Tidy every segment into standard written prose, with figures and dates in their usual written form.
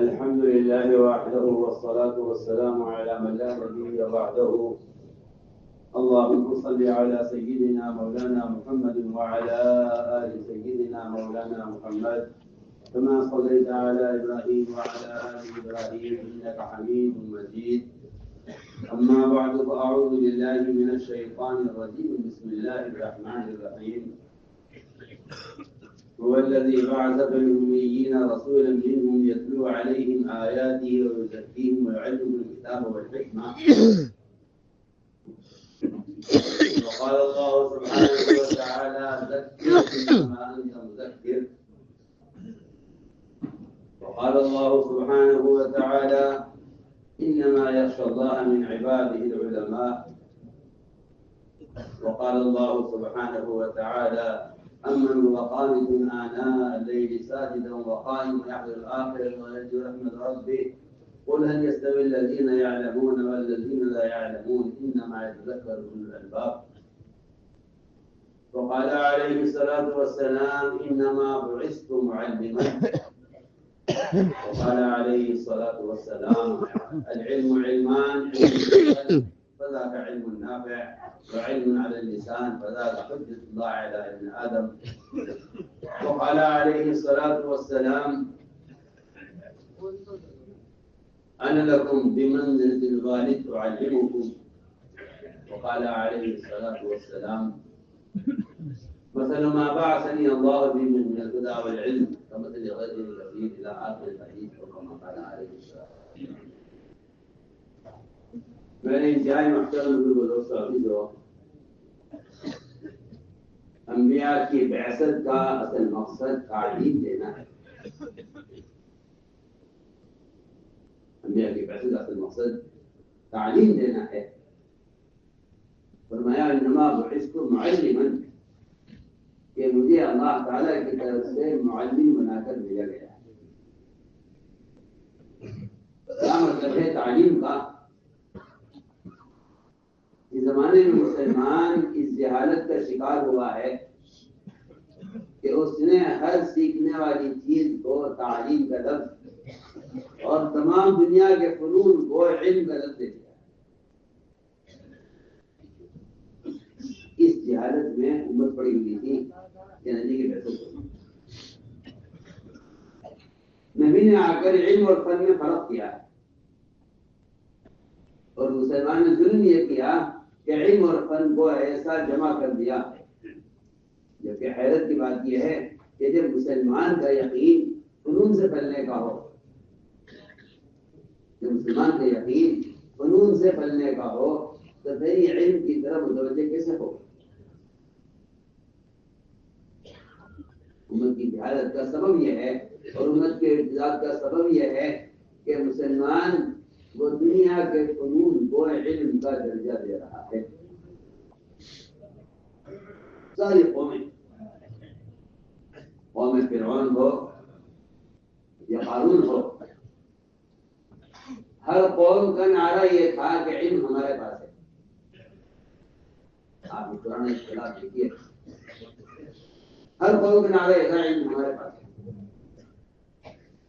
الحمد لله وحده والصلاة والسلام على من لا نبي بعده. اللهم صل على سيدنا مولانا محمد وعلى آل سيدنا مولانا محمد كما صليت على إبراهيم وعلى آل إبراهيم إنك حميد مجيد. أما بعد فأعوذ بالله من الشيطان الرجيم. بسم الله الرحمن الرحيم. هو الذي بعث في الأميين رسولا منهم يتلو عليهم آياته ويزكيهم ويعلمهم الكتاب والحكمة. وقال الله سبحانه وتعالى ذكر إنما أنت مذكر. وقال الله سبحانه وتعالى إنما يخشى الله من عباده العلماء. وقال الله سبحانه وتعالى أمن هو قانت آناء الليل ساجدا وقائما يحذر الآخرة ويرجو رحمة ربه قل هل يستوي الذين يعلمون والذين لا يعلمون إنما يتذكر أولو الألباب. وقال عليه الصلاة والسلام إنما بعثت معلما. وقال عليه الصلاة والسلام العلم علمان، فذاك علم نافع وعلم على اللسان فذاك حجة الله على ابن آدم. وقال عليه الصلاة والسلام أنا لكم بمنزلة الوالد أعلمكم. وقال عليه الصلاة والسلام مثل ما بعثني الله به من الهدى والعلم كمثل غير الكثير إلى آخر الحديث. وكما قال عليه الصلاة والسلام. میرے انتہائی محترم بزرگ صاحب جو انبیاء کی بعثت کا اصل مقصد تعلیم دینا ہے. انبیاء کی بعثت کا اصل مقصد تعلیم دینا ہے. فرمایا انما بعثت معلما کہ مجھے اللہ تعالیٰ کی طرف سے معلم بنا کر بھیجا گیا ہے. کیا مطلب ہے تعلیم کا؟ اس زمانے میں مسلمان اس جہالت کا شکار ہوا ہے کہ اس نے ہر سیکھنے والی چیز کو تعلیم کا لفظ اور تمام دنیا کے فنون کو علم کا لفظ دے دیا. اس جہالت میں امت پڑی ہوئی تھی کہ نبی کی بعثت ہوئی. نبی نے آ کر علم اور فن میں فرق کیا ہے اور مسلمان نے ظلم یہ کیا کہ علم اور فن کو ایسا جمع کر دیا. جبکہ حیرت کی بات یہ ہے کہ جب مسلمان کا یقین فنون سے پھیلنے کا ہو، جب مسلمان کا یقین فنون سے پھیلنے کا ہو تو پھر علم کی طرف متوجہ کیسے ہو؟ امت کی جہالت کا سبب یہ ہے اور امت کے ارتداد کا سبب یہ ہے کہ مسلمان وہ دنیا کے فنون کو علم کا درجہ دے رہا ہے. ساری قومیں، قوم فرعون ہو یا قارون ہو، ہر قوم کا نعرہ یہ تھا کہ علم ہمارے پاس ہے. آپ قرآن اختلاف دیکھیے، ہر قوم کا نعرہ یہ تھا علم ہمارے پاس ہے.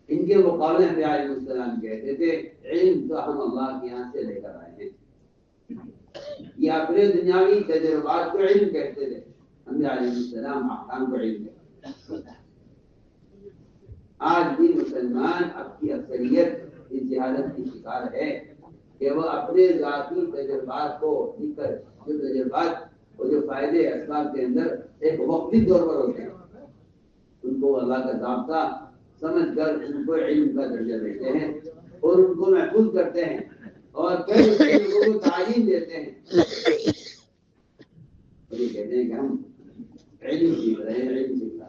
ان کے مقابلے میں علیہ السلام کہتے تھے علم تو ہم اللہ کے یہاں سے لے کر آئے ہیں. یہ اپنے دنیاوی تجربات کو علم کہتے تھے. انبیاء علیہ السلام احکام کو علم کہتے تھے. آج بھی مسلمان اب کی اکثریت اس جہالت کی شکار ہے کہ وہ اپنے ذاتی تجربات کو لکھ کر جو تجربات اور جو فائدے اسباب کے اندر ایک وقتی طور پر ہوتے ہیں ان کو اللہ کا ضابطہ سمجھ کر ان کو علم کا درجہ دیتے ہیں اور ان کو محفوظ کرتے ہیں اور پھر ان کو تعلیم دیتے ہیں. اور یہ کہتے ہیں کہ ہم علم سیکھ رہے ہیں، علم سیکھ رہے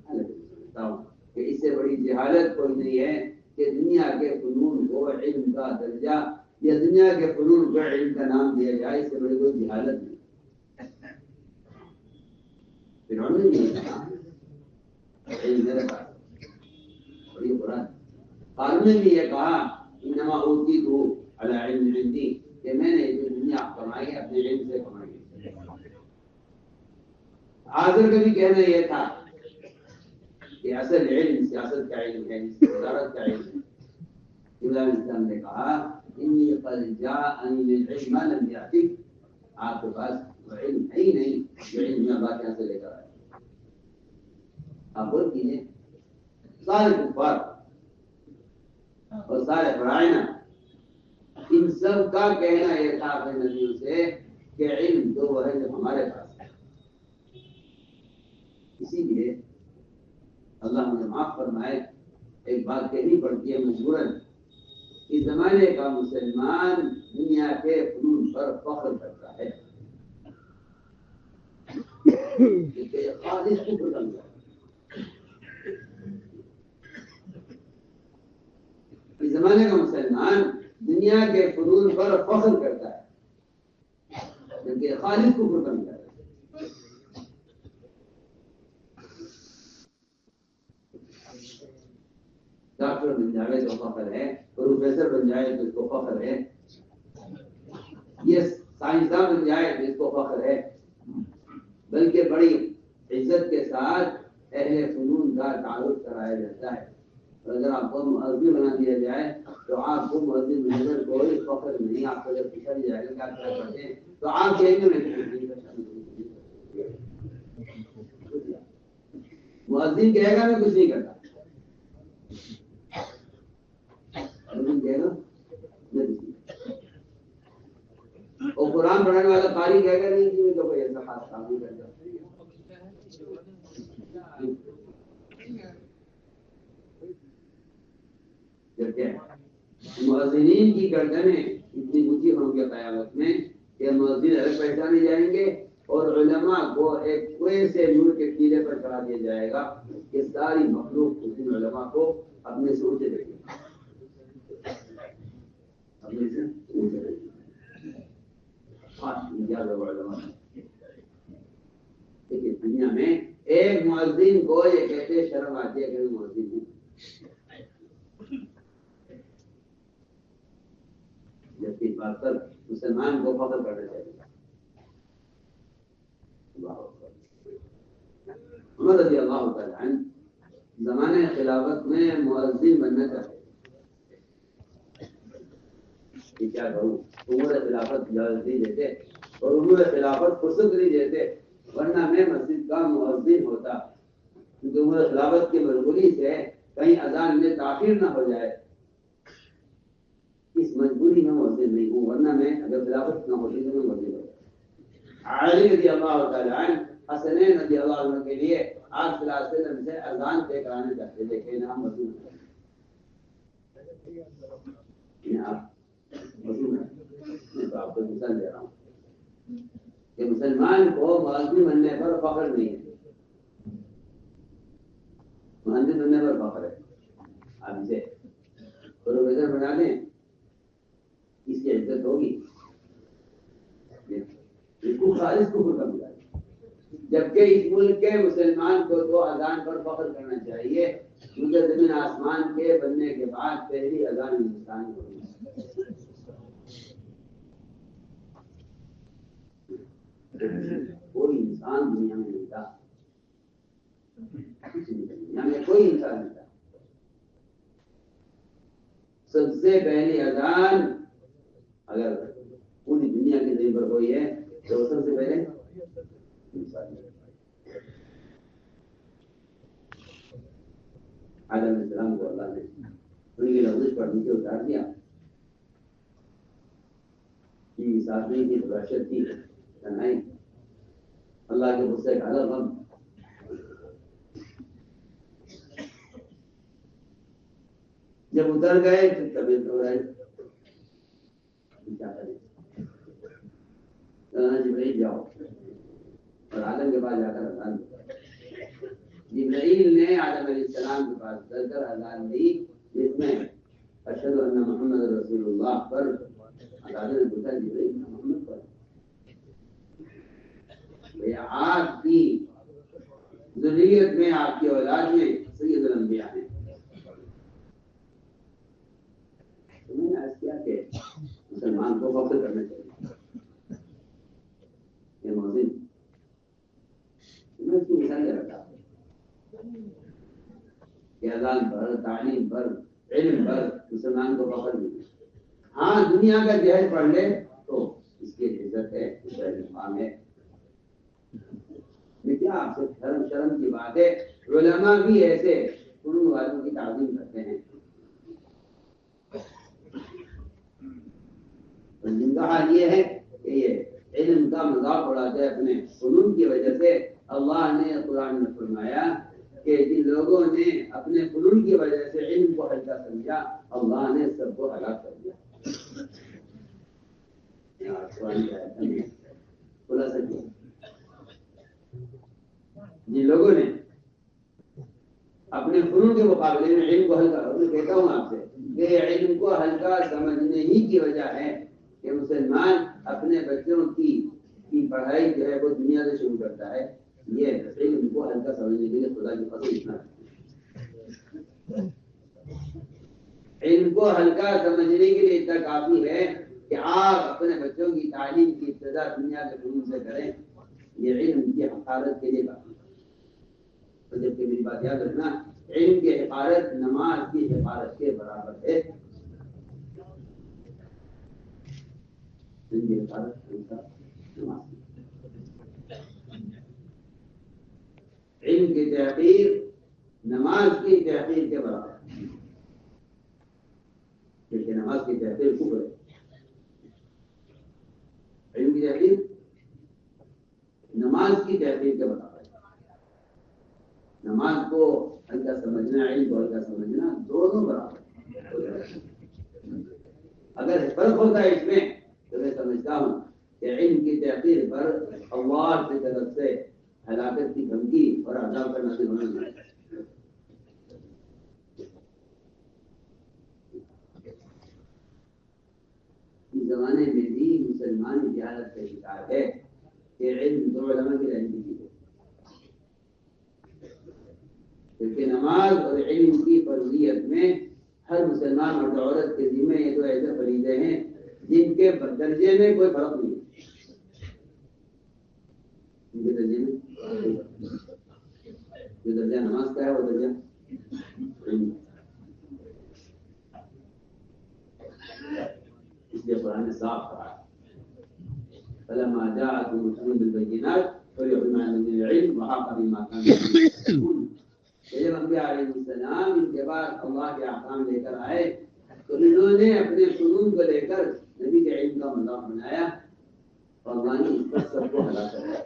ہیں. سمجھتا ہوں کہ اس سے بڑی جہالت کوئی نہیں ہے کہ دنیا کے فنون کو علم کا درجہ یا دنیا کے فنون کو علم کا نام دیا جائے. اس سے بڑی کوئی جہالت نہیں. پھر ہم نے نہیں کہا علم میرے پاس بڑی قرآن. قارون نے بھی یہ کہا انما اوتیتہ علی علم عندی کہ میں نے جو دنیا کمائی ہے اپنے علم سے کمائی ہے. حاضر کا بھی کہنا یہ تھا کہ اصل علم سیاست کا علم ہے، وزارت کا علم ہے۔ امام اسلام نے کہا انی قد جاءنی العلم ما لم یأتک، آپ کے پاس وہ علم ہے ہی نہیں جو علم میں اللہ کے یہاں سے لے کر آئے۔ آپ غور کیجیے، سارے کفار اور سارے فرائض ان سب کا کہنا یہ تھا اپنے نبیوں سے کہ علم تو وہ ہے جو ہمارے پاس ہے۔ اسی لیے اللہ مجھے معاف فرمائے، ایک بات کہنی پڑتی ہے مجبوراً، اس زمانے کا مسلمان دنیا کے فنون پر فخر کرتا ہے، خالص کفر کا ہے۔ اس زمانے کا مسلمان دنیا کے فنون پر فخر کرتا ہے جبکہ خالص کفر کا ہے۔ ڈاکٹر بن جائے تو فخر ہے، پروفیسر بن جائے تو اس کو فخر ہے، یہ سائنسداں بن جائے تو اس کو فخر ہے، بلکہ بڑی عزت کے ساتھ اہل فنون کا تعارف کرایا جاتا ہے۔ اور اگر آپ کو مؤذن بنا دیا جائے تو آپ کو مؤذن بننے میں کوئی فخر نہیں، آپ کو جب پوچھا جائے گا کیا کرتے ہیں تو آپ کہیں گے مؤذن کہے گا میں کچھ نہیں کرتا، اور قرآن پڑھنے والا قاری کہے گا نہیں کہ کوئی ایسا خاص کام نہیں کرتا۔ جبکہ مؤذنین کی گردنیں اتنی اونچی ہوں گی قیامت میں کہ مؤذن الگ پہچانے جائیں گے اور علماء کو ایک کنویں سے نور کے ٹیلے پر چڑھا دیا جائے گا کہ ساری مخلوق ان علماء کو اپنے سے اونچے دیکھے گی، اپنے سے اونچے دیکھے گی۔ لیکن دنیا میں ایک مؤذن کو یہ کہتے شرم آتی ہے کہ میں مؤذن ہوں، جبکہ اس بات پر مسلمان کو فخر کرنا چاہیے۔ عمر رضی اللہ تعالیٰ عنہ زمانے خلافت میں مؤذن بننا چاہتے کہ کیا کہوں، امور خلافت اجازت نہیں دیتے اور امور خلافت فرصت نہیں دیتے، ورنہ میں مسجد کا مؤذن ہوتا، کیونکہ امور خلافت کی مشغولی سے کہیں اذان میں تاخیر نہ ہو جائے، اس مجبوری میں مؤذن نہیں ہوں، ورنہ میں اگر خلافت نہ ہوتی تو میں مؤذن ہوتا۔ علی رضی اللہ تعالیٰ عنہ حسنین رضی اللہ عنہ کے لیے آپ صلی اللہ علیہ وسلم سے اذان طے کرانا چاہتے تھے کہ نام مؤذن ہے، آپ مؤذن ہیں، میں تو آپ کو مثال دے رہا ہوں کہ مسلمان کو مؤذن بننے پر فخر نہیں ہے، مؤذن بننے پر فخر ہے۔ آپ اسے پروفیسر بنا دیں، اس کی عزت ہوگی، بالکل خالص کفر کا ملا ہے۔ جبکہ اس ملک کے مسلمان کو تو اذان پر فخر کرنا چاہیے، کیونکہ زمین آسمان کے بننے کے بعد پہلی اذان ہندوستان میں ہوئی۔ کوئی انسان دنیا میں نہیں تھا، دنیا میں کوئی انسان نہیں تھا، سب سے پہلی اذان اگر پوری دنیا کی زمین پر ہوئی ہے تو سب سے پہلے آدم علیہ السلام کو اللہ نے ان کی لفظ پر نیچے اتار دیا، یہ ساتھ نہیں تھی، وحشت تھی، تنہائی، اللہ کے غصے کا الگ غم۔ جب اتر گئے تو طبیعت ہو رہی، کیا کریں، جبرائیل جاؤ اور آدم کے پاس جا کر اذان دو۔ جبرائیل نے آدم علیہ السلام کے پاس چل کر اذان دی، جس میں اشہد ان محمد رسول اللہ پر آدم نے پوچھا جبرائیل محمد پر آپ کی ذریت میں، آپ کی اولاد میں سید الانبیاء ہیں۔ تو میں نے عرض کیا کہ مسلمان کو فخر کرنا چاہیے، یہ مؤذن میں اس کی مثال دے رہا تھا پر علم پر مسلمان کو فخر نہیں. ہاں دنیا کا جہل پڑھ لے تو اس کی عزت ہے، اس کا مقام ہے. کیا آپ سے شرم کی بات ہے، علماء بھی ایسے فنون والوں کی تعظیم کرتے ہیں. جن کا حال یہ ہے کہ یہ علم کا مذاق اڑاتے ہیں اپنے فنون کی وجہ سے. اللہ نے قرآن میں فرمایا کہ جن لوگوں نے اپنے فنون کی وجہ سے علم کو ہلکا سمجھا اللہ نے سب کو ہلاک کر دیا. جن لوگوں نے اپنے فنون کے مقابلے میں علم کو ہلکا، میں کہتا ہوں آپ سے کہ علم کو ہلکا سمجھنے ہی کی وجہ ہے کہ مسلمان اپنے بچوں کی پڑھائی جو ہے وہ دنیا سے شروع کرتا ہے. یہ علم کو ہلکا سمجھنے کے لیے خدا کی قسم اتنا علم کو ہلکا سمجھنے کے لیے اتنا کافی ہے کہ آپ اپنے بچوں کی تعلیم کی ابتدا دنیا کے فنون سے کریں. یہ علم کی حقارت کے لیے کافی ہے. تو جبکہ میری بات یاد رکھنا، علم کی حفاظت نماز کی حفاظت کے برابر ہے. علم کی حفاظت نماز، علم کی تحقیر نماز کی تحقیر کے برابر ہے. کیونکہ نماز کی تحقیر کفر ہے. علم کی تحقیر نماز کی تحقیر کے برابر ہے. نماز کو ہلکا سمجھنا، علم کو ہلکا سمجھنا دونوں برابر ہے. اگر فرق ہوتا ہے اس میں تو میں سمجھتا ہوں کہ علم کی تحقیر پر اللہ کی طرف سے ہلاکت کی دھمکی اور عذاب کا نازل ہونا چاہیے. اس زمانے میں بھی مسلمان جہالت کا شکار ہے کہ علم دو علماء کی رہنی چاہیے. کیونکہ نماز اور علم کی فرضیت میں ہر مسلمان مرد و عورت کے ذمہ یہ دو ایسے فریضے ہیں جن کے درجے میں کوئی فرق نہیں ہے. ان کے درجے میں جو درجہ نماز کا ہے وہ درجہ علم. اس لیے قرآن نے صاف کہا فلما جاءتهم رسلنا بالبينات فرحوا بما لديهم العلم وحاق بما كانوا يعملون. جب انبیاء علیہ السلام ان کے بعد اللہ کے احکام لے کر آئے تو انہوں نے اپنے فنون کو لے کر نبی کے علم کا مذاق بنایا اور اللہ نے اس پر سب کو ہلاک کر دیا.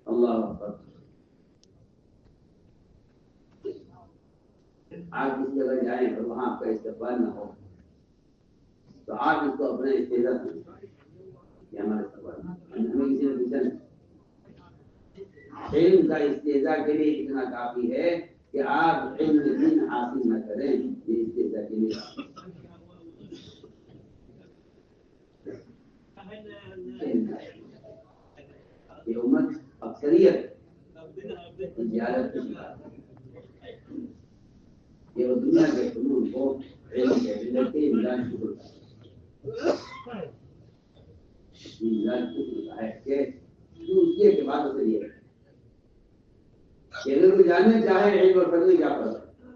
اللہ اکبر. آپ کسی جگہ جائیں اور وہاں آپ کا استقبال نہ ہو تو آپ اس کو اپنا استعداد سمجھیں کہ ہمارا استقبال ہمیں کسی نے پوچھا نہیں. علم کا استعداد کے لیے اتنا کافی ہے کہ آپ علم دین حاصل نہ کریں، یہ استعداد کے لیے یہ امت اکثریت زیادت کی شکار ہے. یہ دنیا کے فنون کو علم کے علت کے امداد شکر ہے کہ اس کے بعد سے یہ کہ اگر کوئی جاننا چاہے علم اور فن میں کیا فرق ہے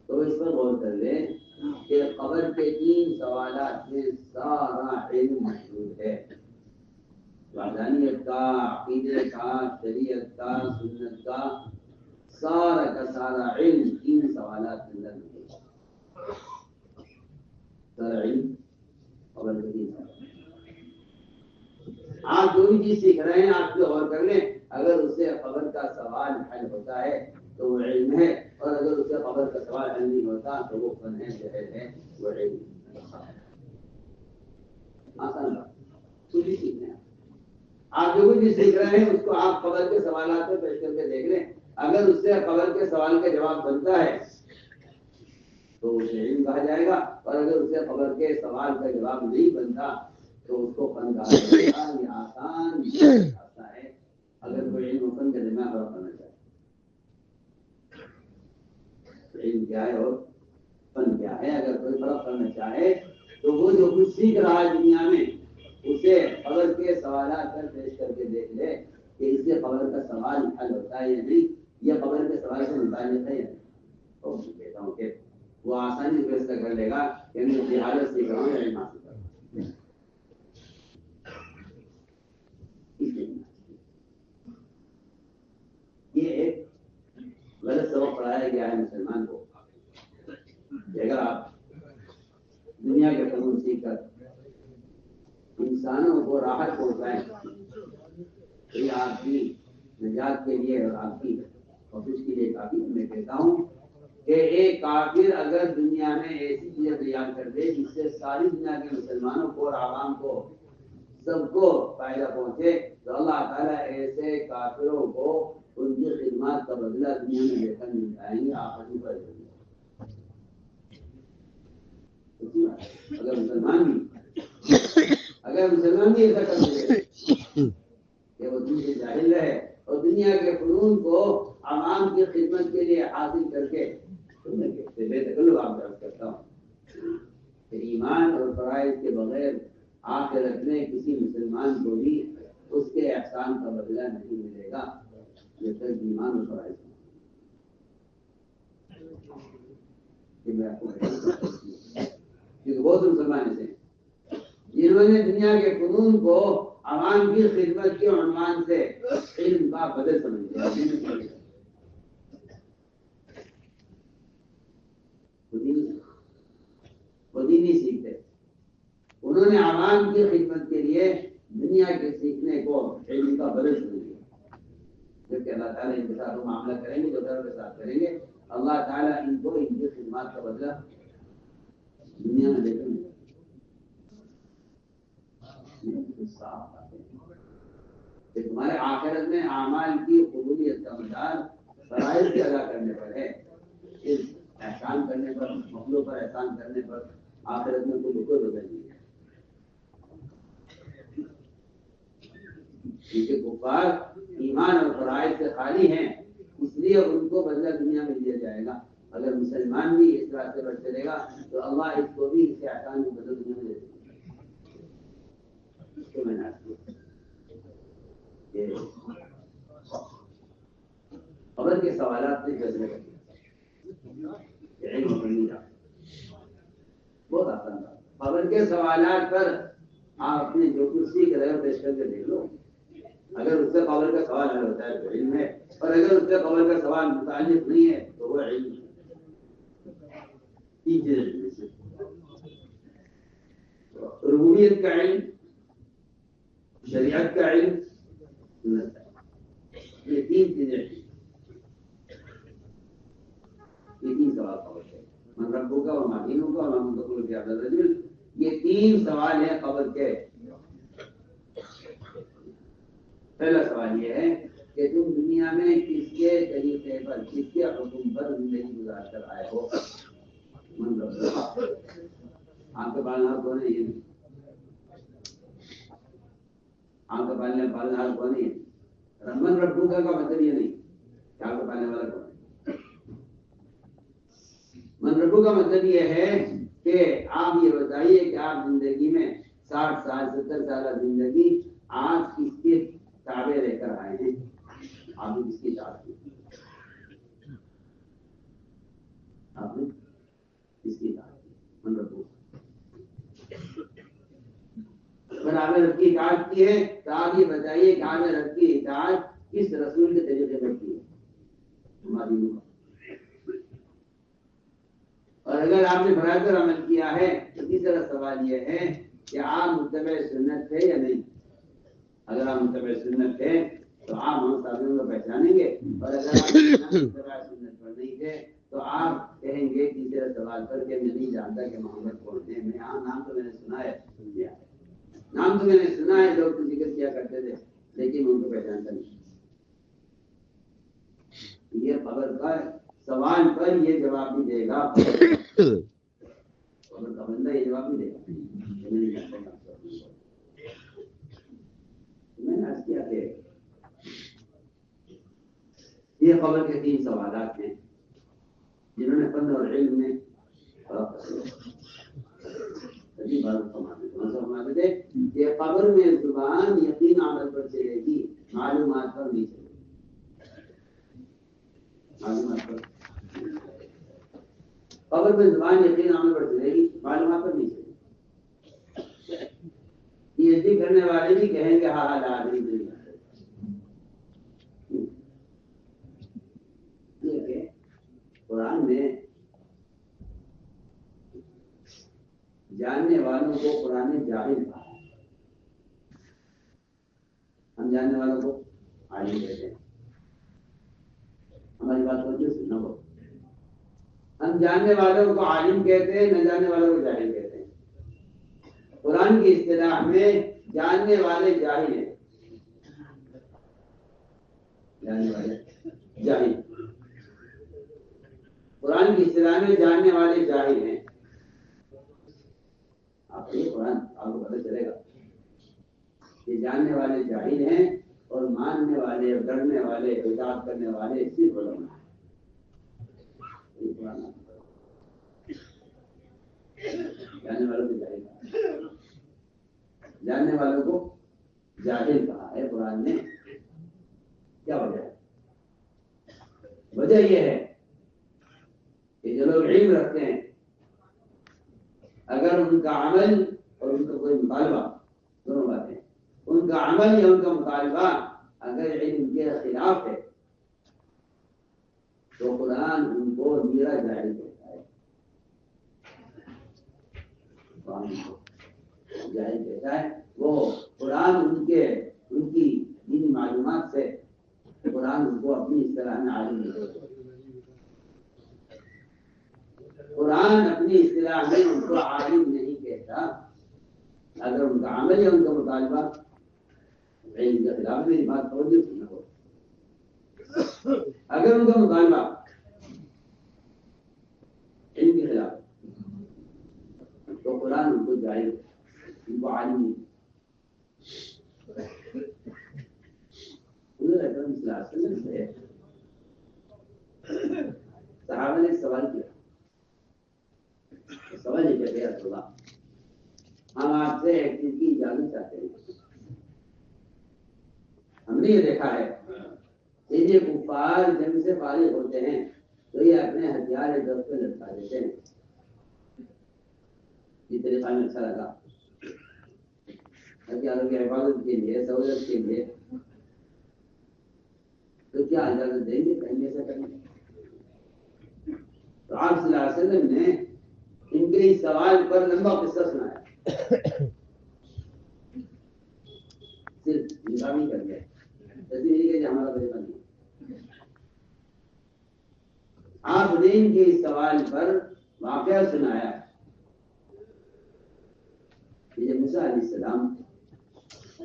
تو اس پر غور کر لیں کہ قبر کے 3 سوالات میں سارا علم موجود ہے. وحدانیت کا، عقیدے کا، شریعت کا، سنت کا، سارا کا سارا علم 3 سوالات کے اندر موجود ہے. سارا علم قبر کے 3 سوالات. آپ جو بھی چیز سیکھ رہے ہیں آپ جو غور کر لیں، اگر اس سے قبر کا سوال حل ہوتا ہے تو وہ علم ہے، اور اگر اس سے قبر کا سوال حل نہیں ہوتا تو وہ فن ہے، جہل ہے، وہ علم. آسان بات کچھ بھی سیکھنا ہے. آپ جو بھی سیکھ رہے ہیں اس کو آپ قبر کے سوالات پہ پیش کر کے دیکھ لیں. اگر اس سے قبر کے سوال کا جواب بنتا ہے تو اسے علم کہا جائے گا، اور اگر اس سے قبر کے سوال کا جواب نہیں بنتا تو اس کو فن کہا جائے گا. یہ آسان راستہ ہے اگر کوئی علم و فن کا دماغ اور کرنا چاہے. علم کیا ہے اور فن کیا ہے؟ اگر کوئی فرق کرنا چاہے تو وہ جو کچھ سیکھ رہا ہے دنیا میں اسے قبر کے سوالات پر پیش کر کے دیکھ لے کہ اس سے قبر کا سوال حل ہوتا ہے یا نہیں، یا قبر کے سوال سے متعلق ہے یا نہیں۔ تو میں کہتا ہوں کہ وہ آسانی سے فیصلہ کر لے گا کہ میں جہالت سیکھ رہا ہوں یا علم حاصل کر رہا ہوں۔ یہ ایک غلط سبق پڑھایا گیا ہے مسلمان کو کہ اگر آپ دنیا کے فنون سیکھ کر انسانوں کو راحت پہنچائیں تو یہ آپ کی نجات کے لیے اور آپ کی کوشش کے لیے کافی۔ میں کہتا ہوں کہ ایک کافر اگر دنیا میں ایسی چیزیں تیار کر دے جس سے ساری دنیا کے مسلمانوں کو اور عوام کو سب کو فائدہ پہنچے تو اللہ تعالیٰ ایسے کافروں کو ان کی خدمات کا بدلہ دنیا میں لے کر مل جائیں گے آخری پر۔ اگر مسلمان بھی ایسا کر دے کہ وہ دن سے جاہل رہے اور دنیا کے فنون کو عوام کی خدمت کے لیے حاصل کر کے بے تکلف آپ درج کرتا ہوں کہ ایمان اور فرائض کے بغیر آخرت میں کسی مسلمان کو بھی اس کے احسان کا بدلہ نہیں ملے گا جب تک ایمان اور فرائض۔ بہت مسلمان ایسے جنہوں نے دنیا کے فنون کو عوام کی خدمت کے عنوان سے علم کا بدل سمجھ لیا، خود ہی نہیں سیکھتے۔ انہوں نے عوام کی خدمت کے لیے دنیا کے سیکھنے کو علم کا بدل سمجھ لیا، جبکہ اللہ تعالیٰ ان کے ساتھ وہ معاملہ کریں گے جو گھر کے ساتھ کریں گے۔ اللہ تعالیٰ ان کو ان کی خدمات کا بدلہ دنیا میں دے کر کہ تمہارے آخرت میں اعمال کی قبولیت کا مدار فرائض کے ادا کرنے پر ہے، اس احسان کرنے پر، مخلوق پر احسان کرنے پر آخرت میں کوئی بدل نہیں ہے۔ کیونکہ کفار ایمان اور فرائض سے خالی ہیں، اس لیے ان کو بدلہ دنیا میں دیا جائے گا۔ اگر مسلمان بھی اس راستے پر چلے گا تو اللہ اس کو بھی اس کے احسان میں بدل دنیا میں دے دے گا۔ میں نے قبر کے سوالات سے جذبے بہت آسان تھا۔ قبر کے سوالات پر آپ اپنے جو کچھ سیکھ رہے ہو پیش کر کے دیکھ لو، اگر اس سے قبر کا سوال حل ہوتا ہے تو علم ہے، اور اگر اس سے قبر کا سوال متعلق نہیں ہے تو وہ علم ہے۔ ربوبیت کا علم، شریعت کا علم، سنت کا علم، یہ تین چیزیں، یہ تین سوال قبر کے، من ربک وما دینک وما انت فی هذا الرجل، یہ تین سوال ہیں قبر کے۔ پہلا سوال یہ ہے کہ تم دنیا میں کس کے طریقے پر، کس کے حکم پر زندگی گزار کر آئے ہو؟ من ربک، آپ کے پالنا کون ہے؟ یہ آپ کا پالنے والا کون ہے؟ من ربک کا مطلب یہ نہیں کہ آپ کا پالنے والا کون ہے۔ من ربک کا مطلب یہ ہے کہ آپ یہ بتائیے کہ آپ زندگی میں 60 سال 70 سالہ زندگی آپ کس کے تابع رہ کر آئے ہیں؟ آپ نے کس کی اطاعت کی؟ آپ نے کس کی اطاعت کی؟ من ربک۔ اگر آپ نے رب کی اطاعت کی ہے تو آپ یہ بتائیے کہ آپ نے رب کی اطاعت کس رسول کے طریقے پر کی ہے؟ ہماری۔ اور اگر آپ نے برابر عمل کیا ہے تو تیسرا سوال یہ ہے کہ آپ متبع سنت تھے یا نہیں؟ اگر آپ متبع سنت تھے تو آپ ہم صاحبوں کو پہچانیں گے، اور اگر آپ متبع سنت پر نہیں تھے تو آپ کہیں گے تیسرے سوال پر کہ میں نہیں جانتا کہ محمد کون ہے۔ میں نام تو میں نے سنا ہے، نام تو میں نے سنا ہے، لوگ تو ذکر کیا کرتے تھے لیکن ان کو پہچانتا نہیں۔ یہ قبر کا سوال پر یہ جواب بھی دے گا، قبر کا بندہ یہ جواب نہیں دے گا میں نہیں جانتا۔ میں نے عرض کیا کہ یہ قبر کے 3 سوالات ہیں جنہوں نے فن اور علم میں فرماتے تھے کہ قبر میں زبان یقین عمل پر چلے گی، معلومات پر نہیں چلے گی، معلومات پر قبر میں زبان یقین عمل پر چلے گی، معلومات پر نہیں چلے گی۔ یہ کرنے والے بھی کہیں گے ہاں آدمی نہیں ہے۔ قرآن میں جاننے والوں کو قرآن نے جاہل کہا ہے، ہم جاننے والوں کو عالم کہتے ہیں۔ ہماری بات کو جو سننا ہو، ہم جاننے والوں کو عالم کہتے ہیں، نہ جاننے والوں کو جاہل کہتے ہیں۔ قرآن کی اصطلاح میں جاننے والے جاہل ہیں، جاننے والے جاہل، قرآن کی اصطلاح میں جاننے والے جاہل ہیں۔ آپ یہ قرآن آپ کو پتہ چلے گا کہ جاننے والے جاہل ہیں اور ماننے والے اور ڈرنے والے اطاعت کرنے والے صرف علماء ہیں۔ جاننے والوں کو جاہل کہا، جاننے والوں کو جاہل کہا ہے قرآن نے۔ کیا وجہ ہے؟ وجہ یہ ہے کہ جو لوگ علم رکھتے ہیں، اگر ان کا عمل اور ان کا کوئی مطالبہ، دونوں باتیں، ان کا عمل یا ان کا مطالبہ اگر علم کے خلاف ہے تو قرآن ان کو میرا جاہل کہتا ہے، جاہل کہتا ہے۔ وہ قرآن ان کی دینی معلومات سے قرآن ان کو اپنی اصطلاح میں عالم نہیں کہتا، قرآن اپنی اصطلاح میں ان کو عالم نہیں کہتا اگر ان کا عمل یا ان کا مطالبہ علم کے خلاف۔ میری بات توجہ سننا ہو، اگر ان کا مطالبہ علم کے خلاف تو قرآن ان کو جاہل، ان کو عالم نہیں۔ حضور اکرم صلی اللہ علیہ وسلم سے صحابہ نے سوال کیا، سوال یہ کہ یا رسول اللہ، ہم آپ سے ایک چیز کی اجازت چاہتے ہیں۔ ہم نے یہ دیکھا ہے کہ یہ کفار جنگ سے فارغ ہوتے ہیں تو یہ اپنے ہتھیار دست پہ لٹکا دیتے ہیں۔ یہ طریقہ میں اچھا لگا، ہتھیاروں کی حفاظت کے لیے، سہولت کے لیے، تو کیا اجازت دیں گے کہیں ایسا کرنے؟ تو آپ صلی اللہ علیہ وسلم نے ان کے اس سوال پر لمبا قصہ سنایا، صرف نظامی کر گیا، ایسی نہیں کہ ہمارا طریقہ نہیں۔ آپ نے ان کے اس سوال پر واقعہ سنایا کہ جب موسیٰ علیہ السلام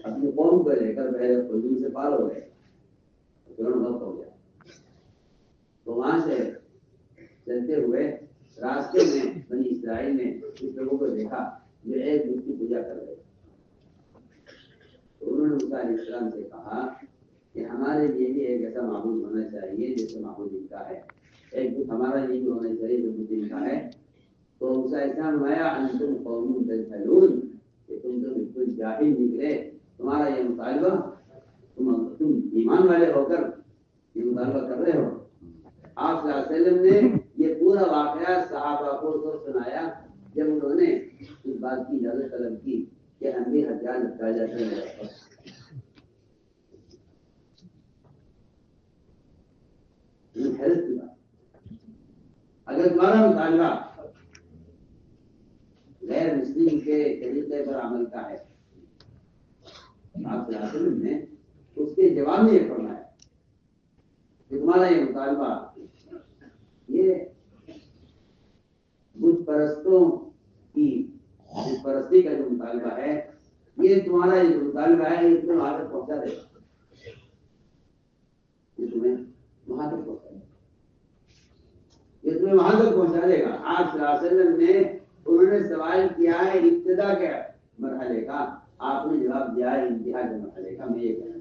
اپنی قوم کو لے کر بحر قلزم سے پار ہو گئے، فرعون غلط ہو گیا، تو وہاں سے چلتے ہوئے راستے میں بنی اسرائیل نے اس لوگوں کو دیکھا جو ایک بت کی پوجا کر رہے، تو انہوں نے موسیٰ علیہ السلام سے کہا کہ ہمارے لیے بھی ایک ایسا معبود ہونا چاہیے جیسے معبود ان کا ہے، ایک بت ہمارا لیے بھی ہونا چاہیے جو بت ان کا ہے۔ تو موسیٰ علیہ السلام فرمایا انتم قوم تجہلون، کہ تم تو بالکل جاہل نکلے، تمہارا یہ مطالبہ، تم ایمان والے ہو کر یہ مطالبہ کر رہے ہو۔ آپ صلی اللہ علیہ وسلم نے یہ پورا واقعہ صحابہ کو تو سنایا جب انہوں نے اس بات کی اجازت طلب کی کہ ہم بھی ہتھیار لٹکائے جاتے ہیں۔ اگر تمہارا مطالبہ غیر مسلم کے طریقے پر عمل کا ہے، آپ صلی اللہ علیہ وسلم نے اس کے جواب میں یہ فرمایا کہ تمہارا یہ مطالبہ، یہ بت پرستوں کی بت پرستی کا جو مطالبہ ہے، یہ تمہارا یہ جو مطالبہ ہے یہ تمہیں وہاں تک پہنچا دے گا، یہ تمہیں وہاں تک پہنچا دے گا، یہ تمہیں وہاں تک پہنچا دے گا۔ آپ صلی اللہ علیہ وسلم نے انہوں نے سوال کیا ہے ابتدا کے مرحلے کا، آپ نے جواب دیا ہے انتہا کے مرحلے کا۔ میں یہ کہنا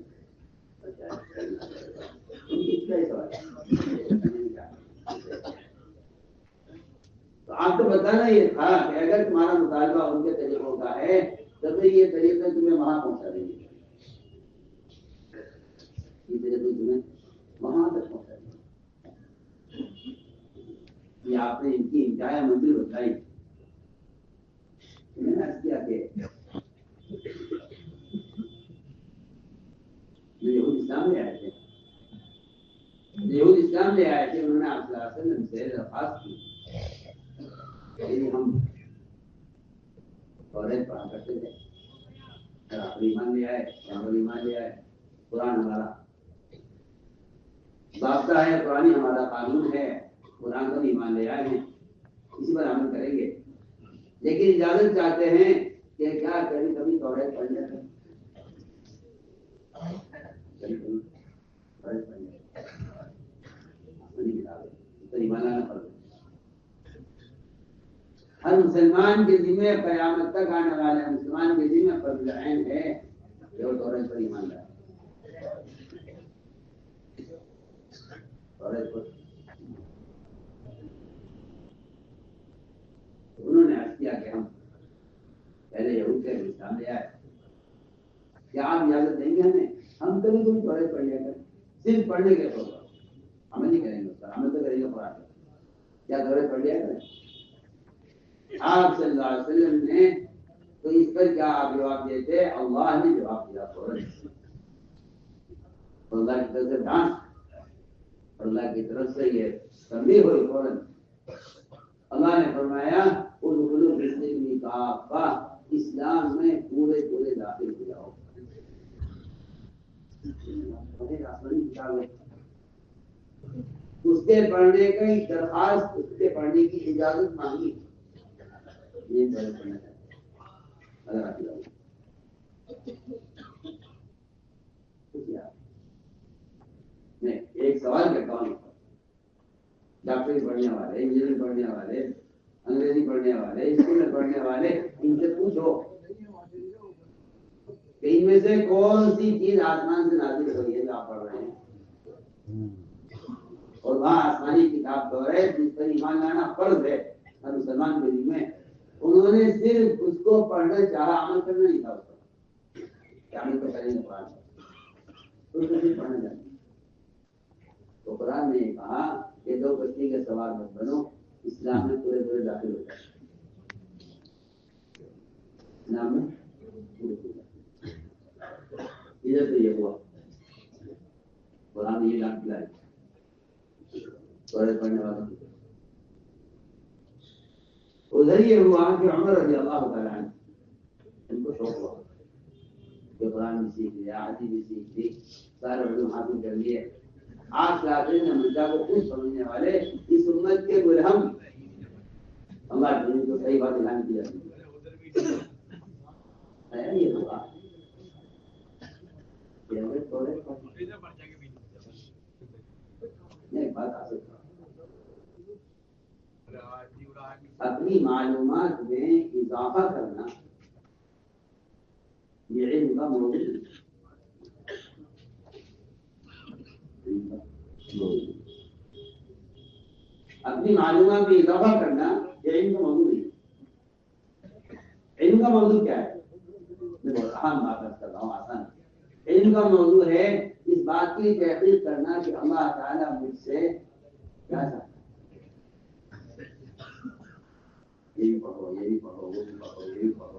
تو آپ کو بتانا یہ تھا کہ اگر تمہارا مطالبہ ان کے طریقوں کا ہے تو پھر یہ طریقے تمہیں وہاں پہنچا دیں گے، یہ طریقے تمہیں وہاں تک پہنچا دیں گے۔ یہ آپ نے ان کی انتہائی منزل بتائی، میں نے عرض کیا کہ یہود اسلام لے آئے تھے، یہود اسلام لے آئے تھے، انہوں نے آپ صلی اللہ علیہ وسلم سے درخواست کی کہ ہم توریت پڑھا کرتے تھے، اگر آپ ایمان لے آئے ہم ایمان لے آئے، قرآن ہمارا ضابطہ ہے، قرآن ہمارا قانون ہے، قرآن پر ایمان لے آئے ہیں، اسی پر عمل کریں گے، لیکن اجازت چاہتے ہیں کہ کیا کبھی کبھی توریت پڑھ جاتے ہیں، کبھی کبھی توریت پڑھ جاتے ہیں، ایمان لانا پڑتا ہے۔ ہر مسلمان کے ذمہ قیامت تک آنے والے مسلمان کے ذمہ فرض عین ہے کہ وہ توریت پر ایمان لائے، توریت پر۔ انہوں نے عرض کیا کہ ہم پہلے یہود سے اسلام لے آئے، کیا آپ اجازت دیں گے ہمیں؟ ہم کبھی کبھی توریت پڑھ لیا کریں، صرف پڑھنے کے طور پر، عمل نہیں کریں گے، عمل تو کریں گے قرآن پر، کیا توریت پڑھ لیا کریں؟ آپ صلی اللہ علیہ وسلم نے تو اس پر کیا آپ جواب دیتے؟ اللہ نے جواب دیا فوراً، اللہ کی طرف سے ڈانٹ، اللہ کی طرف سے یہ تنبیہ ہوئی فوراً۔ اللہ نے فرمایا ادخلوا فی السلم کافہ، اسلام میں پورے پورے داخل ہو جاؤ۔ آسمانی کتاب ہے، اس کے پڑھنے کی درخواست، اس کے پڑھنے کی اجازت مانگی، یہ پڑھنا ہے اگر آپ میں ایک سوال کرتا ہوں، ڈاکٹری پڑھنے والے، انجینئر پڑھنے والے، انگریزی پڑھنے والے، اسکول میں پڑھنے والے، ان سے پوچھو کہ ان میں سے کون سی چیز آسمان سے نازل ہوئی ہے جو آپ پڑھ رہے ہیں، اور وہاں آسمانی کتاب تو ہے جس پر ایمان لانا فرض ہے ہر مسلمان کے لیے، انہوں نے صرف اس کو پڑھنا چاہا، عمل کرنا نہیں تھا، اس پر کیا عمل تو کریں گے قرآن پر، اس کو صرف پڑھنا چاہیے۔ تو قرآن نے یہ کہا کہ دو کشتی کے سوار مت بنو، اسلام میں پورے پورے داخل ہو جائے، اسلام میں پورے پورے ادھر تو یہ ہوا، قرآن نے یہ ڈانٹ دلائی توریت پڑھنے والوں کو۔ ادھر یہ ہوا کہ عمر رضی اللہ تعالیٰ عنہ ان کو شوق ہوا کہ قرآن بھی سیکھ لیا، حدیث بھی سیکھ لی، سارے علوم حاصل کر لیے، آج لاتے ہیں امریکہ کو خود سمجھنے والے اس امت کے ملہم، اللہ کے دین کو صحیح بات اعلان کی جاتی ہے، یہ ہوا اپنی معلومات میں اضافہ کرنا، یہ علم کا موضوع ہے، اپنی معلومات میں اضافہ کرنا یہ علم کا موضوع نہیں ہے۔ علم کا موضوع کیا ہے؟ میں بہت اہم بات کر رہا ہوں، آسان۔ علم کا موضوع ہے اس بات کی تحقیق کرنا کہ اللہ تعالیٰ مجھ سے کیا چاہتا ہے، یہ بھی پڑھو، یہ بھی پڑھو، وہ بھی پڑھو، یہ بھی پڑھو،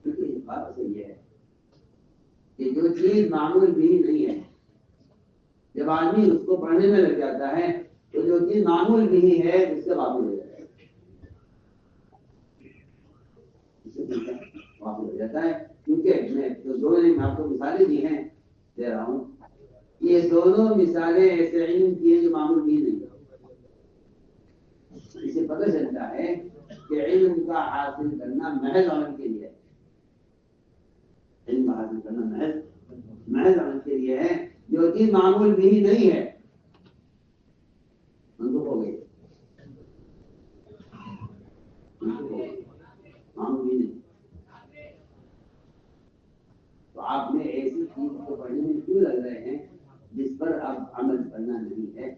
کیونکہ اس بات سے یہ ہے کہ جو چیز معمول بھی نہیں ہے، جب آدمی اس کو پڑھنے میں لگ جاتا ہے تو جو چیز معمول بھی ہے اس سے واقف ہو جاتا ہے، واقف ہو جاتا ہے، کیونکہ میں جو دونوں نے آپ کو مثالیں دی ہیں دے رہا ہوں، یہ دونوں مثالیں ایسے علم کی ہیں جو معمول بھی نہیں ہے۔ اسے پتہ چلتا ہے کہ علم کا حاصل کرنا محض عمل کے لیے، علم کا حاصل کرنا محض عمل کے لیے ہے، جو چیز معمول بھی نہیں ہے منسوخ ہو گئی، معمول بھی نہیں، تو آپ نے ایسی چیز کو پڑھنے میں کیوں لگ رہے ہیں جس پر اب عمل کرنا نہیں ہے؟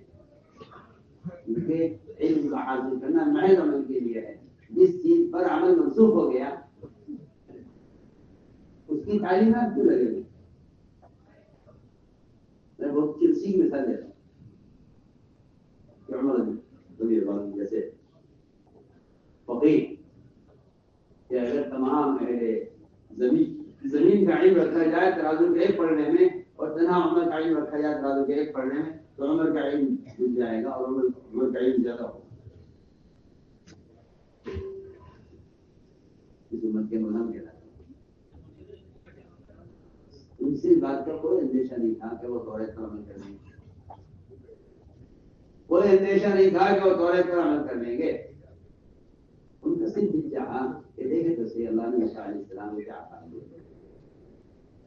کیونکہ علم کا حاصل کرنا محض عمل کے لیے ہے. جس چیز پر عمل منسوخ ہو گیا اس کی تعلیمات کیوں لگے گی؟ میں بہت سی مثال دیتا ہوں کہ عمر جیسے فقیر کہ اگر تمام زمین کا علم رکھا جائے ترازو کے ایک پڑھنے میں اور تنہا عمر کا علم رکھا جائے ترازو کے ایک پڑھنے میں تو عمر کا علم مل جائے گا اور عمر کا علم زیادہ ہوگا. اس امت کے منام کہلاتا ہے. ان سے بات کا کوئی اندیشہ نہیں تھا کہ وہ توریت پر عمل کریں گے. کوئی اندیشہ نہیں تھا کہ وہ توریت پر عمل کر لیں گے. ان کا صرف چاہا کہ دیکھے تو صحیح اللہ نے عیسیٰ علیہ السلام کو کیا کام دیا.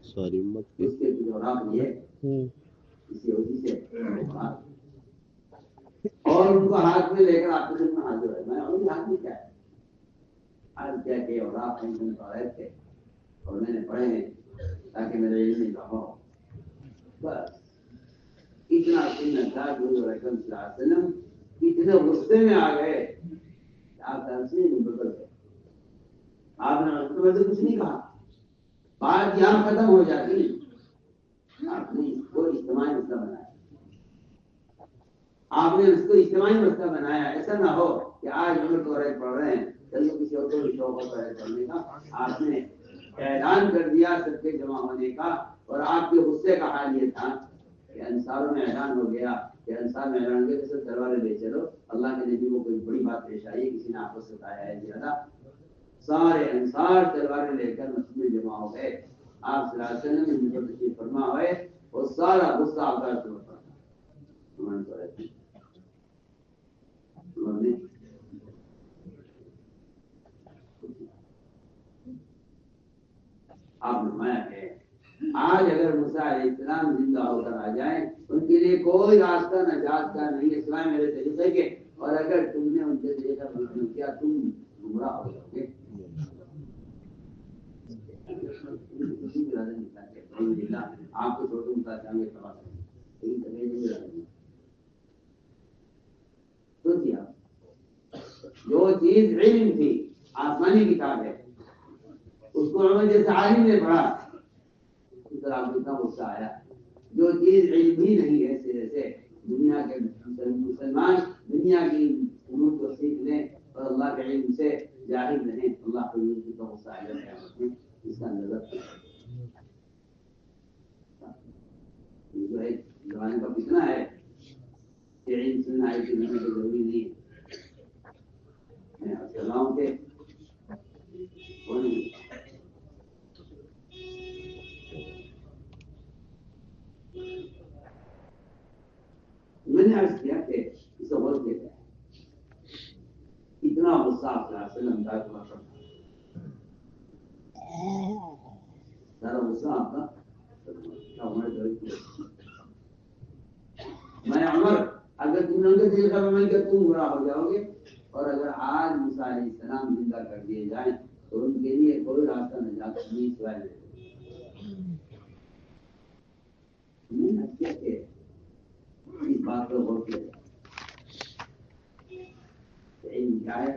ساری امت کی اس کے کچھ اوراق لیے اسی وجہ سے اور ان کو ہاتھ میں لے کر آپ کے میں حاضر ہے. میں ان کے ہاتھ میں کیا ہے آج کیا کہ اوراق ہیں جن توریت کے اور میں نے پڑھے ہیں تاکہ میرے علم میں اضافہ ہو. بس اتنا سن تھا جو رقم صلی اللہ علیہ وسلم اتنے غصے میں آ گئے آپ تنسیح نہیں بدل گئے. آپ نے ویسے کچھ نہیں کہا, بات یہاں ختم ہو جاتی. آپ نے اس کو اجتماعی مسئلہ بنایا. آپ نے اس کو اجتماعی مسئلہ بنایا. ایسا نہ ہو کہ آج ہم توریت پڑھ رہے ہیں چلیے کسی اور کو بھی شوق ہوتا ہے پڑھنے کا. آپ نے اعلان کر دیا سب کے جمع ہونے کا اور آپ کے غصے کا حال یہ تھا کہ انصاروں میں اعلان ہو گیا کہ انصار میں اعلان کیا کہ سب تلواریں لے چلو. اللہ کے نبی کو کوئی بڑی بات پیش آئی, کسی نے آپ کو ستایا ہے زیادہ. سارے انصار تلواریں لے کر مسجد میں جمع ہو گئے. آپ صلی اللہ علیہ وسلم نے مجھے تشریف فرما ہوئے اور سارا غصہ آپ کا شروع پڑا. آپ نے فرمایا کہ آج اگر موسیٰ علیہ السلام زندہ ہو کر آ جائیں ان کے لیے کوئی راستہ نجات کا نہیں سوائے میرے طریقے کے, اور اگر تم نے ان کے طریقہ پر کیا تم گمراہ ہو جاؤ گے. آپ کو چھوٹوں کا چاہیے سوچیے جو چیز علم تھی آسمانی کتاب ہے اس کو عمر جیسے عالم نے پڑھا اس طرح آپ کو اتنا غصہ آیا. جو چیز علم ہی نہیں ہے سرے سے دنیا کے مسلمان دنیا کی امور کو سیکھ لیں اور اللہ کے علم سے جاہل رہیں, اللہ کو یہ کا غصہ آئے گا. اس کا نظر جو ہے زمانے کا کتنا ہے کہ علم سننا ہے کہ نہیں ضروری نہیں ہے. میں چلاؤں کہ میں نے عرض کیا کہ اسے غور کیا جائے اتنا غصہ آپ کا سارا غصہ آپ کا میں عمر اگر تم نے طریقہ میں عمل کیا تم برا ہو جاؤ گے. اور اگر آج موسیٰ علیہ السلام زندہ کر دیے جائیں تو ان کے لیے کوئی راستہ نجات نہیں سوائے اس بات کو غور کیا علم کیا ہے.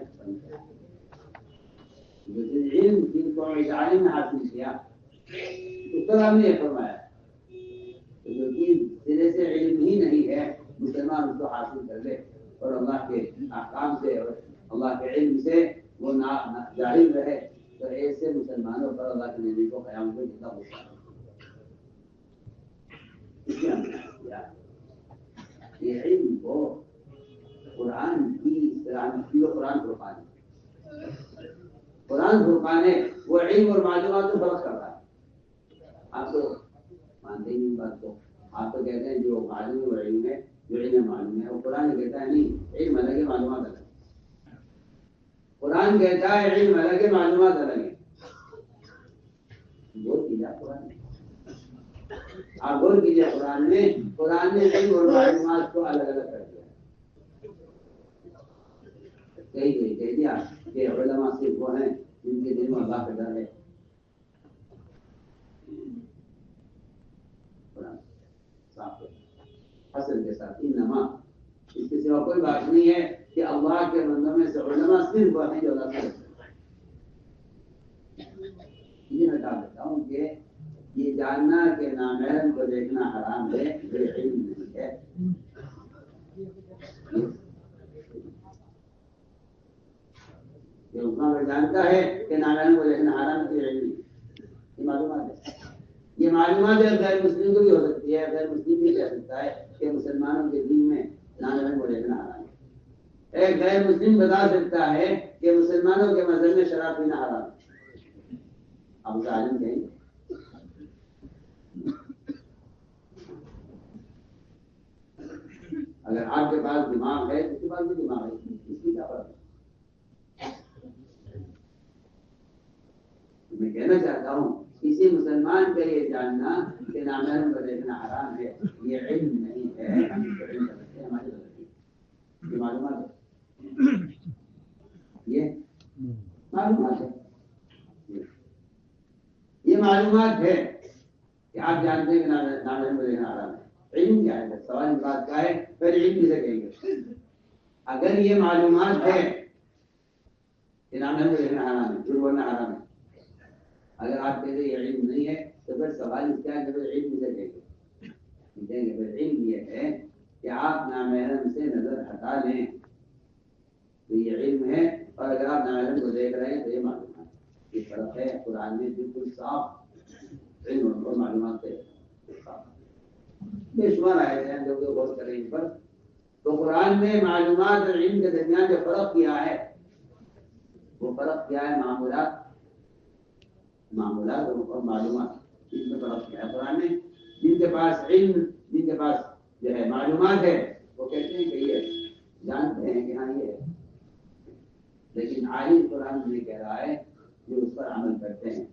علم جن کو عالم نے حاصل کیا اس طرح ہم نے فرمایا جو چیز سرے سے علم ہی نہیں ہے مسلمان اس کو حاصل کر لے اور اللہ کے احکام سے اور اللہ کے علم سے وہ جاہل رہے تو ایسے مسلمانوں پر اللہ کے نبی کو قیام کو جتنا غصہ یہ علم کو قرآن کی قرآن فرقان ہے. قرآن فرقان ہے وہ علم اور معلومات کو فرق کر رہا ہے. آپ تو مانتے ہی نہیں بات کو. آپ تو کہتے ہیں جو معلوم ہے علم ہے جو علم معلوم ہے. وہ قرآن کہتا ہے نہیں علم الگ ہے معلومات الگ ہے. قرآن کہتا ہے علم الگ ہے معلومات الگ ہے. غور کیجیے قرآن آپ غور کیجیے قرآن نے علم اور معلومات کو الگ الگ کر دیا. کہہ دیا کہ علماء صرف وہ ہیں جن کے دل میں اللہ کا ڈر ہے. قرآن صاف ہے. حسن کے ساتھ انما اس کے سوا کوئی بات نہیں ہے کہ اللہ کے بندوں میں سے علماء صرف وہ ہیں جو اللہ سے یہ بتا دیتا ہوں کہ یہ جاننا کہ نامحرم کو دیکھنا حرام ہے یہ علم نہیں ہے. یہ اتنا اگر جانتا ہے کہ نامحرم کو دیکھنا حرام ہے یہ علم یہ معلومات ہے. یہ معلومات ہے غیر مسلم کو بھی ہو سکتی ہے. غیر مسلم بھی کہہ سکتا ہے کہ مسلمانوں کے دین میں نامحرم کو دیکھنا حرام ہے. ایک غیر مسلم بتا سکتا ہے کہ مسلمانوں کے مذہب میں شراب پینا حرام ہے. آپ کا عالم کہیں اگر آپ کے پاس دماغ ہے اس کے پاس بھی دماغ ہے اس کی کیا فرق ہے. میں کہنا چاہتا ہوں کسی مسلمان کا یہ جاننا کہ نامحرم کو دیکھنا حرام ہے یہ علم نہیں ہے. ہماری غلطی یہ معلومات ہے. یہ معلومات ہے. یہ معلومات ہے کہ آپ جانتے ہیں کہ نامحرم کو دیکھنا حرام ہے. علم کیا ہے؟ سوال اس بات کا ہے پھر علم سے کہیں گے. اگر یہ معلومات ہے کہ نامحرم کو دیکھنا حرام ہے جھوٹ بولنا حرام ہے. اگر آپ کہتے ہیں یہ علم نہیں ہے تو پھر سوال اس کا ہے کہ پھر علم سے کہیں گے. کہیں گے پھر علم یہ ہے کہ آپ نامحرم سے نظر ہٹا لیں تو یہ علم ہے. اور اگر آپ نامحرم کو دیکھ رہے ہیں تو یہ معلومات یہ فرق ہے. قرآن میں بالکل صاف علم اور معلومات ہے. بے شمار آئے ہیں جو کہ غور کریں ان پر. تو قرآن میں معلومات اور علم کے درمیان جو فرق کیا ہے وہ فرق کیا ہے معمولات اور معلومات. اس میں فرق کیا ہے قرآن میں. جن کے پاس علم جن کے پاس جو ہے معلومات ہے وہ کہتے ہیں کہ یہ جانتے ہیں کہ ہاں یہ ہے. لیکن عالم قرآن میں کہہ رہا ہے جو اس پر عمل کرتے ہیں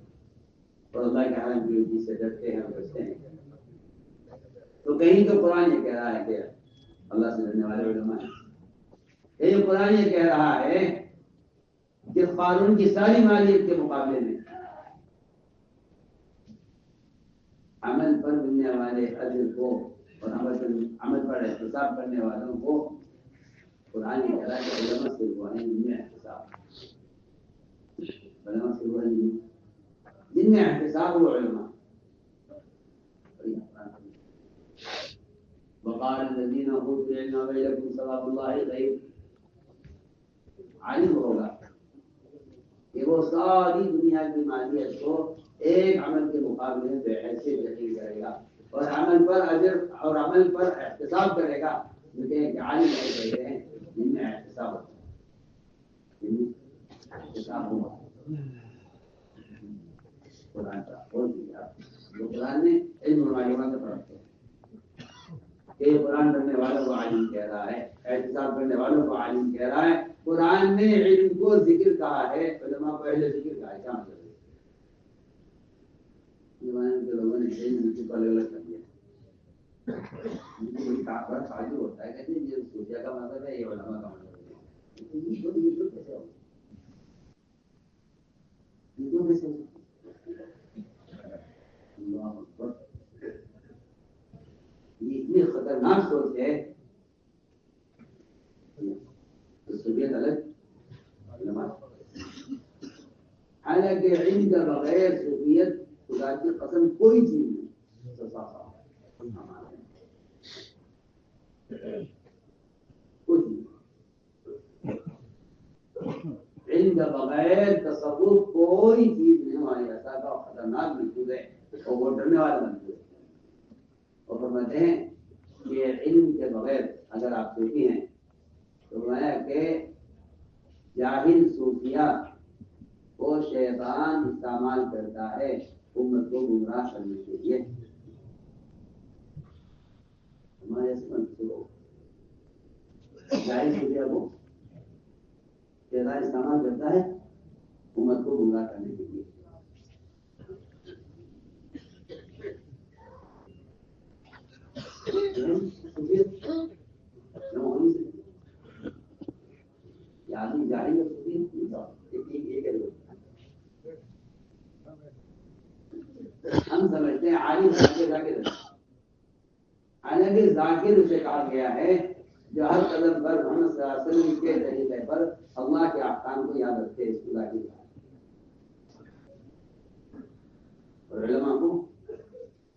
اور اللہ کے حرم کی چیز سے ڈرتے ہیں اور بچتے ہیں. تو کہیں تو قرآن یہ کہہ رہا ہے کہ اللہ سے ڈرنے والے علماء ہیں. کہیں قرآن یہ کہہ رہا ہے کہ قانون کی ساری مالیت کے مقابلے میں عمل پر ملنے والے اجر کو اور عمل پر احتساب کرنے والوں کو قرآن یہ کہہ رہا ہے کہ علماء سے وہ ہیں جن میں احتساب علماء سے وہ ہیں جن میں احتساب وہ علماء. وقال الذين اوتوا العلم ويلكم ثواب الله خير. عالم ہوگا کہ وہ ساری دنیا کی مالیت کو ایک عمل کے مقابلے میں بے حیثیت یقین کرے گا اور عمل پر اجر اور عمل پر احتساب کرے گا. جو کہ عالم کہتے ہیں جن میں احتساب ہوتا ہے. احتساب ہوگا قرآن کا بول دیا. جو قرآن نے علم اور معلومات کا فرق ہے کہ قرآن پڑھنے والوں کو عالم کہہ رہا ہے احتساب کرنے والوں کو عالم کہہ رہا ہے. قرآن نے علم کو ذکر کہا ہے علماء کو اہل ذکر کہا ہے. کیا مطلب ہے؟ زمانے کے لوگوں نے علم کو الگ الگ کر دیا. تعجب ہوتا ہے کہتے ہیں یہ صوفیہ کا مطلب ہے یہ علماء کا مطلب ہے. یہ کیسے ہوگا؟ یہ اتنی خطرناک سوچ ہے. صوفیت الگ علماء حالانکہ علم کا بغیر صوفیت خدا کی قسم کوئی چیز نہیں. علم کا بغیر تصوف کوئی چیز نہیں. ہماری ایسا کا خطرناک محفوظ ہے اور وہ ڈرنے والا محفوظ ہے. اور فرماتے ہیں کہ علم کے بغیر اگر آپ صوفی ہیں تو فرمایا کہ جاہل صوفیہ کو شیطان استعمال کرتا ہے امت کو گمراہ کرنے کے لیے. ہمارے ایسے منصوب ہو جاہل صوفیہ کو شیطان استعمال کرتا ہے امت کو گمراہ کرنے کے لیے. آدمی جاہل ہم سمجھتے ہیں عالم ذاکر. حالانکہ ذاکر اسے کہا گیا ہے جو ہر قدم پر محمد صلی اللہ علیہ وسلم کے طریقے پر اللہ کے احکام کو یاد رکھتے اس خدا کی بات. اور علماء کو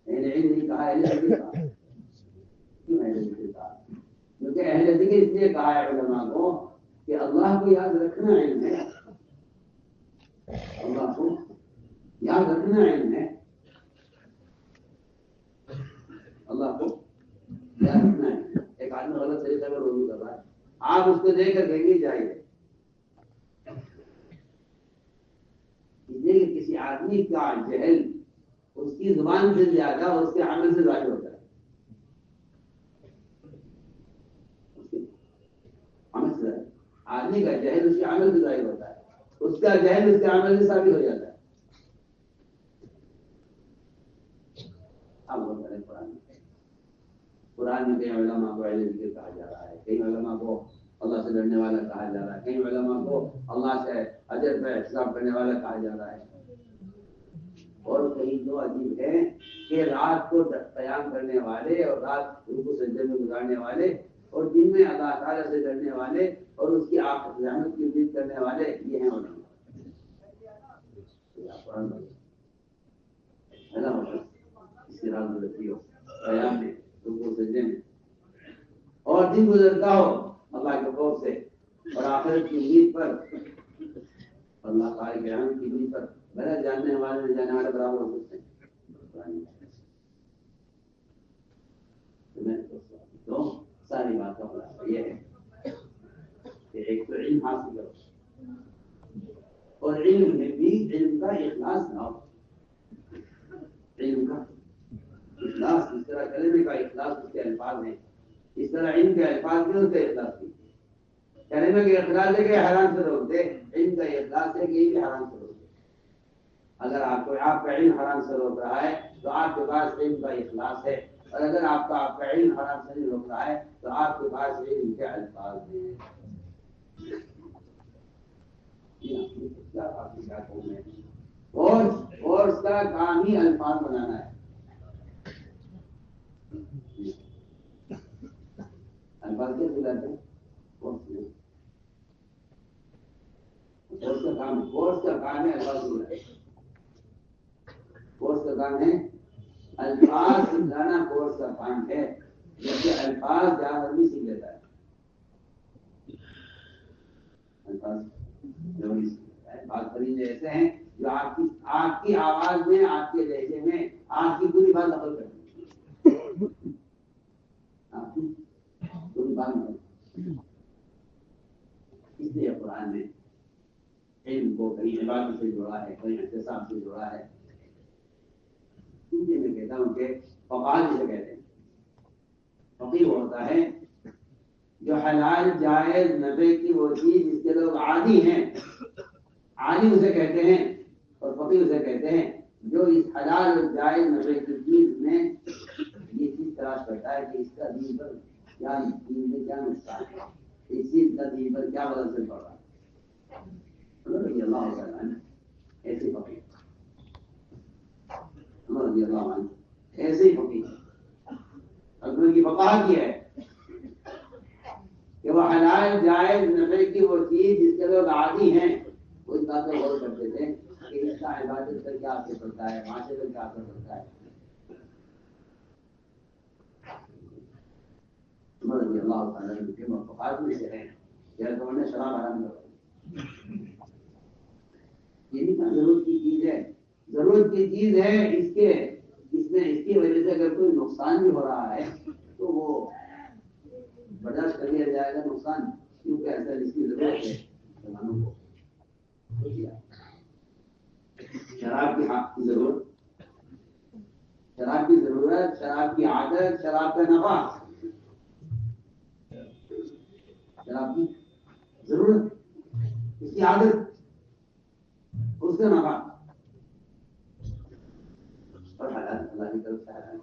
اہل علم نہیں کہا، اہل ذکر کہا. کیوں اہل ذکر کہا؟ کیونکہ اہل ذکر اس لیے کہا ہے علماء کو کہ اللہ کو یاد رکھنا علم ہے. اللہ کو یاد رکھنا علم ہے. اللہ کو یاد رکھنا ہے. ایک آدمی غلط طریقے پر وضو کر رہا ہے، آپ اس کو دیکھ کر کہیں گے چاہیے کہ کسی آدمی کا جہل اس کی زبان سے زیادہ اس کے عمل سے ظاہر ہوتا ہے. آدمی کا جہل اس کے عمل سے ظاہر ہوتا ہے، اس کا جہل اس کے عمل سے ثابت ہو جاتا ہے. اب بہت سارے قرآن میں کئی علماء کو اہل ذکر کہا جا رہا ہے، کئی علماء کو اللہ سے ڈرنے والا کہا جا رہا ہے، کئی علماء کو اللہ سے اجر پہ احتساب کرنے والا کہا جا رہا ہے. اور کہیں تو عجیب ہے کہ رات کو قیام کرنے والے اور رات رکوع سجدے میں گزارنے والے اور دن میں اللہ تعالیٰ سے ڈرنے والے اور اس کی آخرت رحمت کی امید کرنے والے یہ ہیں علماء. اس کے رات گزرتی ہو قیام میں رکوع سجدے میں اور دن گزرتا ہو اللہ کے خوف سے اور آخرت کی امید پر، اللہ تعالیٰ کی رحمت کی امید پر. میرا جاننے والے جانے والے برابر ہو سکتے ہیں. تو ساری بات کا خلاصہ یہ ہے کہ ایک تو علم حاصل کرو اور علم میں بھی علم کا اخلاص نہ ہو. علم کا اخلاص اس طرح کلمے کا اخلاص اس کے الفاظ ہیں، اس طرح علم کے الفاظ بھی اس کے اخلاص بھی. کلمے کے اخلاص ہے کہ حرام سے روک دے، علم کا اخلاص ہے کہ یہ بھی حرام سے روک دے. اگر آپ کا علم حرام سے روک رہا ہے تو آپ کے پاس علم کا اخلاص ہے، اور اگر آپ کا علم حرام سے نہیں روک رہا ہے تو آپ کے پاس علم کے الفاظ ہیں. اور اس کا کام ہی الفاظ بنانا ہے. الفاظ کیسے لاتے ہیں؟ کورس کا کام ہے الفاظ سمجھانا. کورس کا کام ہے الفاظ سمجھانا. کورس کا کام ہے جیسے الفاظ جہاں بھی سیکھ لیتا ہے. الفاظ بات کری ایسے ہیں جو آپ کی آواز میں، آپ کے لہجے میں آپ کی پوری بات نقل کرتی ہے. آپ کی پوری بات نقل. اس لیے قرآن میں علم کو کہیں عبادت سے جوڑا ہے، کہیں احتساب سے جوڑا ہے. میں کہتا ہوں کہ فقاہ جسے کہتے ہیں، فقیہ ہوتا ہے جو حلال جائز نفع کی وہ چیز جس کے لوگ عادی ہیں، عالم اسے کہتے ہیں، اور فقیہ اسے کہتے ہیں جو اس حلال جائز نفع کی چیز میں یہ چیز تلاش کرتا ہے کہ اس کا دین پر کیا، دین میں کیا نقصان ہے، اس چیز کا دین پر کیا بدل پڑ رہا ہے. رضی اللہ تعالیٰ عنہ ایسے فقیہ، رضی اللہ عنہ ایسے ہی فقیہ. اکبر کی فقاہت یہ ہے کہ وہ حلال جائز نفع کی وہ چیز جس کے لوگ عادی ہیں وہ اس بات پر غور کرتے تھے کہ اس کا عبادت پر کیا اثر پڑتا ہے، معاشرے پر کیا اثر پڑتا ہے. عمر رضی اللہ تعالیٰ عنہ کے فقاہت میں سے ہیں کہ حضرت نے شراب حرام کر یہ بھی ضرورت کی چیز ہے، ضرورت کی چیز ہے. اس کی وجہ سے اگر کوئی نقصان بھی ہو رہا ہے تو وہ برداشت کر لیا جائے گا نقصان، کیونکہ ایسا اس کی ضرورت ہے. مسلمانوں کو شراب کی حق کی ضرورت، شراب کی ضرورت، شراب کی عادت، شراب کا نفع، شراب کی ضرورت، اس کی عادت، اس کا نفع اور حلال اللہ کی طرف سے، حلال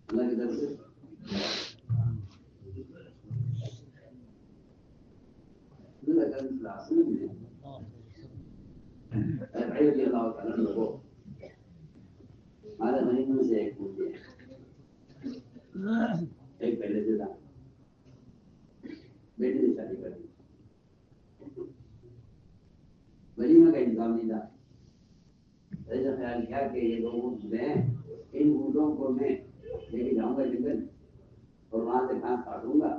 اللہ کی طرف سے رضی اللہ تعالیٰ عنہ کو ہمارے مہینوں سے ایک پوچھے ایک پہلے سے تھا، بیٹی نے شادی کر دی، ولیمہ کا انتظام نہیں تھا۔ ایسا خیال کیا کہ یہ دو اونٹ ہیں، ان اونٹوں کو میں لے کے جاؤں گا جنگل اور وہاں سے گھاس کاٹوں گا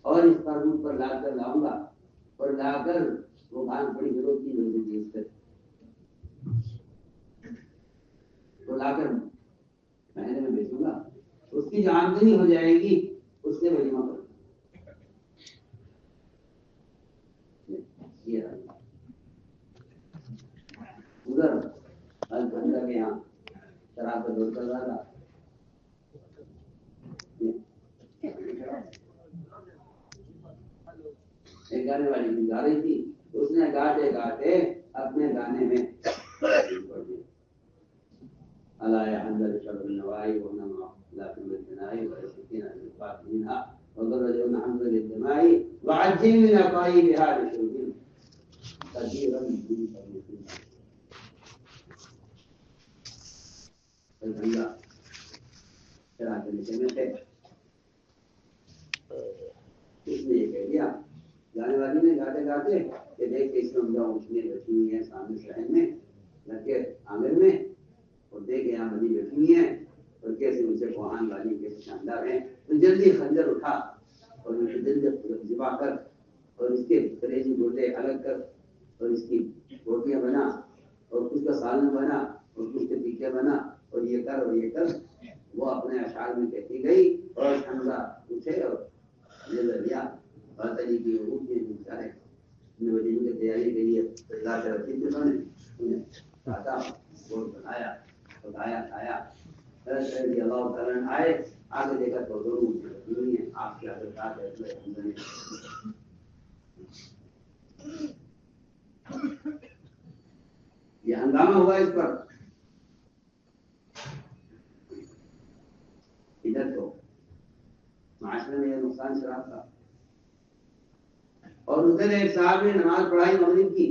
اور اس پر اونٹ پر لا کر لاؤں گا اور لا کر وہ گھاس بڑی ضرورت کی ہوگی اس پر تو لا کر مہینے میں بیچوں گا، اس کی جو آمدنی ہو جائے گی اس سے ولیمہ کروں گا۔ ادھر الحمدہ کے یہاں شراب کا دور چل رہا تھا، ایک گانے والی گا رہی تھی، اس نے گاتے گاتے اپنے گانے میں اللہ حمد شب النوائی ونما لا في الجناي ويسكن الفات منها وضرجون حمد للدماء وعجل من طيبها بشرب كثيرا من الحمد شراب کے میں تھے، اس نے یہ کہہ دیا گانے والی نے گاتے گاتے کہ دیکھ کے اس میں عمدہ اونٹنیاں بیٹھی ہوئی ہیں سامنے شہر میں لڑکے عامر میں، اور دیکھ یہاں بنی بیٹھی ہوئی ہیں اور کیسے ان سے کوہان والی کیسے شاندار ہیں، تو جلدی خنجر اٹھا اور ان کو جلدی ذبح کر اور اس کے کلیجی گردے الگ کر اور اس کی روٹیاں بنا اور کچھ کا سالن بنا اور کچھ کے ٹکے بنا اور یہ کر اور یہ کر، وہ اپنے اشعار میں کہتی گئی اور حمزہ اٹھے اور نظر لیا بات علی کی روح کے بیچارے وجہ کی تیاری کے لیے لا کر رکھی تھی، انہوں نے انہیں کاٹا گوشت بنایا پکایا کھایا، رضی اللہ تعالیٰ نے آئے آگے دیکھا تو دونوں نہیں ہے آپ کی حضرات ہے یہ ہنگامہ ہوا اس پر، ادھر تو معاشرے میں یہ نقصان شراب تھا، اور ادھر ایک صاحب نے نماز پڑھائی مغرب کی،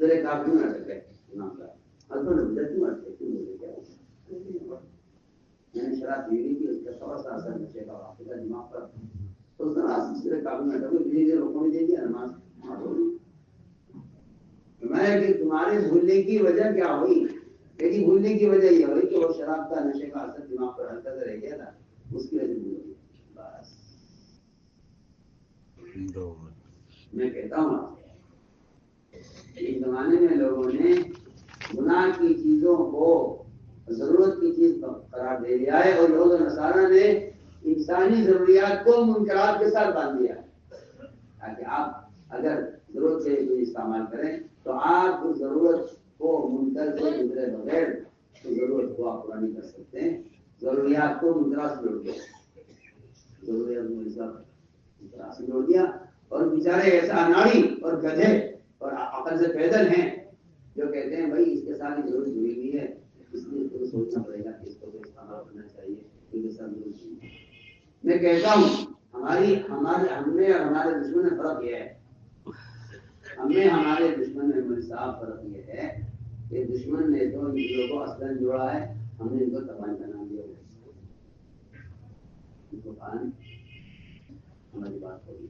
ادھر ایک کافی میں اٹک گئے امام صاحب، ادھر ادھر کیوں اٹکے کیوں بولے کیا میں نے شراب پی لی تھی، اس کا تھوڑا سا اثر بچے کا واقعہ دماغ پر، تو اس طرح دوسرے کافی میں اٹک گئے، دھیرے لوگوں نے دے دیا نماز میں کہ تمہارے بھولنے کی وجہ کیا ہوئی؟ میری بھولنے کی وجہ یہ ہوئی کہ وہ شراب کا نشے کا اثر دماغ پر ہلکا سا رہ گیا تھا، اس کی وجہ بھول گئی بس۔ میں کہتا ہوں اس زمانے میں لوگوں نے گناہ کی چیزوں کو ضرورت کی چیز قرار دے دیا ہے، اور یہود و نصارہ نے انسانی ضروریات کو منکرات کے ساتھ باندھ دیا ہے، تاکہ آپ اگر ضرورت سے کوئی استعمال کریں تو آپ اس ضرورت کو منکر سے گزرے بغیر تو ضرورت کو آپ پورا نہیں کر سکتے ہیں، ضروریات کو منکرات سے جوڑ دیا، ضروریات سے جوڑ دیا، اور بیچارے ایسا اناڑی اور گدھے اور عقل سے پیدل ہیں جو کہتے ہیں بھائی اس کے ساتھ ضرورت جڑی ہوئی ہے، اس لیے تو سوچنا پڑے گا کہ اس کو استعمال کرنا چاہیے کیونکہ سب ضرورت نہیں ہے۔ میں کہتا ہوں ہم میں اور ہمارے دشمن میں فرق یہ ہے، ہمیں ہمارے دشمن میں صاف فرق یہ ہے کہ دشمن نے تو ان چیزوں کو اصلاً جوڑا ہے، ہم نے ان کو تباہ کا نام دیا ہماری بات ہوگی،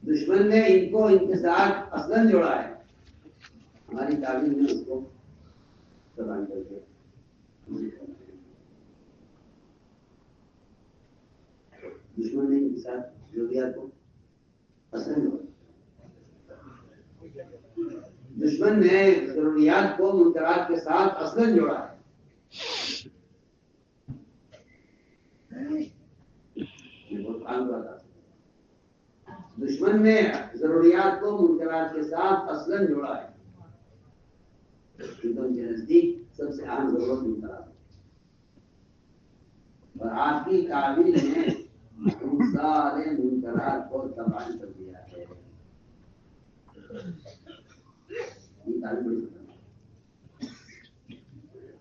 دشمن نے ان کو ان کے ساتھ اصلاً جوڑا ہے، ہماری تعلیم نے اس کو تباہ کر دیا، دشمن نے ان کے ساتھ ضروریات کو اصلاً جوڑا، دشمن نے ضروریات کو منکرات کے ساتھ اصلاً جوڑا ہے، دشمن نے ضروریات کو منکرات کے ساتھ اصلاً جوڑا ہے، ان کے نزدیک سب سے اہم ضرورت منکرات ہے، اور آپ کی تعبیر نے ان سارے منکرات کو تباہ کر دیا ہے،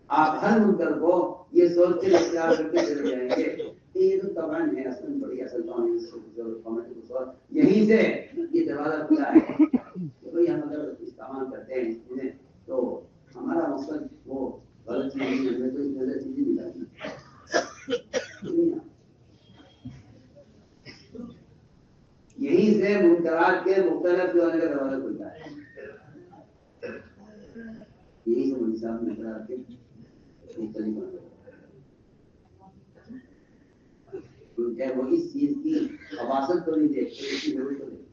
آپ ہر منکر کو یہ سوچ کے اختیار کر کے چلے جائیں گے کہ یہ تو تباہ ہے، اصل بڑی اصل یہیں سے یہ دروازہ کھلا ہے کہ بھائی ہم اگر استعمال کرتے ہیں اس میں تو ہمارا مقصد وہ غلط چیز نہیں ہے، تو اس نظر چیزیں نکالنا وہیں سے منکرات کے مختلف ہونے کا دروازہ کھلتا ہے. یہی سے مولوی صاحب منکرات کے مختلف ہونے کیونکہ وہ اس چیز کی خباثت کو نہیں دیکھتے، اس کی ضرورت کو دیکھتے.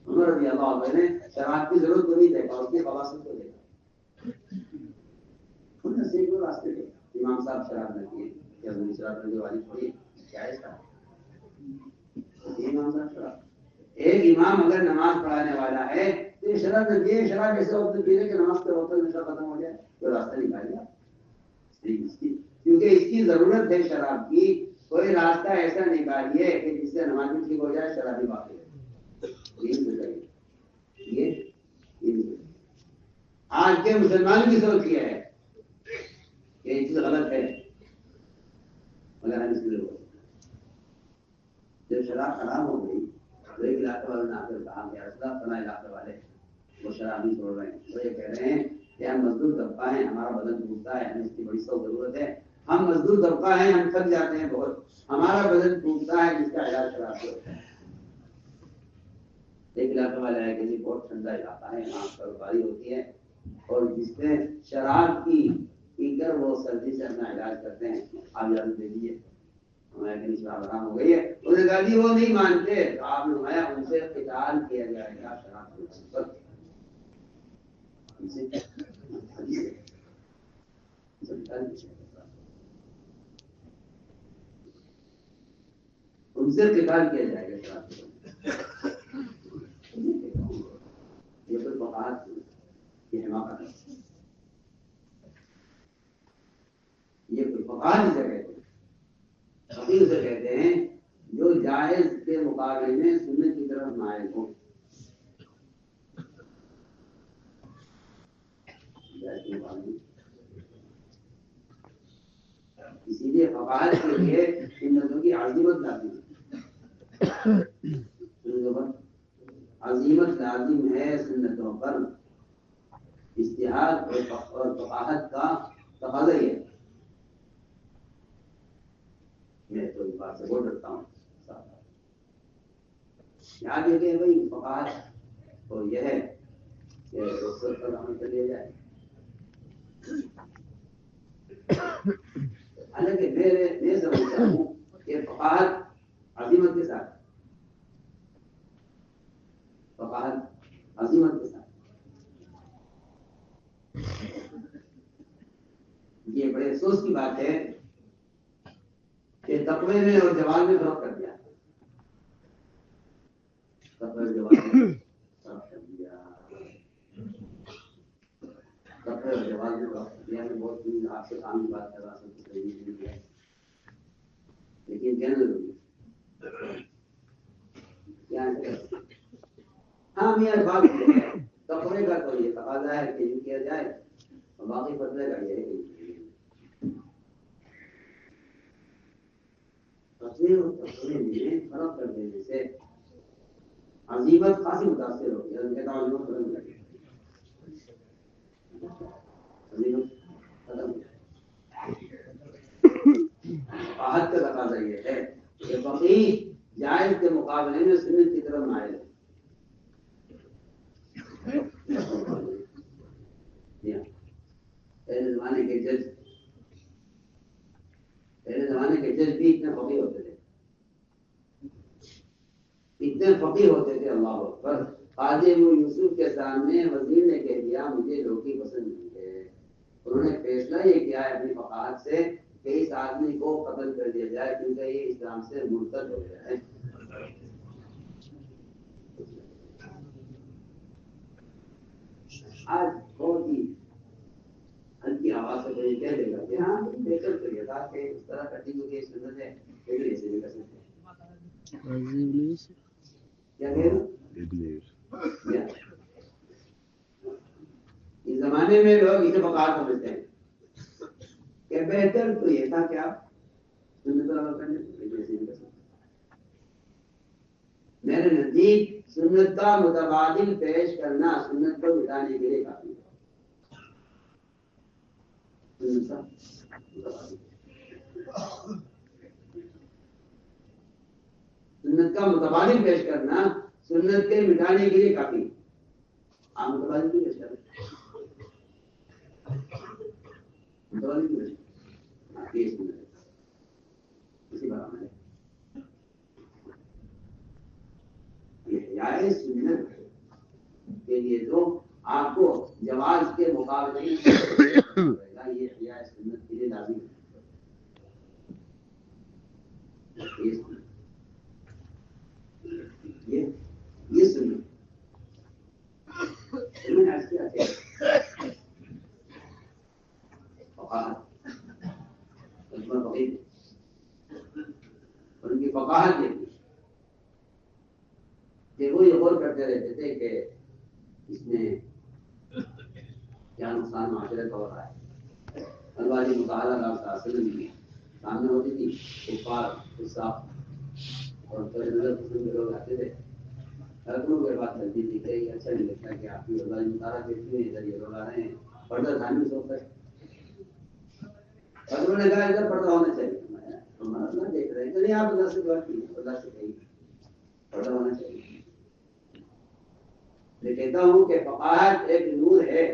عمر رضی اللہ عنہ نے شراب کی ضرورت کو نہیں دیکھا، اس کی خباثت کو دیکھا. انہوں نے سینکڑوں راستے دیکھا. امام صاحب شراب نہ کیے، کیا انہیں شراب کرنے والی تھوڑی جائز تھا. امام صاحب شراب، ایک امام اگر نماز پڑھانے والا ہے تو یہ شراب نہ پیے، شراب ایسے وقت پینے کہ نماز کے وقت نشہ ختم ہو جائے، تو راستہ نکال گیا. کیونکہ اس کی ضرورت ہے شراب کی. کوئی راستہ ایسا نکالیے کہ جس سے نماز بھی ٹھیک ہو جائے، شرابی باقی ہے. یہ آج کے مسلمان کی سوچ یہ ہے کہ یہ چیز غلط ہے، مگر ہم اس لیے جب شراب حرام ہو گئی تو ایک علاقے والوں نے آ کر کہا کہ اصلا فلاں علاقے والے وہ شراب نہیں چھوڑ رہے ہیں. وہ یہ کہہ رہے ہیں کہ ہم مزدور طبقہ ہیں، ہمارا بدن ٹوٹتا ہے، ہمیں اس کی بڑی سخت ضرورت ہے. ہم مزدور طبقہ ہیں، ہم تھک جاتے ہیں بہت، ہمارا بدن ٹوٹتا ہے، جس کا علاج شراب سے ہوتا ہے. ایک علاقے والے آئے کہ بہت ٹھنڈا علاقہ ہے، یہاں برفباری ہوتی ہے، اور جس سے شراب کی پی کر وہ سردی سے اپنا علاج کرتے ہیں، آپ اجازت دے دیجیے. ہمارے کہیں شراب حرام ہو گئی ہے. انہوں نے کہا جی وہ نہیں مانتے. آپ نے فرمایا ان سے قتال کیا جائے گا شراب پر. ان سے قتال کیا جائے گا شراب پر. یہ کوئی بقات یہ حماقت ہے، یہ کوئی بقات اسے کہتے ہیں. فقیر اسے کہتے ہیں جو جائز کے مقابلے میں سنت کی طرف مائل ہو. اسی لیے فقاہت کے لیے سنتوں کی عظیمت لازم ہے. عظیمت لازم ہے سنتوں پر. اجتہاد اور فقاہت کا تقاضا یہ ہے. میں تو اس بات سے بہت ڈرتا ہوں. یاد یہ کہ بھائی فقاہت تو یہ ہے کہ رخصت پر عمل کر لیا جائے. حالانکہ میں سمجھتا ہوں کہ فقاہت عظیمت کے ساتھ، فقاہت عظیمت کے ساتھ. یہ بڑے افسوس کی بات ہے کہ تقوی میں اور جوال میں فرق کر دیا. تقوی اور جوال میں فرق کر دیا. تقوی اور جوال میں فرق کر دیا. میں بہت دن آپ سے کام کی بات کر رہا ہوں، کچھ نہیں ہے، لیکن کہنا ضروری کیا ہے. ہاں میاں بات ہے تقوی کا تو یہ تقاضا ہے کہ یہ کیا جائے، اور باقی بدلے کا یہ ہے تصویر اور تصویر میں فرق کر دینے سے عظیمت خاصی متاثر ہوتی ہے. ان کے تعلق ختم لگے عظیمت ختم. فقاہت کا تقاضا یہ ہے کہ فقیہ جائز کے مقابلے میں سنت کی طرف مائل ہے. پہلے زمانے کے جج بھی اتنے فقیہ ہوتے تھے، اتنے فقیہ ہوتے تھے. اللہ اکبر. قاضی ابو یوسف کے سامنے وزیر نے کہہ دیا مجھے لوکی پسند نہیں ہے. انہوں نے فیصلہ یہ کیا ہے اپنی فقاہت سے کہ اس آدمی کو قتل کر دیا جائے کیونکہ یہ اسلام سے مرتد ہو گیا ہے. آج بہت ہی ہلکی آواز سے کوئی کہہ دے گا کہ ہاں بہتر کریے گا کہ اس طرح کٹنگ ہوگی اس سنت ہے، لیکن ایسے بھی کر سکتے ہیں. کیا کہہ رہا اس زمانے میں لوگ اسے فقاہت سمجھتے ہیں کہ بہتر تو یہ تھا کہ آپ سنت پر عمل کرنے، لیکن ایسے بھی کر سکتے ہیں. میرے نزدیک سنت کا متبادل پیش کرنا سنت کو مٹانے کے لیے کافی ہے. سنت کا متبادل. سنت کا متبادل پیش کرنا سنت کے مٹانے کے لیے کافی ہے. آپ متبادل کیوں پیش کر رہے ہیں؟ متبادل کیوں پیش کر رہے ہیں؟ اسی بات میں احیاء سنت کے لیے جو آپ کو جواز کے مقابلے میں یہ احیاء سنت کے لیے لازم ہے. یہ سنت ان کی فقاہت یہ تھی کہ وہ یہ غور کرتے رہتے تھے کہ اس میں کیا نقصان معاشرے کا ہو رہا ہے. اللہ کی مطالعہ کا وسلم کی سامنے ہوتی تھی کفار حساب اور نظر پسند لوگ آتے تھے. رقموں کے بعد چلتی تھی کہ یہ اچھا نہیں لگتا کہ آپ کی اللہ کی مطالعہ دیکھتی ہیں ادھر یہ لوگ آ رہے ہیں پردہ دھانی سوچتا ہے. انہوں نے کہا ادھر پردہ ہونا چاہیے. ہمارا اللہ دیکھ رہے ہیں کہ نہیں آپ اللہ سے دعا کی اللہ سے کہیے پردہ ہونا چاہیے. میں کہتا ہوں کہ فقاہت ایک نور ہے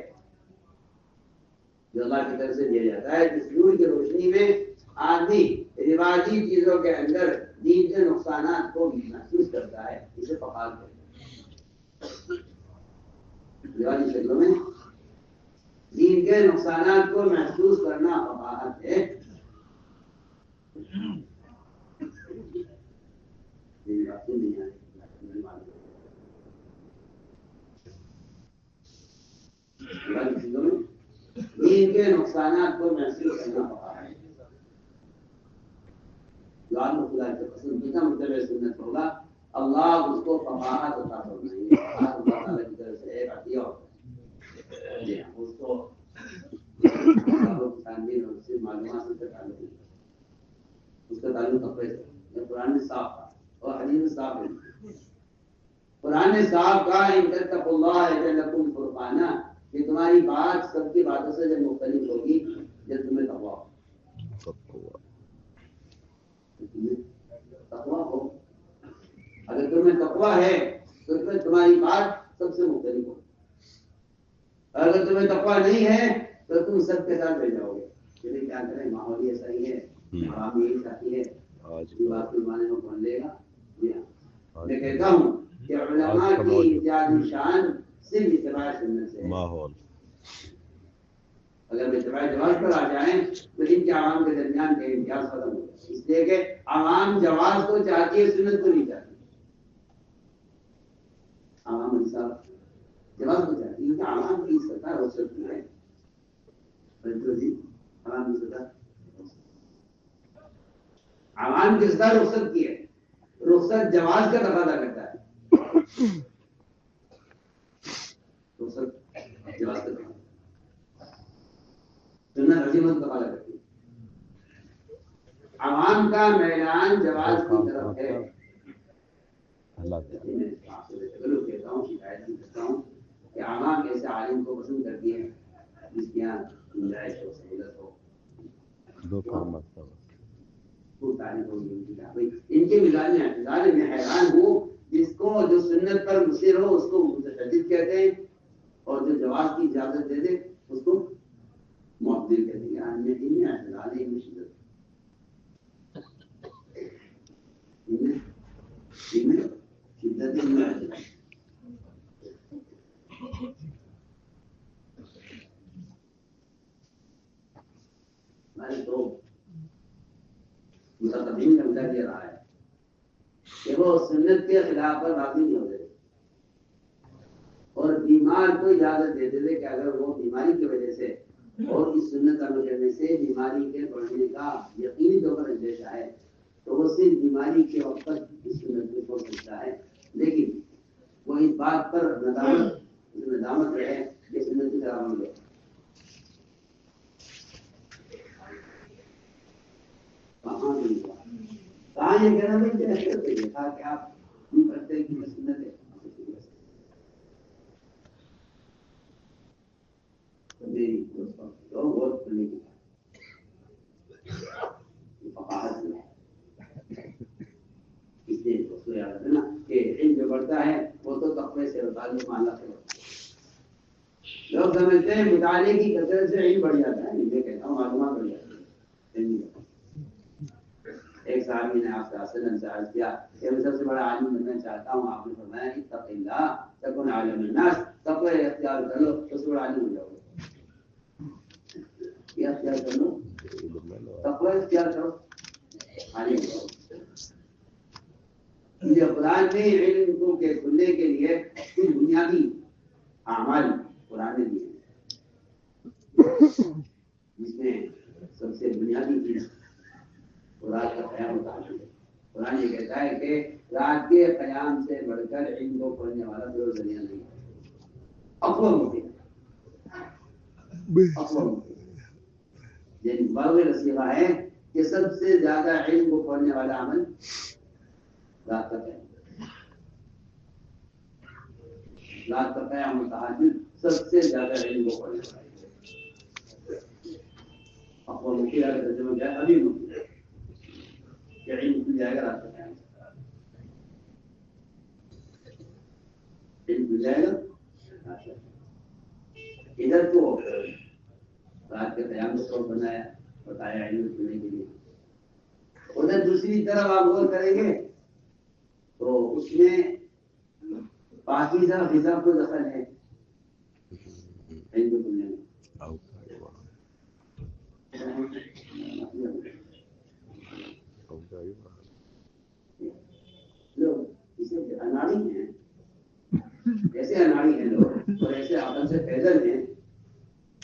جو اللہ کی طرف سے دیا جاتا ہے. اس نور کی روشنی میں آدمی رواجی چیزوں کے اندر دین کے نقصانات کو محسوس کرتا ہے. اسے فقاہت کہتے ہیں. رواجی شکلوں میں دین کے نقصانات کو محسوس کرنا فقاہت ہے. دین کے نقصانات کو محسوس کرنا پڑا ہے. جو آدمی خدا کے پسند جتنا متبع سنت ہوگا اللہ اس کو فقاہت عطا فرمائیں گے. اللہ تعالیٰ کی طرف سے ایک عطیہ ہوتا ہے اس کو صرف معلومات سے تعلق نہیں. اس کا تعلق تقوی سے. قرآن میں صاف تھا اور حدیث میں صاف ہے. قرآن نے صاف کہا ان تتقوا اللہ یجعل لکم فرقانا کہ تمہاری بات سب کی باتوں سے جب مختلف ہوگی جب تمہیں تقویٰ ہو. اگر تمہیں تقویٰ ہے تو تمہاری بات سب سے مختلف ہوگی. اگر تمہیں تقویٰ نہیں ہے تو تم سب کے ساتھ رہ جاؤ گے. لیکن کیا کریں ماحول ایسا ہی ہے. عوام یہی چاہتی ہے کی بات کو مانے میں کون لے گا. میں کہتا ہوں کہ علماء کی امتیازی شان صرف اتباع سنت سے ہے. ماحول اگر اتباع جواز پر آ جائیں تو ان کے عوام کے درمیان کے امتیاز ختم ہو جائے. اس لیے کہ عوام جواز کو چاہتی ہے سنت کو نہیں چاہتی. عوام انصاف جواز کو چاہتی ہے کیونکہ عوام کی سطح ہو سکتی ہے. عوام کی سطح عوام کی سطح رخصت کی ہے. رخصت جواز کا تقاضا کرتا ہے. رخصت جواز کا تقاضا سنت عظیمت کا تقاضا کرتی ہے. عوام کا میدان جواز کی طرف ہے. میں کہتا ہوں شکایت بھی کرتا ہوں کہ عوام ایسے عالم کو پسند کرتی ہے جس کے یہاں گنجائش ہو سہولت ہو. ان کے مزاج میں اعتدال میں حیران ہوں جس کو جو سنت پر مصر ہو اس کو متشدد کہتے ہیں اور جو جواز کی اجازت دے دے اس کو معتدل کہتے ہیں. ان میں اعتدال ہے. ان میں شدت تو متقدمین کا مزاج یہ رہا ہے کہ وہ سنت کے خلاف پر راضی نہیں ہوتے اور بیمار کو اجازت دیتے تھے کہ اگر وہ بیماری کی وجہ سے اور اس سنت عمل کرنے سے بیماری کے بڑھنے کا یقینی طور پر اندیشہ ہے تو وہ صرف بیماری کے وقت تک اس سنت کو چھوڑ سکتا ہے. لیکن وہ اس بات پر ندامت رہے کہ سنت کی طرح ہوں گے. کہاں یہ کہنا بھائی دیکھا کہ آپ کرتے ہیں کہ سنت ہے میری دوستوں بہت کرنے کی فقاہت ہے. اس لیے ہے وہ تو تقوی سے تعلق اللہ سے ہوتا ہے۔ لوگ سمجھتے ہیں مطالعے کی کثرت سے علم بڑھ جاتا ہے، میں کہتا ہوں معلومات بڑھ جاتی ہے۔ ایک صحابی نے آپ سے سے عرض کیا کہ میں سب سے بڑا عالم بننا چاہتا ہوں، آپ نے فرمایا اتق اللہ تکن عالم الناس، تقوی اختیار کر لو تو بڑا عالم ہو جاؤ گے۔ یہ اختیار کر لو، تقوی اختیار کرو، عالم ہو جاؤ۔ یہ قرآن میں علم کو کے کھلنے کے لیے کچھ بنیادی اعمال قرآن نے دیے جس میں سب سے بنیادی چیز رات کا قیام ہوتا ہے۔ قرآن یہ کہتا ہے کہ رات کے قیام سے بڑھ کر علم کو پڑھنے والا کوئی ذریعہ نہیں ہے۔ افضل مفید یعنی بلغ رسیغہ ہے کہ سب سے زیادہ علم کو پڑھنے والا عمل رات کا قیام، رات کا قیام و تہجد سب سے زیادہ علم کو پڑھنے والا افضل مفید اگر ترجمہ کیا ابھی مفید کہ علم کھل جائے گا رات کا قیام، علم کھل جائے گا۔ ادھر تو رات کے قیام کو سبب بنایا بتایا علم کھلنے کے لیے، ادھر دوسری طرف آپ غور کریں گے تو اس میں پاکیزہ غذا کو دخل ہے علم کو کھلنے میں۔ لوگ اسے اناڑی ہیں، ایسے اناڑی ہیں لوگ اور ایسے عقل سے پیدل ہیں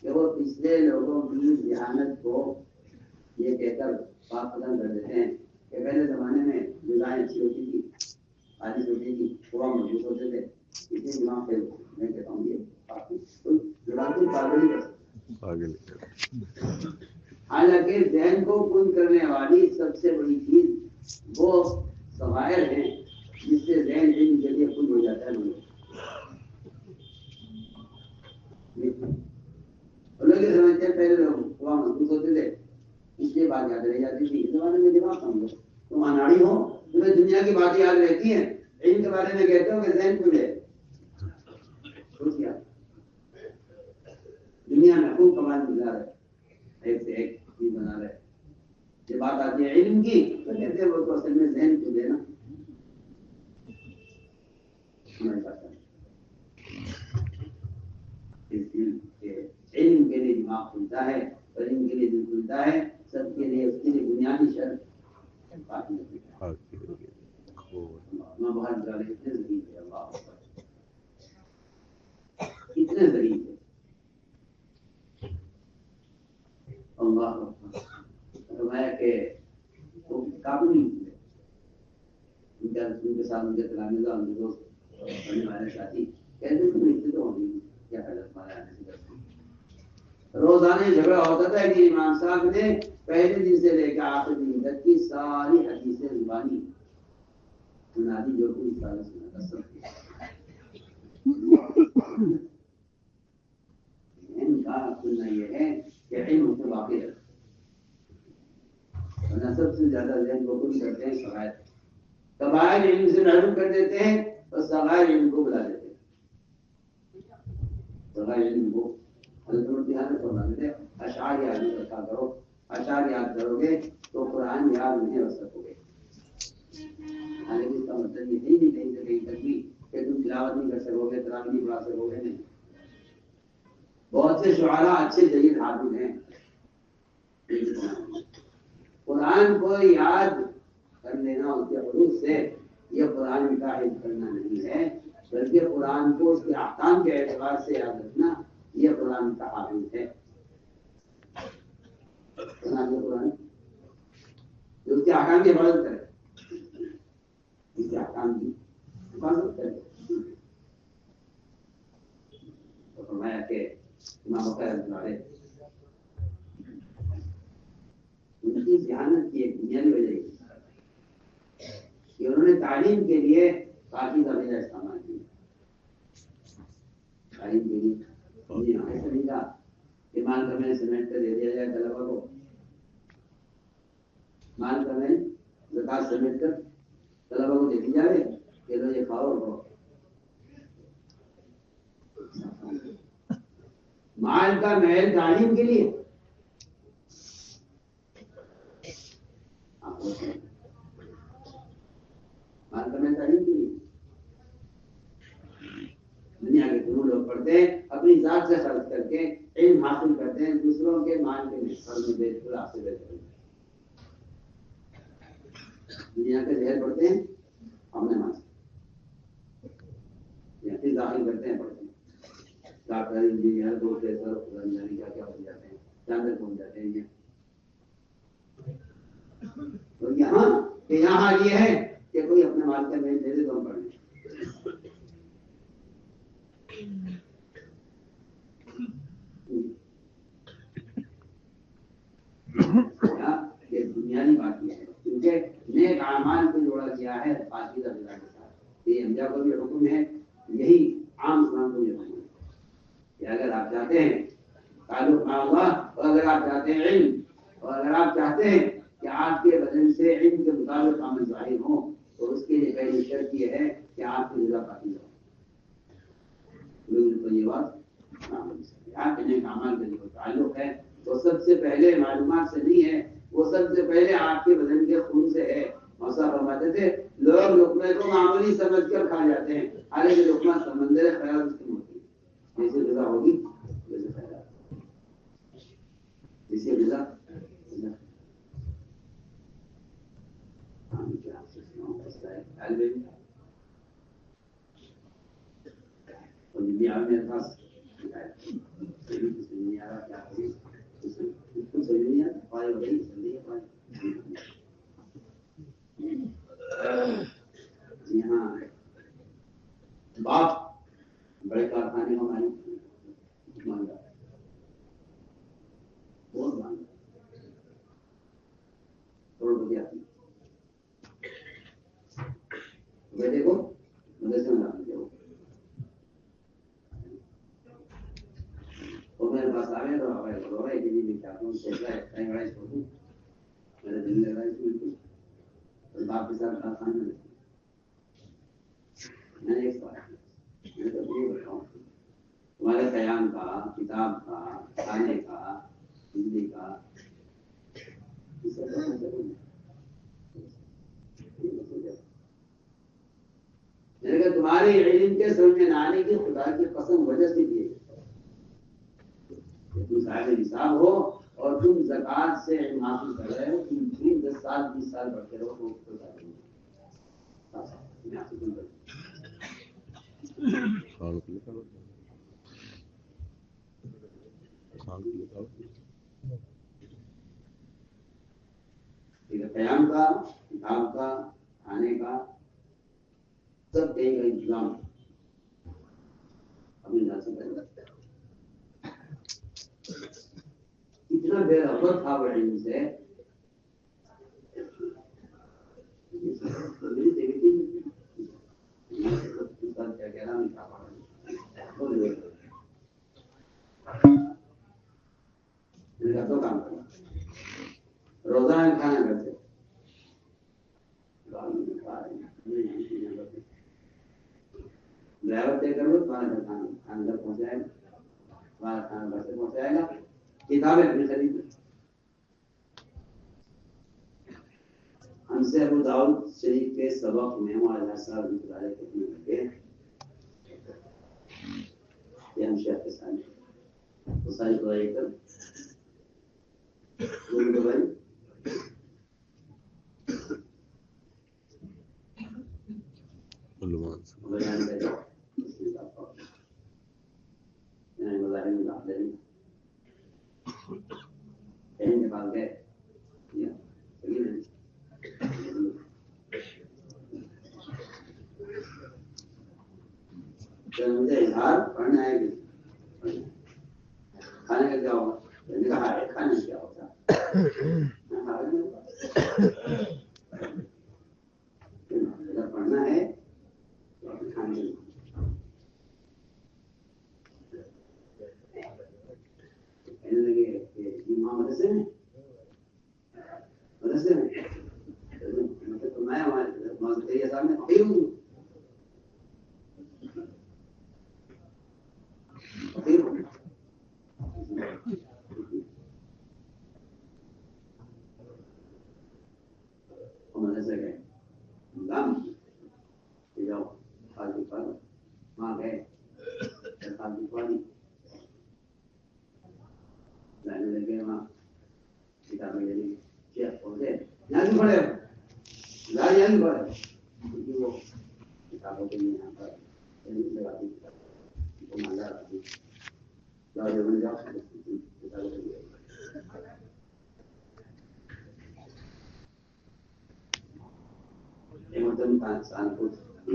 کہ وہ پچھلے لوگوں کی ذہانت کو یہ کہہ کر بات ختم کر دیتے ہیں کہ پہلے زمانے میں غذائیں اچھی ہوتی تھی، خالص ہوتی تھی، تھوڑا مضبوط ہوتے تھے، اس لیے دماغ فیل ہوتے۔ میں کہتا ہوں یہ پاگل ہے۔ حالانکہ ذہن کو کن کرنے والی سب سے بڑی چیز وہ ضمائر ہیں جس سے ذہن علم کے لیے کن ہو جاتا ہے۔ لوگ یہ سمجھتے ہیں پہلے لوگ تھوڑا مضبوط ہوتے تھے اس لیے بات یاد رہ جاتی تھی، اس زمانے میں دماغ کم ہو، تم اناڑی ہو، تمہیں دنیا کی باتیں یاد رہتی ہیں، علم کے بارے میں کہتے ہو کہ ذہن کھلے۔ سوچیا دنیا میں خوب کمال گزار ہے، ایک سے ایک چیز بنا رہے، جب بات آتی ہے علم کی تو کہتے ہیں وہ تو اصل میں ذہن کھلے نا۔ علم کے لیے دماغ کھلتا ہے، علم کے لیے دل کھلتا ہے، سب کے لیے اس کے لیے بنیادی شرط بہت اتنے ضریف ہے، اللہ اتنے ضریف ہے اللہ فرمایا کہ وہ قابل نہیں تھے ان کے ساتھ ان کے تلامذہ ان کے دوست پڑھنے والے ساتھی کہتے تم لکھتے تو ہوگی کیا پہلے تمہارے آنے سے کرتے۔ روزانہ جھگڑا ہوتا تھا کہ امام صاحب نے پہلے دن سے لے کے آخر دن تک کی ساری حدیثیں زبانی سنادی جو کوئی سارا سنا تھا سب ان کا سننا یہ ہے کہ علم سے واقع ہے، ورنہ سب سے زیادہ ذہن کو کچھ کرتے ہیں شرائط کبائر علم سے محروم کر دیتے ہیں اور صغائر علم کو بلا دیتے ہیں۔ صغائر علم کو حضرت امتحان میں فرما دیتے ہیں اشعار یاد رکھا کرو، اشعار یاد کرو گے تو قرآن یاد نہیں رکھ سکو گے۔ حالانکہ اس کا مطلب یہ نہیں کہیں سے کہیں تک بھی کہ تم تلاوت نہیں کر سکو گے، تراویح نہیں پڑھا سکو گے، نہیں۔ بہت سے شعراء اچھے جید حافظ ہیں، قرآن کو یاد کر لینا اس کے حروف سے یہ قرآن کا حفظ کرنا نہیں ہے، بلکہ قرآن کو اس کے احکام کے اعتبار سے یاد رکھنا یہ قرآن کا حافظ ہے۔ قرآن جو اس کے احکام کی حفاظت کرے، اس کے احکام کی حفاظت کرے۔ تو فرمایا کہ امام بخاری رحمۃ اللہ علیہ ان کی ذہانت کی ایک بنیادی وجہ یہ کہ انہوں نے تعلیم کے لیے کافی زیادہ استعمال کیا۔ تعلیم کے لیے ایسا نہیں تھا کہ مال کا میں سمیٹ کر دے دیا جائے طلبا کو، مال کا میں زکات سمیٹ کر طلبا کو دے دی جائے کہ لو یہ کھاؤ اور مال کا محل تعلیم کے لیے، مال کا محل تعلیم کے لیے دنیا کے فنون لوگ پڑھتے ہیں، اپنی ذات سے خرچ کر کے علم حاصل کرتے ہیں، دوسروں کے مال کے خرچ میں بیچ کر آپ سے بیچ کرتے ہیں، دنیا کے زہر پڑھتے ہیں اپنے مال سے، پھر داخل کرتے ہیں، پڑھتے ہیں، ڈاکٹر انجینئر پروفیسر جانے کیا کیا ہو جاتے ہیں، چاندر پہنچ جاتے ہیں۔ تو یہاں یہ ہے کہ کوئی اپنے مال کا محل دے دے تو ہم پڑھ لیں۔ یہ بنیادی بات یہ ہے، کیونکہ نیک اعمال کو جوڑا گیا ہے پاکیزہ غذا کے ساتھ۔ یہ انبیاء کو بھی حکم ہے، یہی عام انسان کو بھی حکم ہے کہ اگر آپ چاہتے ہیں تعلق مع اللہ، اور اگر آپ چاہتے ہیں علم، اور اگر آپ چاہتے ہیں کہ آپ کے بدن سے علم کے مطابق عمل ظاہر ہو، تو اس کے لیے پہلی شرط یہ ہے کہ آپ کی غذا پاکیزہ ہو۔ تو یہ بات آپ کے نیک اعمال کا جو تعلق ہے وہ سب سے پہلے معلومات سے نہیں ہے، وہ سب سے پہلے آپ کے بدن کے خون سے ہے۔ موسیٰ فرماتے تھے لوگ لقمے کو معمولی سمجھ کر کھا جاتے ہیں، حالانکہ لقمہ سمندر خیال اس کی ہوتی ہے، جیسے غذا ہوگی ویسے خیال، جیسے غذا میرے پاس یہاں باپ بڑے کارخانے کا مالک مانگا، بہت مانگا، کروڑپتی آدمی، بیٹے کو مدرسے میں ڈال دیا، وہ میرے پاس آ گئے تو رو رہے کہ نہیں چاہتا ہوں سوچ رہا ہے کہیں بڑا چھوڑ دوں، میرا دل لگ رہا ہے اس میں تو باپ کے ساتھ کارخانے میں میں نے ایک سوال میں تو یہ بتاؤں تمہارے قیام کا، کتاب کا، کھانے کا، بجلی کا، تمہارے علم کے سمجھ میں نہ آنے کی خدا کی قسم وجہ سے دیے تم صاحب نصاب ہو اور تم زکات سے علم حاصل کر رہے ہو، تم 10 سال 20 سال پڑھتے رہو تو قیام کا، کتاب کا، کھانے کا، سب کہیں کا انتظام اپنی ذات سے کرنا۔ اتنا بے رغبت تھا وہ علم سے، کیا کہہ رہا دو کام کرنا، روزانہ کھانا کرتے ڈرائیور طے کر لو، تمہارا گھر کھانا گھر پہنچائے گا، تمہارا کھانا گھر سے پہنچائے گا، کتابیں بھی خرید لو۔ ہم سے ابو داؤد شریف کے سبق میں مولانا صاحب مطالعے کرنے لگے کہ ہم شیخ کے سامنے وہ ساری دعائیں کر بھائی مجھے اظہار پڑھنا ہے کھانے کا کیا ہوگا، میں نے کہا کھانے کا کیا ہوتا اگر پڑھنا ہے تو کھانے کہنے لگے کہ مدرسے میں تو میں ہمارے صاحب میں فقیر ہوں، شادی پر وہاں گئے شادی پڑھی جانے لگے وہاں کتابیں لے لی شیخ پہنچے یہاں بھی پڑھے یہاں بھی پڑھے کیونکہ وہ کتابوں کے لیے یہاں پر لگاتی وہ مزہ آتی جاؤ جو بن جاؤ کتابوں کے لیے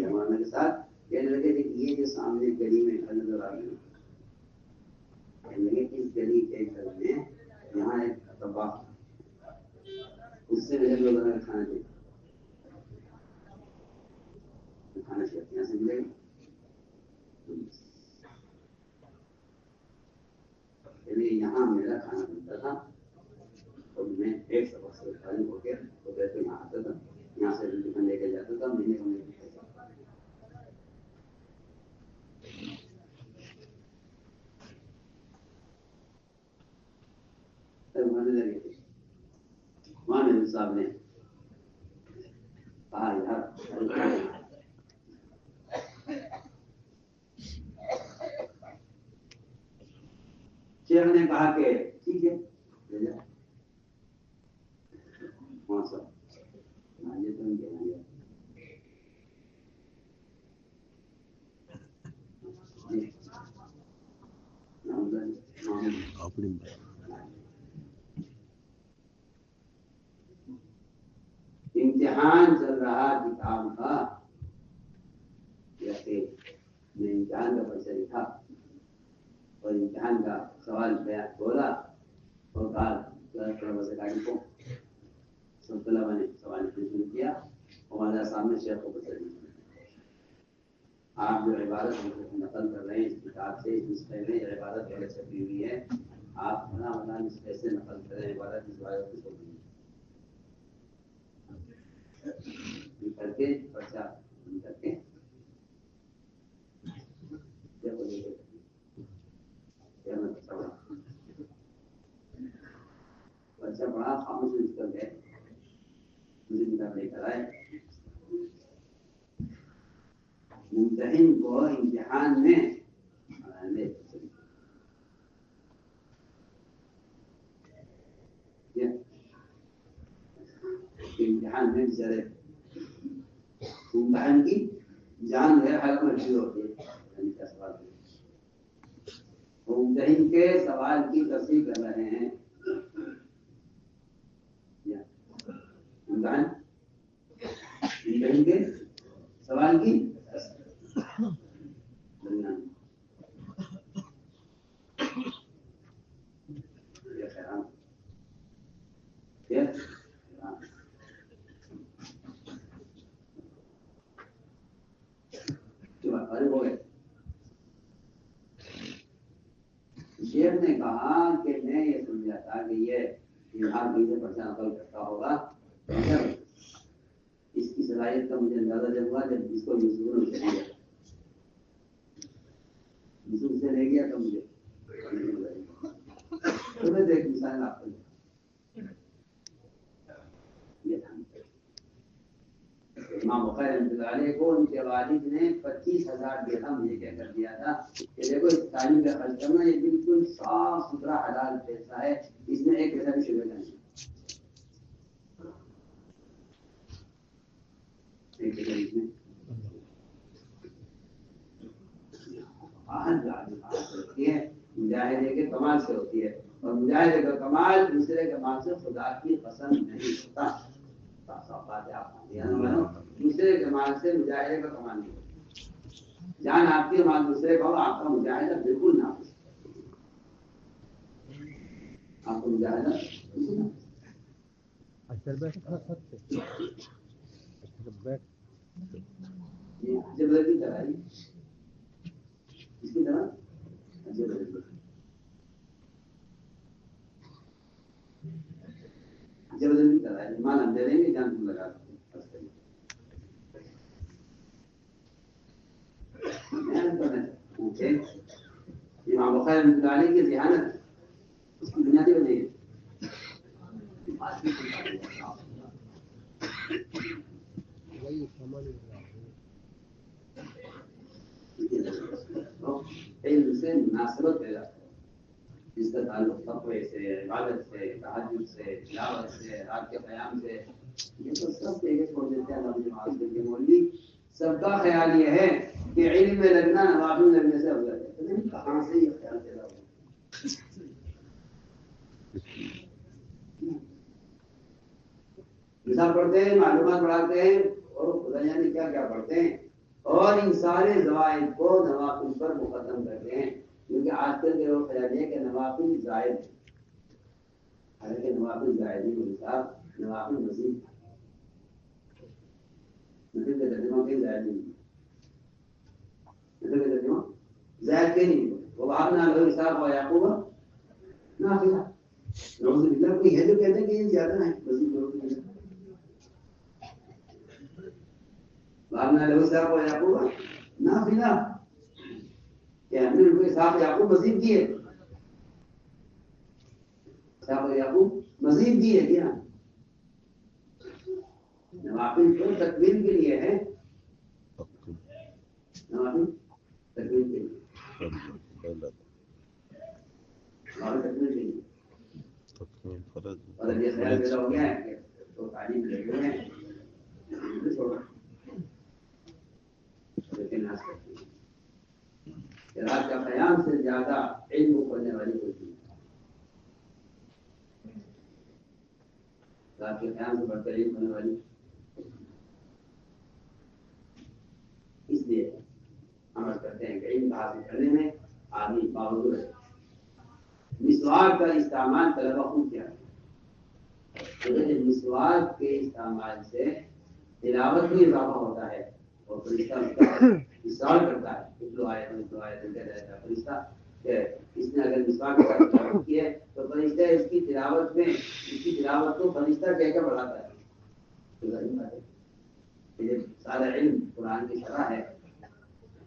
مولانا کے ساتھ کہنے لگے کہ یہ جو سامنے گلی میں گھر نظر آ رہی ہے کہنے لگے کہ اس گلی کے گھر میں یہاں ایک طباخ اس سے مجھے لوگوں نے کھانا دیا کھانا چاہتے یہاں سے ملے گا یہاں میرا کھانا ملتا تھا اور میں ایک سبق سے فارغ ہو کے یہاں آتا تھا یہاں سے ٹفن لے کے جاتا تھا مہینے کو مہینے مانے صاحب نے کہا یار شیخ نے کہا کہ ٹھیک ہے لے جا وہاں سے یہ تو ان کے امتحان چل رہا کتاب کا جیسے میں امتحان کا پرچہ لکھا اور امتحان کا سوال بولا اور کہا سے گاڑی کو سب طلبا نے سوال شروع کیا اور ہمارے سامنے شیخ کو پرچہ لکھا آپ جو عبادت نقل کر رہے ہیں اس کتاب سے اس پہلے عبادت پہلے چھپی ہوئی ہے آپ بنا اس پیسے نقل کریں عبادت اس عبادت کی چھوٹی کر کے بچہ کر کے بچہ بڑا خاموش کر گئے مجھے کتاب لے کر آئے ممتحن کو امتحان میں امتحان میں بچارے ممتحن کی جان ہے حلق میں شروع ہوتی ہے ممتحن کے سوال کی تصحیح کر رہے ہیں ممتحن کے سوال کی شیخ نے کہا کہ میں یہ سمجھا تھا کہ یہ ہر مہینے پرچہ نقل کرتا ہوگا اس کی صلاحیت کا مجھے اندازہ جب ہوا جب اس کو یوسف سے لے گیا تو مجھے ایک مثال آپ کو امام بخاری رحمۃ اللہ علیہ کو ان کے والد نے 25,000 درہم یہ کہہ کر دیا تھا کہ دیکھو اس تعلیم کا خرچ کرنا یہ بالکل صاف ستھرا حلال پیسہ ہے اس میں ایک پیسہ بھی شبہ نہیں مجاہدے کے کمال سے ہوتی ہے اور مجاہدے کا کمال دوسرے کے مال سے خدا کی قسم نہیں ہوتا دوسرے کے مال سے مجاہدے کا کمال نہیں ہوتا جان آپ کے مال دوسرے کا ہو آپ کا مجاہدہ بالکل نہ ہو آپ کو مجاہدہ جبرتی کرائی اس کی طرح جبرتی کرائی مال ہم دے دیں گے جان تم لگا امام بخاری رحمۃ اللہ علیہ کی ذہانت اس کی بنیادی وجہ ہے علم سے مناسبت پیدا کرے، جس کا تعلق تقوی سے، عبادت سے، تہجد سے، تلاوت سے، رات کے قیام سے، یہ تو سب دیکھے چھوڑ دیتے ہیں اپنی نماز کے لیے۔ مولوی سب کا خیال یہ ہے کہ علم میں لگنا نوافل لگنے سے افضل ہے، لیکن کہاں سے یہ خیال پیدا ہوا؟ نصاب پڑھتے ہیں، معلومات بڑھاتے ہیں، اور خدا جانے کیا کیا پڑھتے ہیں، اور ان سارے زوائد کو نوافل پر مقدم کرتے ہیں، کیونکہ آج کل کے لوگ خیال ہے کہ نوافل زائد ہے، حالانکہ نوافل زائد نہیں، صاحب نوافل مزید مطلب کہ ترجمہ کے زائد نہیں، مطلب کہ ترجمہ زائد کے نہیں، وہ وہابنا لہو اسحاق و یعقوب نافلہ، نعوذ باللہ کوئی ہے جو کہتے ہیں کہ یہ زیادہ ہے مزید لوگ، وہابنا لہو اسحاق و یعقوب نافلہ، کہ ہم نے ان کو اسحاق و یعقوب مزید کیے، اسحاق و یعقوب مزید کیے کیا؟ نوافل تو تکمیل کے لیے ہے، نوافل تکمیل کے لیے، نوافل تکمیل کے لیے، اور اب یہ خیال پیدا ہو گیا ہے کہ تو تعلیم لے گئے ہیں لیکن ناس کرتے ہیں کہ رات کا قیام سے زیادہ علم پڑھنے والی کوئی چیز نہیں، رات کے قیام سے بڑھ کر علم پڑھنے والی، اس لیے عمل کرتے ہیں کہ علم حاصل کرنے میں آدمی باوجود ہے۔ مسواک کا استعمال طلبہ خود کیا ہے، مسواک کے استعمال سے تلاوت میں اضافہ ہوتا ہے، اور فرشتہ استعمال کرتا ہے، اتلو آیت کہتا رہتا ہے فرشتہ کہ اس نے اگر مسواک کا تلاوت کی ہے تو فرشتہ اس کی تلاوت میں اس کی تلاوت کو فرشتہ کہہ کر بڑھاتا ہے، سارا علم قرآن کی شرح ہے،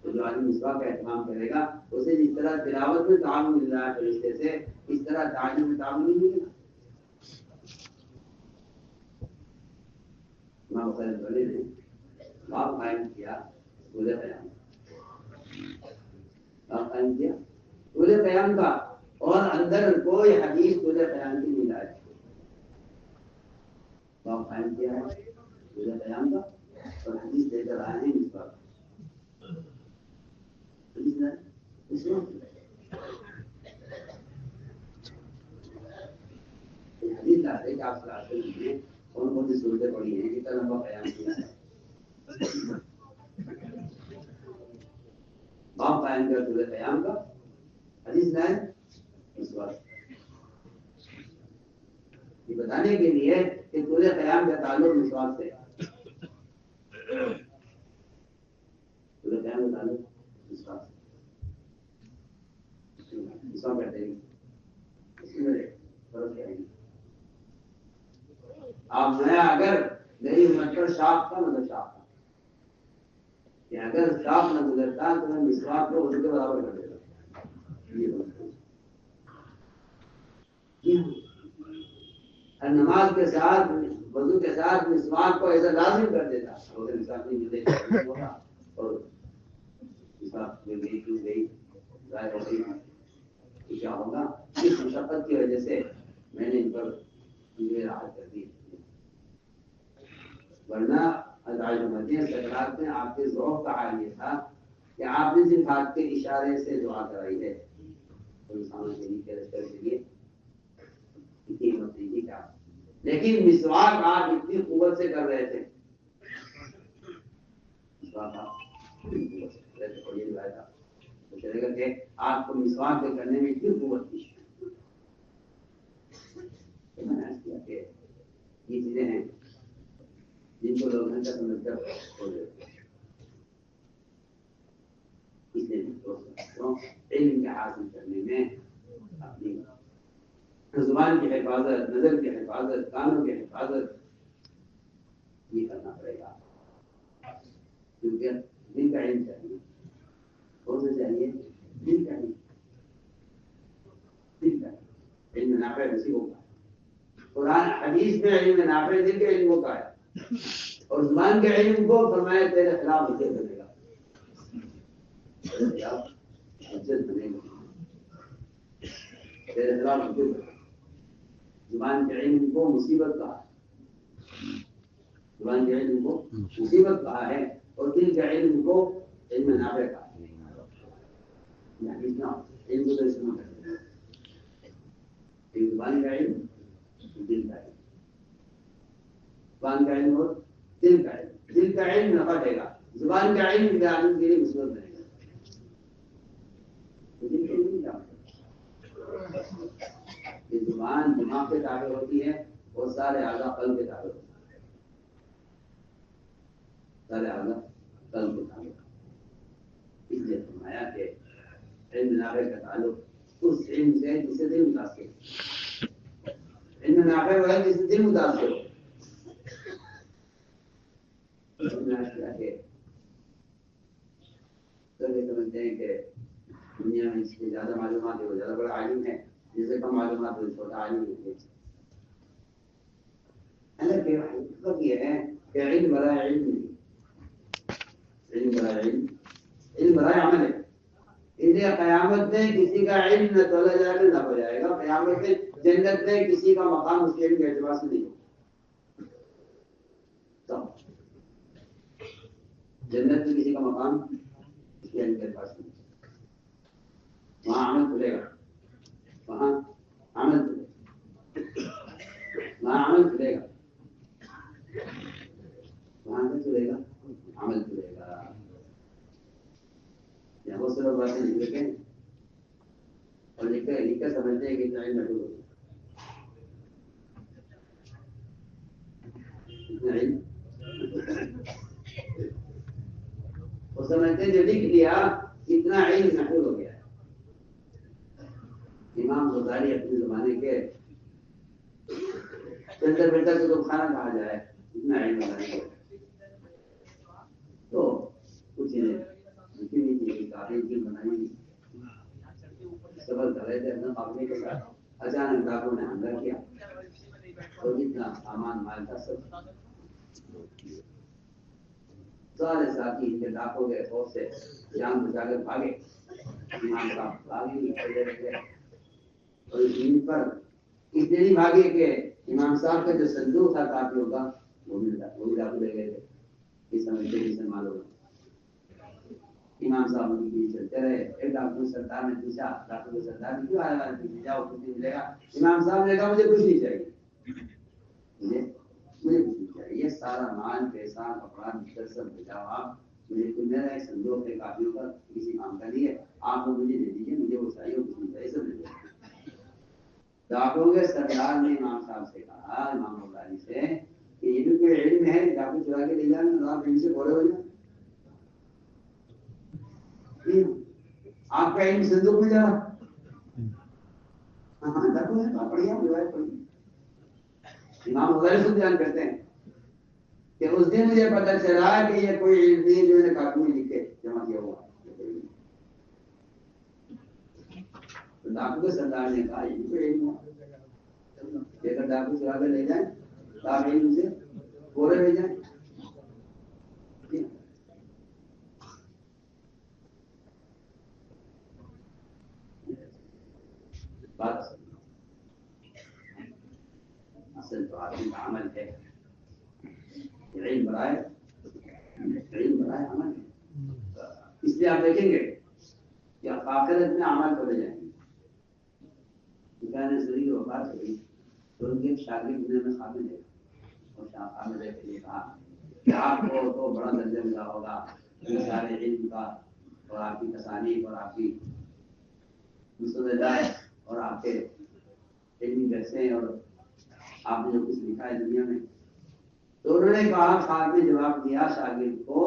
تو جو آدمی مسواک کا اہتمام کرے گا اسے جس طرح تلاوت میں تعاون مل رہا ہے فرشتے سے، اس طرح تعلیم میں تعاون نہیں ملے گا۔ امام حسین بلی نے باب قائم کیا سورہ قیام، باب قائم کیا سورہ قیام کا، اور اندر کوئی حدیث سورہ قیام کی نہیں لائی، باب قائم کیا ہے سورہ قیام کا، اور حدیث لے کر آئے ہیں اس پر، حدیث لاتے کہ آپ صلی نے کون کون سی صورتیں پڑھی ہیں، کتنا لمبا قیام کیا ہے، باب قائم کیا سورہ قیام کا، حدیث لائے اس وقت یہ بتانے کے لیے کہ سورہ قیام کا تعلق مسواک سے، سورہ قیام کا تعلق مسواک سے، مسواک کرتے ہیں اس میں فرق کیا ہے؟ آپ نیا اگر نئی مٹر شاخ کا مطلب شاخ کا کہ اگر شاخ نہ گزرتا تو میں مسواک کو اس کے برابر کر دیتا، ہر نماز کے ساتھ وضو کے ساتھ مسواک کو ایسا لازم کر دیتا، اور مسواک نہیں ملے اور مسواک میں گئی کیوں گئی ضائع ہو گئی، کیا ہوگا؟ اس مشقت کی وجہ سے میں نے ان پر مجھے راحت کر دی، ورنہ سکرات میں آپ کے ذوق کا حال یہ تھا کہ آپ نے صرف ہاتھ کے اشارے سے دعا کرائی ہے، انسانوں کے لیے کے لیے اتنی ہمت نہیں تھی کیا، لیکن مسواک آپ اتنی قوت سے کر رہے تھے، آپ کو مسواک کرنے میں اتنی قوت تھی، یہ چیزیں ہیں جن کو لوگ گھنٹہ سمجھ کر چھوڑ دیتے ہیں، اس لیے علم کے حاصل کرنے میں اپنی زبان کی حفاظت، نظر کی حفاظت، کانوں کی حفاظت یہ کرنا پڑے گا، کیونکہ دل کا علم چاہیے، کون سا چاہیے؟ دل کا علم، دل کا علم نافع اسی ہوگا، قرآن حدیث میں علم نافع دل کے علم ہوتا ہے، اور زبان کے علم کو فرمایا تیرے خلاف نہیں کرے گا، حجت بنے گا تیرے خلاف حجت بنے گا. زبان کے علم کو مصیبت کہا ہے, زبان کے علم کو مصیبت کہا ہے, اور دل کے علم کو علم نافع کہا ہے. یعنی کیا علم کو تو استعمال کرتے ہیں, ایک زبان کا علم, دل کا علم, زبان کا علم اور دل کا علم. دل کا علم نفع دے گا, زبان کا علم کے آدمی کے لیے مصیبت بنے گا. دل کے علم کیا یہ زبان دماغ کے تابع ہوتی ہے اور سارے اعضاء قلب کے تابع ہوتے ہیں, سارے اعضاء قلب کے تابع. اس لیے فرمایا کہ علم نافع کا تعلق اس علم سے جس سے دل متاثر ہو. علم نافع وہ ہے جس سے دل متاثر ہو. سب یہ سمجھتے ہیں کہ دنیا میں اس کی زیادہ معلومات ہے وہ زیادہ بڑا عالم ہے, جس سے کم معلومات ہے چھوٹا عالم ہے. حالانکہ حقیقت یہ ہے کہ علم برائے علم نہیں, علم برائے علم, علم برائے عمل ہے. اس لیے قیامت میں کسی کا علم نہ تولا جائے گا نہ ہو جائے گا. قیامت میں جنت میں کسی کا مقام اس کے علم کے اعتبار سے نہیں ہوگا. جنت میں کسی کا مقام اس کے علم کے اعتبار سے نہیں ہوگا. وہاں عمل کھلے گا, وہاں عمل کھلے گا, وہاں عمل کھلے گا, وہاں سے کھلے گا عمل کھلے گا. یہاں بہت سارے باتیں لکھے اور لکھ سمجھتے ہیں کہ اتنا علم محدود ہوگا, اتنا علم وہ سمجھتے ہیں جو لکھ دیا اتنا علم محدود ہو گیا ہے. امام غزالی اپنے زمانے کے چلتے پھرتے کو کھانا کہا جائے اتنا علم بنانے کے تو کچھ نہیں کافی کی بنائی سبر کر رہے تھے اپنا پاپنے کے ساتھ. اچانک ڈاکوں نے حملہ کیا تو جتنا سامان مال تھا سب سارے ساتھی ان کے ڈاکوں کے خوف سے جان بچا کر بھاگے. امام صاحب بھاگے کھڑے رہے اور اس دن پر اتنی بھاگے کہ امام صاحب کا جو صندوق تھا کافیوں کا وہ بھی ڈاکو لے گئے تھے. اس سمجھتے جسے معلوم امام صاحب ان کی چلتے رہے. ایک ڈاکو سردار نے پوچھا, ڈاکو کو سردار نے کیوں آیا جاؤ کچھ نہیں ملے گا. امام صاحب نے کہا مجھے کچھ نہیں چاہیے, مجھے کچھ نہیں چاہیے. یہ سارا مال پیسہ کپڑا بستر سب بھیجا آپ, مجھے کچھ میرا ایک صندوق ہے کافیوں کا کسی کام کا نہیں ہے, آپ وہ مجھے دے دیجیے, مجھے وہ چاہیے کچھ نہیں چاہیے سب مل جائے. ڈاکوں کے سردار نے امام صاحب سے کہا, امام غزالی سے, کہ یہ بھی کوئی علم ہے ڈاکو چرا کے لے جانا, آپ علم سے بولے ہو جائیں. آپ کا علم صندوق میں جا ڈاکو ہے تو پڑھیا روایت پڑھی. امام غزالی خود بیان کرتے ہیں کہ اس دن مجھے پتہ چلا کہ یہ کوئی علم نہیں جو نے کاغذ میں لکھ کے جمع کیا ہوا. ڈاکو کے سردار نے کہا یہ کوئی علم ہے, اگر ڈاکو چرا کر لے جائیں تو آپ علم سے بولے لے جائیں. بات اصل تو آدمی کا عمل ہے. علم برائے عمل ہے. اس لیے آپ دیکھیں گے کہ آخرت میں عمل کرے جائیں گے. شریف وفات ہوئی تو ان کے شاگرد نے ہمیں خامد ہے اور خامد کے لیے کہا کہ آپ کو تو بڑا درجہ ملا ہوگا سارے علم کا اور آپ کی تصانیف اور آپ کی مستندات اور آپ کے علمی جلسے اور آپ نے جو کچھ لکھا ہے دنیا میں. تو انہوں نے کہا, خواب نے جواب دیا شاگرد کو,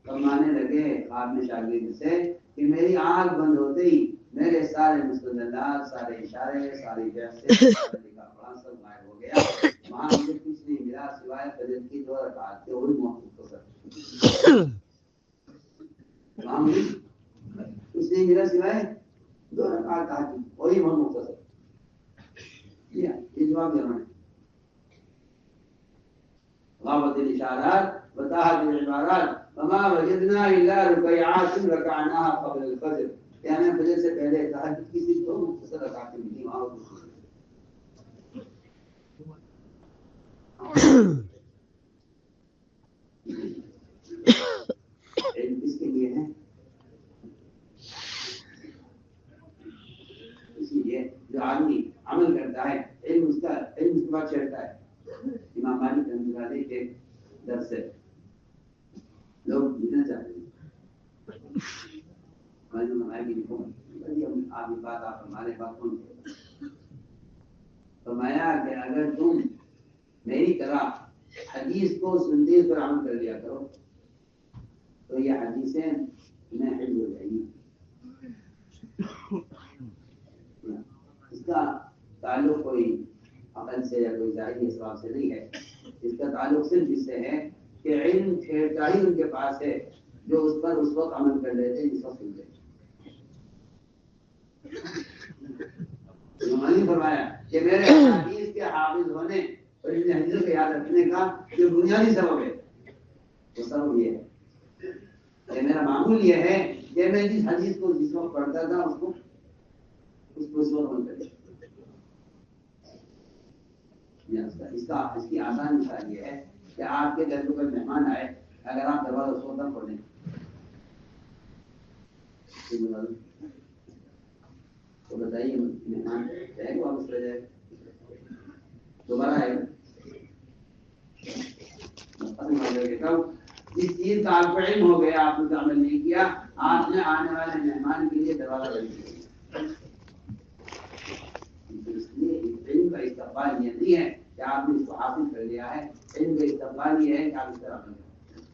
فرمانے لگے خواب میں شاگرد سے کہ میری آنکھ بند ہوتے ہی میرے سارے مستندات, سارے اشارے, سارے جلسے, سارے لکھا پڑھا سب غائب ہو گیا. وہاں مجھے کچھ نہیں ملا سوائے فجر کی 2 رکعات کے, اور محفوظ وہاں مجھے کچھ نہیں ملا سوائے 2 رکعات کی, وہی محفوظ یہ جواب دیا. غابت الاشارات وتاهت العبارات وما وجدنا الا ركيعات ركعناها قبل الفجر کہ ہمیں فجر سے پہلے تہجد کی صرف 2 مختصر رکعتیں ملی وہاں علم کس کے لیے ہے؟ اسی لیے جو آدمی عمل کرتا ہے علم اس کے بعد چڑھتا ہے۔ امام مالک رحمۃ اللہ علیہ کے در سے لوگ جینا چاہتے ہیں، آپ کی بات آپ ہمارے بات کون فرمایا کہ اگر تم میری طرح حدیث کو سنتے پر عمل کر لیا کرو تو یہ حدیثیں میں حفظ ہو جائیں گی۔ اس کا تعلق کوئی عقل سے یا کوئی ظاہری اسباب سے نہیں ہے، اس کا تعلق صرف اس سے ہے کہ علم ٹھیکا ہی ان کے پاس ہے جو اس پر اس وقت عمل کر لیتے جس وقت سنتے۔ انہوں نے فرمایا کہ میرے حدیث کے حافظ ہونے اور ان حدیث کو یاد رکھنے کا جو بنیادی سبب ہے وہ سبب یہ ہے کہ میرا معمول یہ ہے کہ میں جس حدیث کو جس وقت پڑھتا تھا اس کو اس وقت عمل کرے۔ اس کی آسان مثال یہ ہے کہ آپ کے گھر پر مہمان آئے، اگر آپ دروازہ اس وقت کھولیں تو بتائیے مہمان جائے گا واپس رہ جائے دوبارہ آئے گا؟ جس چیز کا آپ کو علم ہو گیا آپ نے عمل نہیں کیا، آپ نے آنے والے مہمان کے لیے دروازہ بند کیا۔ اس لیے علم کا استقبال یہ نہیں ہے کہ آپ نے اس کو حاصل کر لیا ہے، علم کا استقبال یہ ہے کہ آپ اس پر عمل کریں،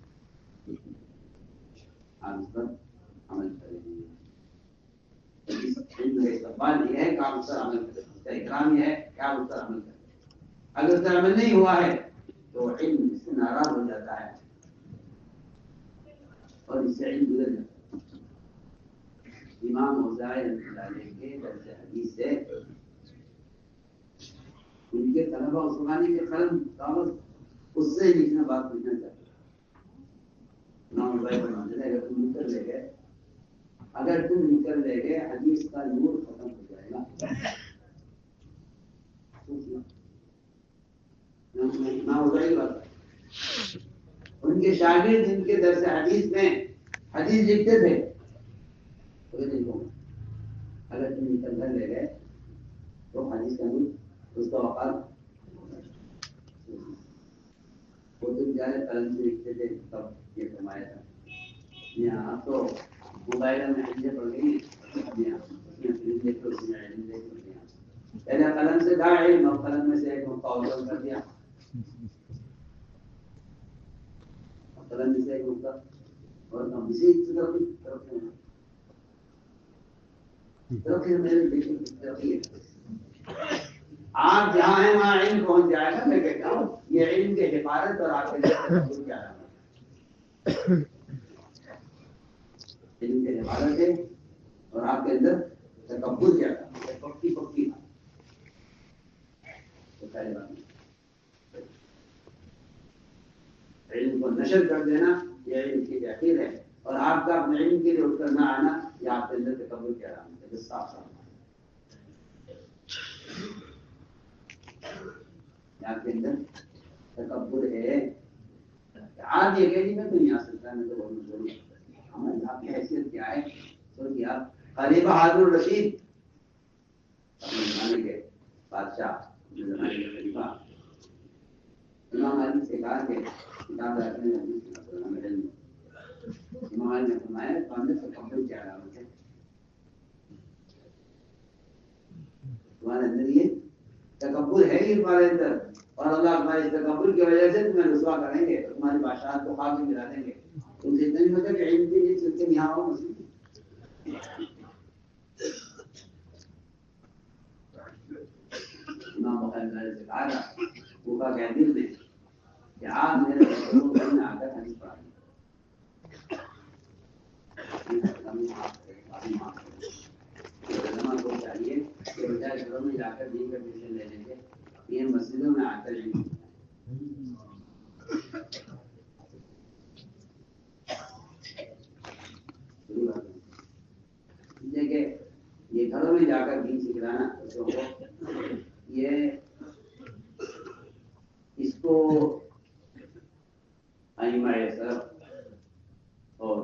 آپ اس پر عمل کریں۔ علم کا استقبال یہ ہے کہ آپ اس پر عمل کریں، اس کا اکرام یہ ہے کہ آپ اس پر عمل کریں۔ اگر اس پر عمل نہیں ہوا ہے تو علم اس سے ناراض ہو جاتا ہے اور اس سے علم گزر جاتا ہے۔ امام اوزاعی رحمۃ اللہ علیہ کے درس حدیث سے ان کے طلبہ اس زمانے کے قلم کاغذ اس سے لکھنا بات لکھنا چاہتے ہیں۔ امام اوزاعی فرماتے ہیں اگر تم نکل لے گئے حدیث کا نور ختم ہو جائے گا۔ امام اوزاعی بات ان کے شاگرد جن کے درس حدیث میں حدیث لکھتے تھے اگر تم نکل کر لے گئے تو حدیث کا نور اس کا وقار وہ تم زیادہ قلم سے لکھتے تھے تب یہ فرمایا تھا۔ یہاں تو موبائل میں حدیثیں پڑھ گئی پہلے قلم سے تھا علم اور قلم میں سے ایک مقابلہ کر دیا، قلم میں سے ایک نقطہ اور ہم اسی آپ جہاں ہیں وہاں علم پہنچ جائے گا۔ میں کہتا ہوں یہ علم کے حفاظت اور آپ کے اندر کیا علم کے حفاظت ہے اور آپ کے اندر تکبر کیا پکی پکی علم کو نشر کر دینا یہ علم کی تحقیر ہے، اور آپ کا اپنے علم کے لیے اٹھ کر نہ آنا یہ آپ کے اندر تکبر کیا رہا ہے۔ صاف صاف آپ کے اندر تکبر ہے۔ آج یہ کہہ میں تو نہیں آ سکتا، میں تو بہت مشہور ہوں۔ آپ کی حیثیت کیا ہے؟ سوچیے آپ خلیفہ ہارون الرشید اپنے زمانے کے بادشاہ، اپنے زمانے کے خلیفہ، امام مالک سے کہا کہ کتاب رکھنے میں امام مالک نے فرمایا تمہارے تکبر کیا علامت ہے؟ تمہارے اندر یہ تکبر ہے ہی تمہارے اندر، اور اللہ تمہارے اس تکبر کی وجہ سے تمہیں رسوا کریں گے، تمہاری بادشاہت کو خاک میں ملا دیں گے۔ تم سے اتنا نہیں ہوتا کہ علم کے لیے چل کے یہاں آؤ مسجد۔ امام بخاری سے کہا تھا کوفہ کے امیر نے کہ آپ میرے گھر میں آ کر حدیث پڑھا علماء کو چاہیے کہ بجائے گھروں میں جا کر دین کا ڈسیزن لینے کے یہ مسجدوں میں آ کر میں جا کر دین سکھلانا بچوں کو، یہ اس کو ائمہ سلف اور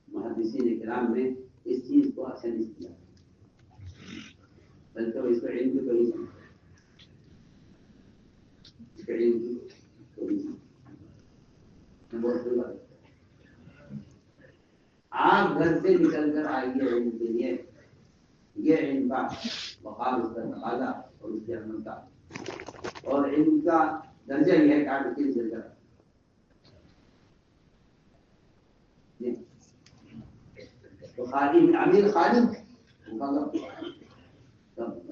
محدثین کرام نے اس چیز کو اچھا نہیں کیا، بلکہ وہ اس کا علم کی کمی سمجھتے، اس کا علم کی کمی سمجھتے، بہت بڑی بات ہے۔ آپ گھر سے نکل کر آئیے علم کے لیے، یہ علم کا مقام، اس کا تقاضا اور اس کے عمل کا، اور علم کا درجہ یہ ہے کہ آپ کس درجہ تو خالد امیر خالد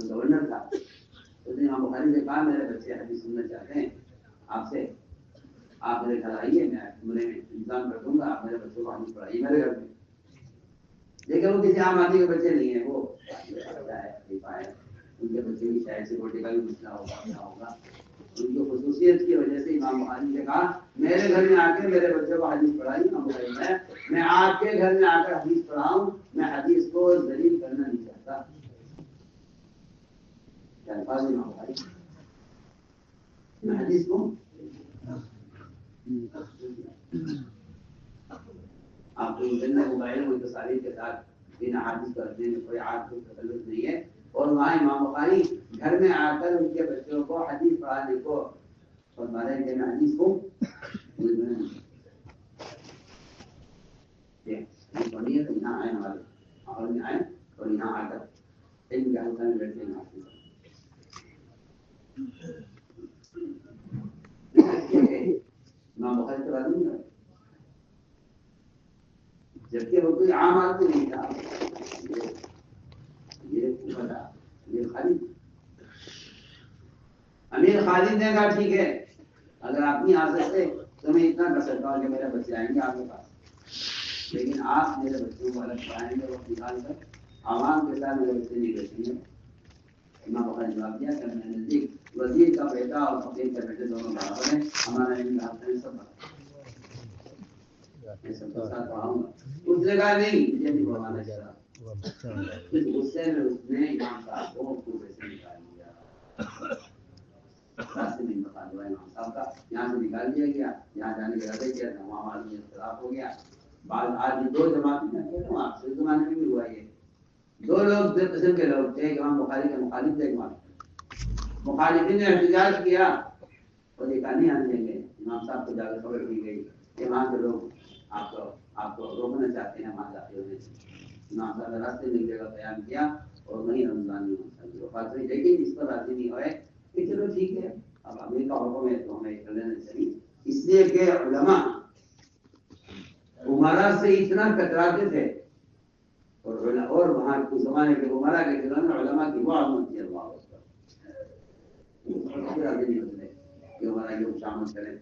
گورنر تھا، اس نے امام بخاری سے کہا میرے بچے حدیث سننا چاہتے ہیں آپ سے، آپ میرے گھر آئیے، میں انہیں انتظام کر دوں گا، آپ میرے بچوں کو حدیث پڑھائیے میرے گھر میں۔ لیکن وہ کسی عام آدمی کے بچے نہیں ہیں، وہ ان کے بچے کی شاید سے روٹی کا بھی مسئلہ ہوگا، کیا ہوگا، ان کی خصوصیت کی وجہ سے امام بخاری نے کہا میرے گھر میں آ کے میرے بچوں کو حدیث پڑھائیے، میں آپ کے گھر میں آ کر حدیث پڑھاؤں، میں حدیث کو ذلیل کرنا نہیں چاہتا۔ الفاظ امام بخاری، میں حدیث کو آپ کو انٹرنیٹ موبائل میں تصاویر کے ساتھ ان احادیث کو رکھنے میں کوئی عادت کو تکلف نہیں ہے، اور وہاں امام بخاری گھر میں آ کر ان کے بچوں کو حدیث پڑھانے کو فرما رہے ہیں کہ میں حدیث کو پڑھیے تو یہاں آئے، ہمارے ماحول میں آئے اور یہاں آ کر علم کے حلقہ میں بیٹھے امام بخاری کے بارے میں، جبکہ وہ کوئی عام آدمی نہیں تھا، یہ خالد امیر خالد نے کہا ٹھیک ہے اگر آپ نہیں آ سکتے تو میں اتنا کر سکتا ہوں کہ میرے بچے آئیں گے آپ کے پاس، لیکن آپ میرے بچوں کو الگ پڑھائیں گے، وہ نکال کر عوام کے ساتھ میرے بچے نہیں بیٹھیں گے۔ امام بخاری جواب دیا کہ میں نزدیک وزیر کا بیٹا اور فقیر کا بیٹے دونوں برابر ہیں، ہمارا علم کا حق ہے، سب میں سب کے ساتھ پڑھاؤں گا۔ اس نے کہا نہیں مجھے نہیں پڑھانا چاہتا، پھر غصے میں اس نے امام صاحب کو کنویں سے نکال دیا، راستے میں انتقال ہوا امام صاحب کا، یہاں سے نکال دیا گیا، یہاں جانے کا ارادہ کیا تھا، وہاں آدمی اختلاف ہو گیا، بعد آدمی دو جماعتیں میں کہتا ہوں آپ سے زمانے میں بھی ہوا یہ، دو لوگ دو قسم کے لوگ تھے، امام بخاری کے مخالف تھے، مخالفین نے احتجاج کیا اور یہ کہا نہیں آنے دیں گے، امام صاحب کو جا کر خبر دی گئی کہ وہاں کے لوگ آپ کو روکنا چاہتے ہیں وہاں داخل ہونے سے، امام صاحب نے راستے میں جگہ بیان کیا اور وہیں رمضان میں وفات ہوئی، لیکن اس پر راضی نہیں ہوئے کہ چلو ٹھیک ہے اب امیر کا حکم ہے تو ہمیں کر لینا چاہیے، اس لیے کہ علماء عمرا سے اتنا کتراتے تھے، اور وہاں کے زمانے کے عمرا کے دلوں میں علماء کی وہ عظمت تھی، اللہ راضی نہیں ہوتے کہ ہمارا یہ شامل کریں،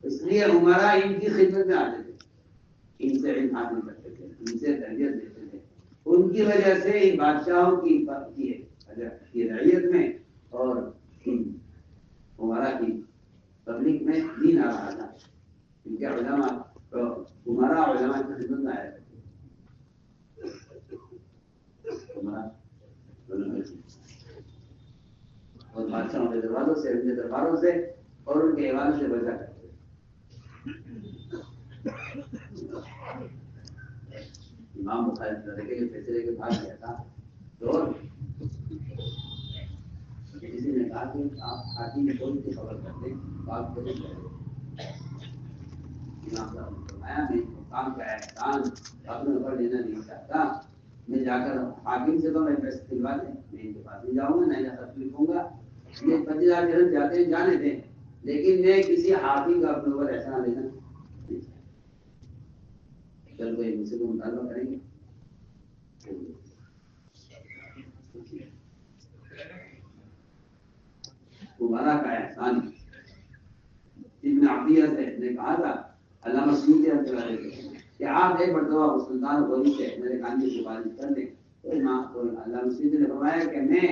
اس لیے عمرا ان کی خدمت میں آتے تھے، ان سے علم حاصل کرتے تھے، ان سے تربیت دیتے تھے، ان کی وجہ سے ان بادشاہوں کی رعیت میں اور عمرا کی پبلک میں دین آ رہا تھا، ان کے علماء عمرا علماء کی خدمت میں آئے تھے، اور بادشاہوں کے دروازوں سے، ان کے درباروں سے اور ان کے ایوانوں سے بچا کرتے تھے۔ امام بخاری لڑکے کے پیسے لے کے بھاگ گیا تھا تو کسی نے کہا کہ آپ حاکم کو کی خبر کر دیں، بات کریں، امام صاحب نے فرمایا میں کام کا احسان اپنے اوپر لینا نہیں چاہتا، میں جا کر حاکم سے تو میں پیسے دلوا دیں، میں ان کے پاس نہیں جاؤں گا، نہ یہاں تک لکھوں گا، یہ 25,000 درہم جاتے ہیں جانے دیں، لیکن میں کسی حاکم کا اپنے اوپر احسان لینا نہیں چاہتا۔ چل کوئی مجھ سے کو مطالبہ کریں گے، تمہارا کا احسان ابن عطیہ نے کہا تھا، علامہ سیوطی رحمۃ اللہ علیہ کہ آپ ایک مرتبہ سلطان غوری سے میرے کان کی سفارش کر دیں، تو علامہ سیوطی نے فرمایا کہ میں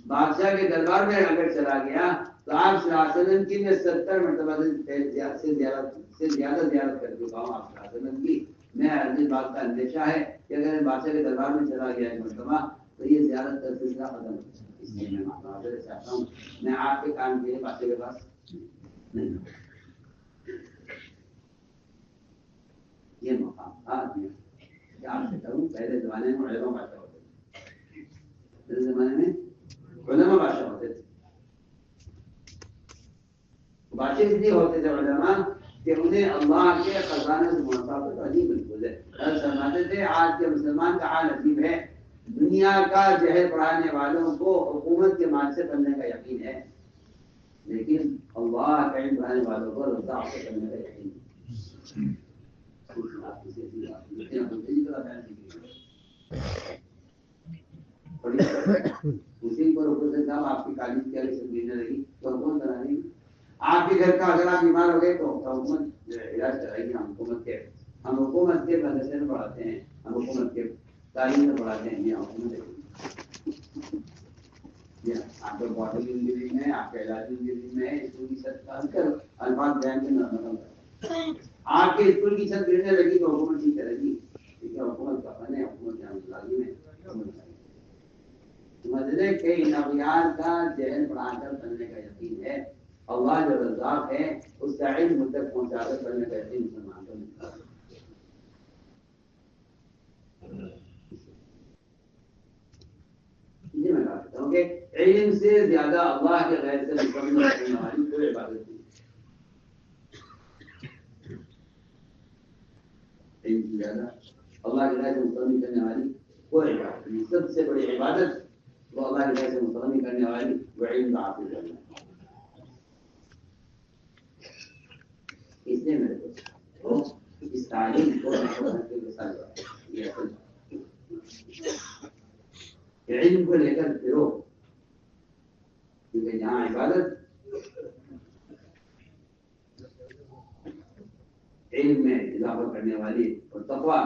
بادشاہ کے دربار میں اگر چلا گیا تو آپ صلی اللہ علیہ وسلم کی میں 70 مرتبہ سے زیادہ زیارت کر چکا ہوں، آپ صلی اللہ علیہ وسلم کی میں عزیز بات کا اندیشہ ہے کہ اگر بادشاہ کے دربار میں چلا گیا ایک مرتبہ تو یہ زیارت کا سلسلہ ختم ہو جائے. اس لیے میں معذرت چاہتا ہوں، میں آپ کے کام کے لیے بادشاہ کے پاس نہیں ہوں. یہ مقام آدمی کیا آپ سے کروں. پہلے زمانے میں علماء بادشاہ ہوتے تھے، پہلے زمانے میں علماء بادشاہ ہوتے تھے. بادشاہ اس لیے ہوتے تھے علماء کہ انہیں اللہ کے خزانے سے مناسبت عجیب بالکل ہے. فرماتے تھے آج کے مسلمان کا حال عجیب ہے، دنیا کا جہل پڑھانے والوں کو حکومت کے مال سے بننے کا یقین ہے، لیکن اللہ کا علم پڑھانے والوں کو رضا سے بننے کا یقین ہے. اسی پر حکومت صاحب آپ کی تعلیم کیا دینے لگی تو حکومت بنانے گی. آپ کے گھر کا اگر آپ بیمار ہو گئے تو حکومت علاج کرائے گی. ہم حکومت کے مدرسے میں پڑھاتے ہیں، ہم حکومت کے تعلیم میں پڑھاتے ہیں. یہ حکومت آپ کے باڈی انجینئرنگ میں، آپ کے علاج انجینئرنگ میں اسکول کی چھت الفاظ بیان کے نرم ہے. آپ کے اسکول کی چھت گرنے لگی تو حکومت ٹھیک کرے گی. ٹھیک ہے، حکومت کا فن ہے، حکومت کے ملازم ہے. مدرسے کے ان اغیار کا جہل پڑھا کر بننے کا یقین ہے. اللہ جو رزاق ہے اس کا علم مجھ تک پہنچا کر کرنے کا یقین مسلمان کو ملتا ہے. یہ میں کہتا ہوں کہ علم سے زیادہ اللہ کے غیر سے مکمل کرنے والی کوئی عبادت نہیں. علم سے زیادہ اللہ کے غیر سے مکمل کرنے والی کوئی عبادت نہیں. سب سے بڑی عبادت وہ اللہ کے غیر سے مکمل کرنے والی وہ علم کا حاصل کرنا. اس لیے میرے کو اس تعلیم کو علم کو لے کر پھرو، کیونکہ جہاں عبادت علم میں اضافہ کرنے والی اور تقویٰ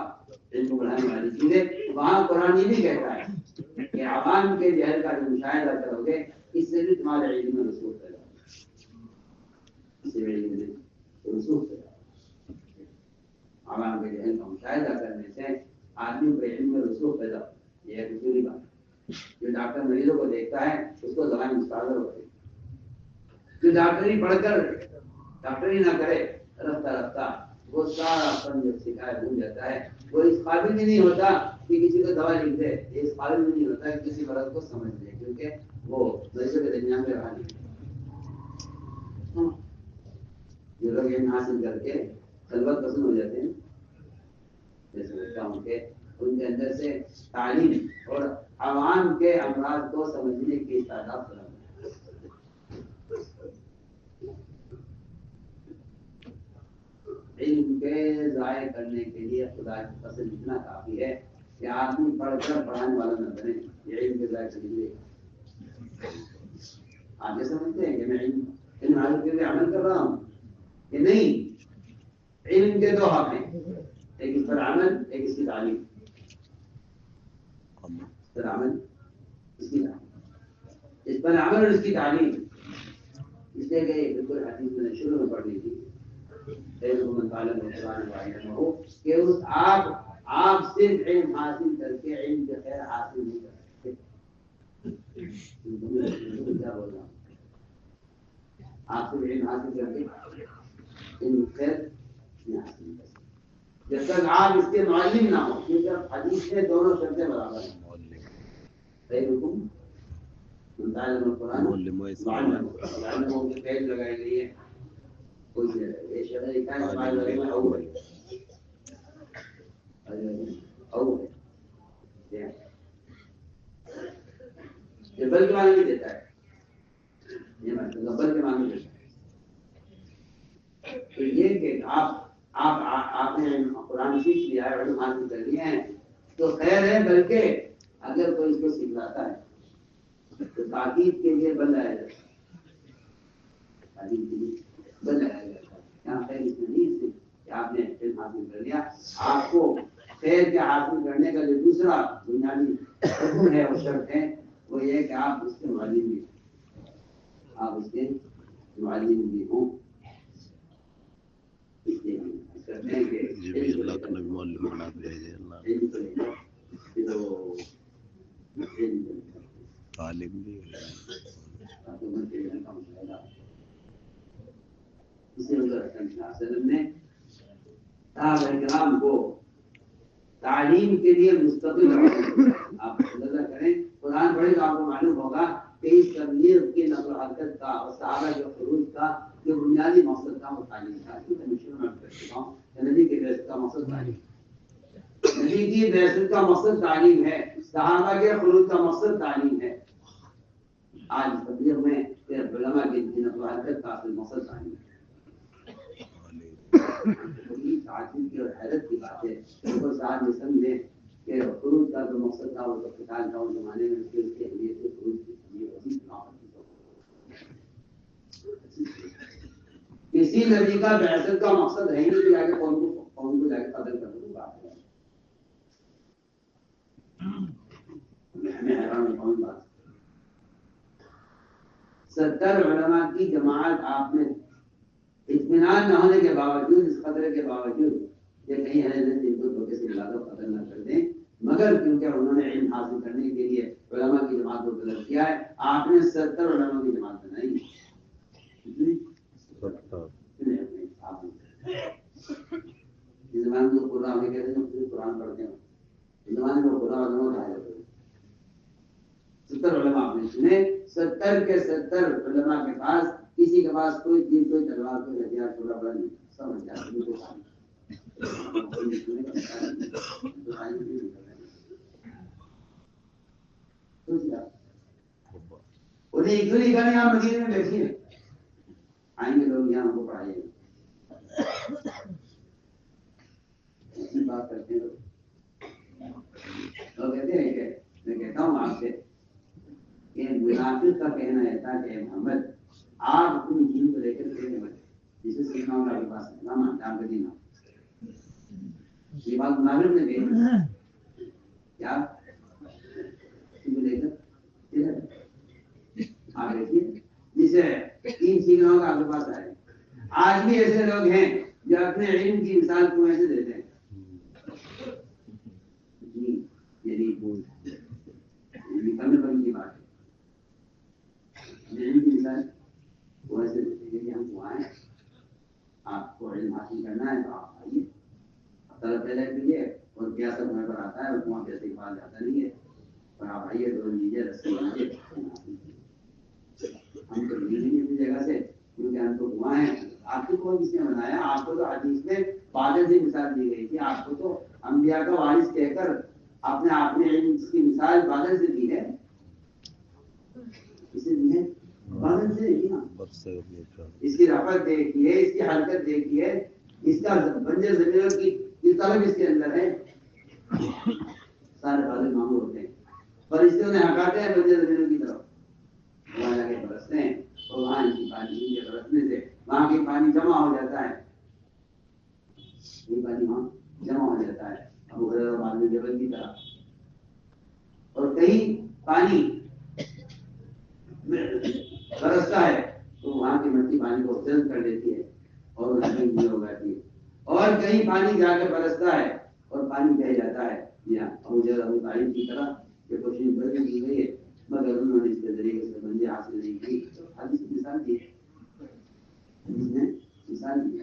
علم کو بڑھانے والی چیزیں، وہاں قرآن یہ بھی کہتا ہے کہ عوام کے جہل کا جو مشاہدہ کرو گے اس سے بھی تمہارے علم میں رسوخ پیدا ہوگا. اس سے علم میں رسوخ پیدا ہوگا. عوام کے جہل کا مشاہدہ کرنے سے آدمی کو علم میں رسوخ پیدا ہوگا. یہ ایک اصولی بات ہے. جو ڈاکٹر مریضوں کو دیکھتا ہے اس کو دوائیں مستعار ہوتی ہے. جو ڈاکٹری پڑھ کر ڈاکٹری نہ کرے رفتہ رفتہ وہ سارا فن جو سکھائے بھول جاتا ہے. وہ اس قابل بھی نہیں ہوتا کہ کسی کو دوا لکھ دے. اس قابل بھی نہیں ہوتا کہ کسی مرض کو سمجھ لے، کیونکہ وہ مریضوں کے درمیان میں رہا نہیں. جو لوگ علم حاصل کر کے خلوت پسند ہو جاتے ہیں، میں سمجھتا ہوں کہ ان کے اندر سے تعلیم اور عوام کے امراض کو سمجھنے کی تعداد بڑھا. علم کے ضائع کرنے کے لیے خدا کی فضل اتنا کافی ہے کہ آدمی پڑھ کر پڑھانے والا نہ بنے. یہ علم کے ضائع کرنے کے لیے آپ یہ سمجھتے ہیں کہ میں علم حاصل کے لیے عمل کر رہا ہوں کہ نہیں. علم کے دو حق ہیں، ایک اس پر عمل، ایک اس کی تعلیم. اس پر عمل، اس کی تعلیم. اس پر عمل اور اس کی تعلیم. اس لیے کہ بالکل حدیث میں نے شروع میں پڑھ لی تھی کہ آپ صرف علم حاصل کر کے علم کے خیر حاصل نہیں کر سکتے. کیا بول رہا ہوں؟ آپ صرف علم حاصل کر کے علم خیر نہیں حاصل کر سکتے جب تک آپ اس کے معلم نہ ہو. کیونکہ حدیث میں دونوں شرطیں برابر ہیں. حکم قرآن کی قید لگائی گئی ہے. گبر کے معنی بھی دیتا ہے. گبر کے معنی دیتا ہے تو یہ کہ آپ نے قرآن سیکھ لیا ہے، علم حاصل کر لیے ہیں تو خیر ہے. بلکہ اگر کوئی اس کو سکھلاتا ہے تو تاکید کے لیے بن رہا ہے. تعلیم کے لیے بن رہا ہے. یہاں خیر اس میں نہیں ہے کہ آپ نے علم حاصل کر لیا. آپ کو خیر کے حاصل کرنے کا جو دوسرا بنیادی حکم ہے اور شرط ہے وہ یہ ہے کہ آپ اس کے معلم بھی ہوں. اس لیے کرتے ہیں کہ پاک نے بھی معلم بنا بھیجے اللہ عالم بھی ہے کرام کو تعلیم کے لیے مستقل آپ اندازہ کریں قرآن پڑھے تو آپ کو معلوم ہوگا کہ اس تبلیغ کی نقل و حرکت کا اور صحابہ کے خروج کا جو بنیادی مقصد تھا وہ تعلیم تھا. نبی کے بعثت کا مقصد تعلیم نبی کی بعثت کا مقصد تعلیم ہے. صحابہ کے خروج کا مقصد تعلیم ہے. آج تبلیغ میں علماء کی نقل و حرکت کا اصل مقصد تعلیم ہے. تعجب کی اور حیرت کی بات ہے وہ صاحب یہ سمجھیں کہ خروج کا جو مقصد تھا وہ تو قتال تھا اس زمانے میں اس کی اہمیت سے خروج کی کسی نبی کا بعثت کا مقصد ہے نہیں کہ آگے قوم کو جا کے قتل کر دوں بات ہے. ہمیں حیران کون بات 70 علماء کی جماعت آپ نے اطمینان نہ ہونے کے باوجود اس خطرے کے باوجود یہ کہیں ہے جن کو دھوکے سے ملا کر قتل نہ کر دیں مگر کیونکہ انہوں نے علم حاصل کرنے کے لیے علماء کی جماعت کو طلب کیا ہے آپ نے 70 علماء کی جماعت بنائی. اس زمانے میں قرآن میں کہتے ہیں قرآن پڑھتے ہیں اس زمانے میں قرآن علماء کہا جاتا ہے 70 علماء آپ نے چنے 70 کے 70 علماء کے پاس کسی کے پاس کوئی تیر کوئی تلوار کوئی ہتھیار چھوڑا بڑا نہیں سمجھ جاتے انہیں کیوں نہیں کریں آپ مدینے میں بیٹھیے آئیں گے لوگ یہاں ہم کو پڑھائیے ایسی بات کرتے ہیں لوگ کہتے ہیں کہ میں کہتا ہوں آپ سے کہ منافق کا کہنا ایسا کہ محمد آپ اپنی دین کو لے کر کہنے والے جسے سیکھنا ہوگا آپ کے پاس نام آپ کا دین یہ بات منافق نے کہی کیا لے کر آپ دیکھیے جسے تین سیکھنا ہوگا آپ کے پاس آئے. آج بھی ایسے لوگ ہیں جو اپنے علم کی مثال کو ایسے دیتے ہیں جی یعنی کرنے پر کی بات ہے علم کی مثال وہ ایسے دیتے ہیں کہ ہم کو آئے آپ کو علم حاصل کرنا ہے تو آپ آئیے طلب پہلے کیجیے اور کیا سب گھر پر آتا ہے اور وہاں پیسے پاس جاتا نہیں ہے اور آپ آئیے تو لیجیے رستے لیجیے ہم تو نہیں جگہ سے کیونکہ ہم تو وہاں ہیں. آپ کو کون کس نے بنایا آپ کو تو حدیث میں بادل سے مثال دی گئی تھی آپ کو تو انبیاء کا وارث کہہ کر اپنے آپ نے علم کی مثال بادل سے دی ہے اسے دی ہے بادل سے نہیں نا. اس کی رفت دیکھیے اس کی حرکت دیکھیے اس کا بنجر زمینوں کی طلب اس کے اندر ہے. سارے بادل معمول ہوتے ہیں فرشتوں نے ہٹاتے ہیں بنجر زمینوں کی طرف وہاں جا کے برستے ہیں اور وہاں کی پانی کے برسنے سے وہاں کی پانی جمع ہو جاتا ہے یہ پانی وہاں جمع ہو جاتا ہے ابو ہریرہ اور جبل کی طرح. اور کہیں پانی برستا ہے تو وہاں کی مٹی پانی کو جذب کر لیتی ہے اور زمین میں ہو جاتی ہے. اور کہیں پانی جا کے برستا ہے اور پانی بہ جاتا ہے یا ابو ہریرہ ابو طالب کی طرح یہ کوشش بڑھ کی گئی ہے مگر انہوں نے اس کے ذریعے سے بندی حاصل نہیں کی. حدیث کی مثال دی مثال دی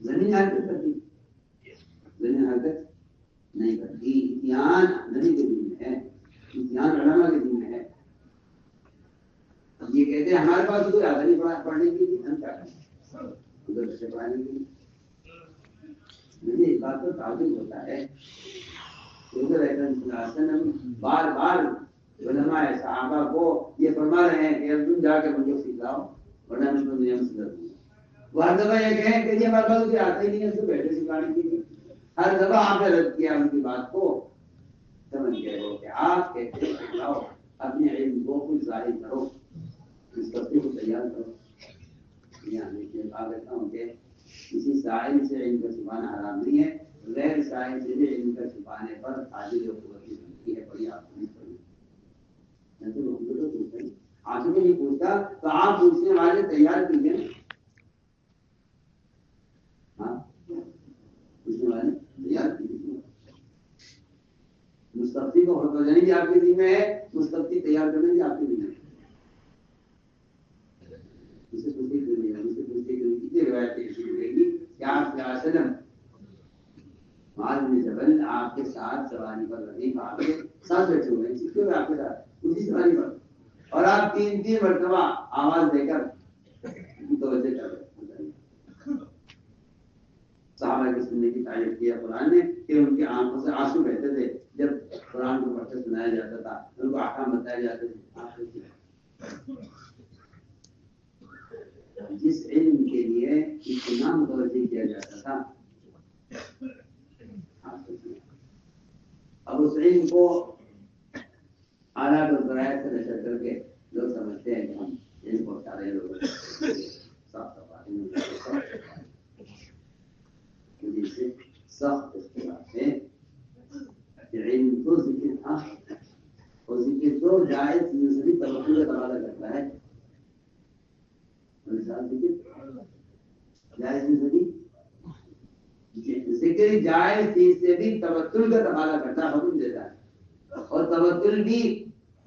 زمین حرکت کرتی زمین حرکت نہیں کرتی. امتحان نبی کے دین میں ہے امتحان علماء کے دین میں ہے. یہ کہتے ہیں ہمارے پاس کوئی آتا نہیں پڑھنے کے لیے ہم کیا کریں ادھر سے پڑھانے کے لیے. مجھے اس بات پر تعجب ہوتا ہے بار بار علماء صحابہ کو یہ فرما رہے ہیں کہ تم جا کے مجھے سکھاؤ ورنہ میں تمہیں دنیا میں سکھا دوں گا. وہ ہر دفعہ یہ کہیں کہ یہ ہمارے پاس کوئی آتا ہی نہیں ہے اس کو بیٹھے سکھانے کے لیے. ہر دفعہ آپ نے رد کیا ان کی بات کو سمجھ گئے ہو کہ آپ کہتے ہیں سکھاؤ اپنے علم کو کچھ ظاہر کرو اس بستی کو تیار کرو. یعنی یہ کہا کرتا ہوں کہ کسی سائل سے علم کا چھپانا حرام نہیں ہے غیر سائل سے بھی علم کا چھپانے پر حاضر قوت بنتی ہے. بڑی آپ کو آج میں نہیں پوچھتا تو آپ پوچھنے والے تیار کیجیے. سمجھنے بھی آپ کی ذمہ ہے، مستقبل تیار کرنے بھی آپ کی ذمہ ہے. اسے پوچھنے کے لیے کتنی روایتیں ایسی ملے گی کہ آپ صلی اللہ علیہ وسلم معاذ بن جبل آپ کے ساتھ سواری پر رہے، آپ کے ساتھ بیٹھے ہوئے ہیں، کیوں آپ کے ساتھ اسی سواری پر، اور آپ 3 مرتبہ آواز دے کر توجہ کر رہے. صحابہ کی سننے کی تعریف کیا قرآن نے کہ ان کی آنکھوں سے آنسو بہتے تھے جب قرآن کو پڑھ کر سنایا جاتا تھا، ان کو احکام بتائے جاتے تھے. جس علم کے لیے اتنا متوجہ کیا جاتا تھا، اب اس علم کو آلات اور ذرائع سے نشر کر کے لوگ سمجھتے ہیں کہ ہم علم کو سارے لوگ سخت اختلاف ہے. علم تو ذکر تھا، اور ذکر تو جائز نسبی توقع کا تقاضا کرتا ہے. جائز نسبی ذکر جائز چیز سے بھی تبتل کا تقاضا کرتا ہے، حکم دیتا ہے، اور تبتل بھی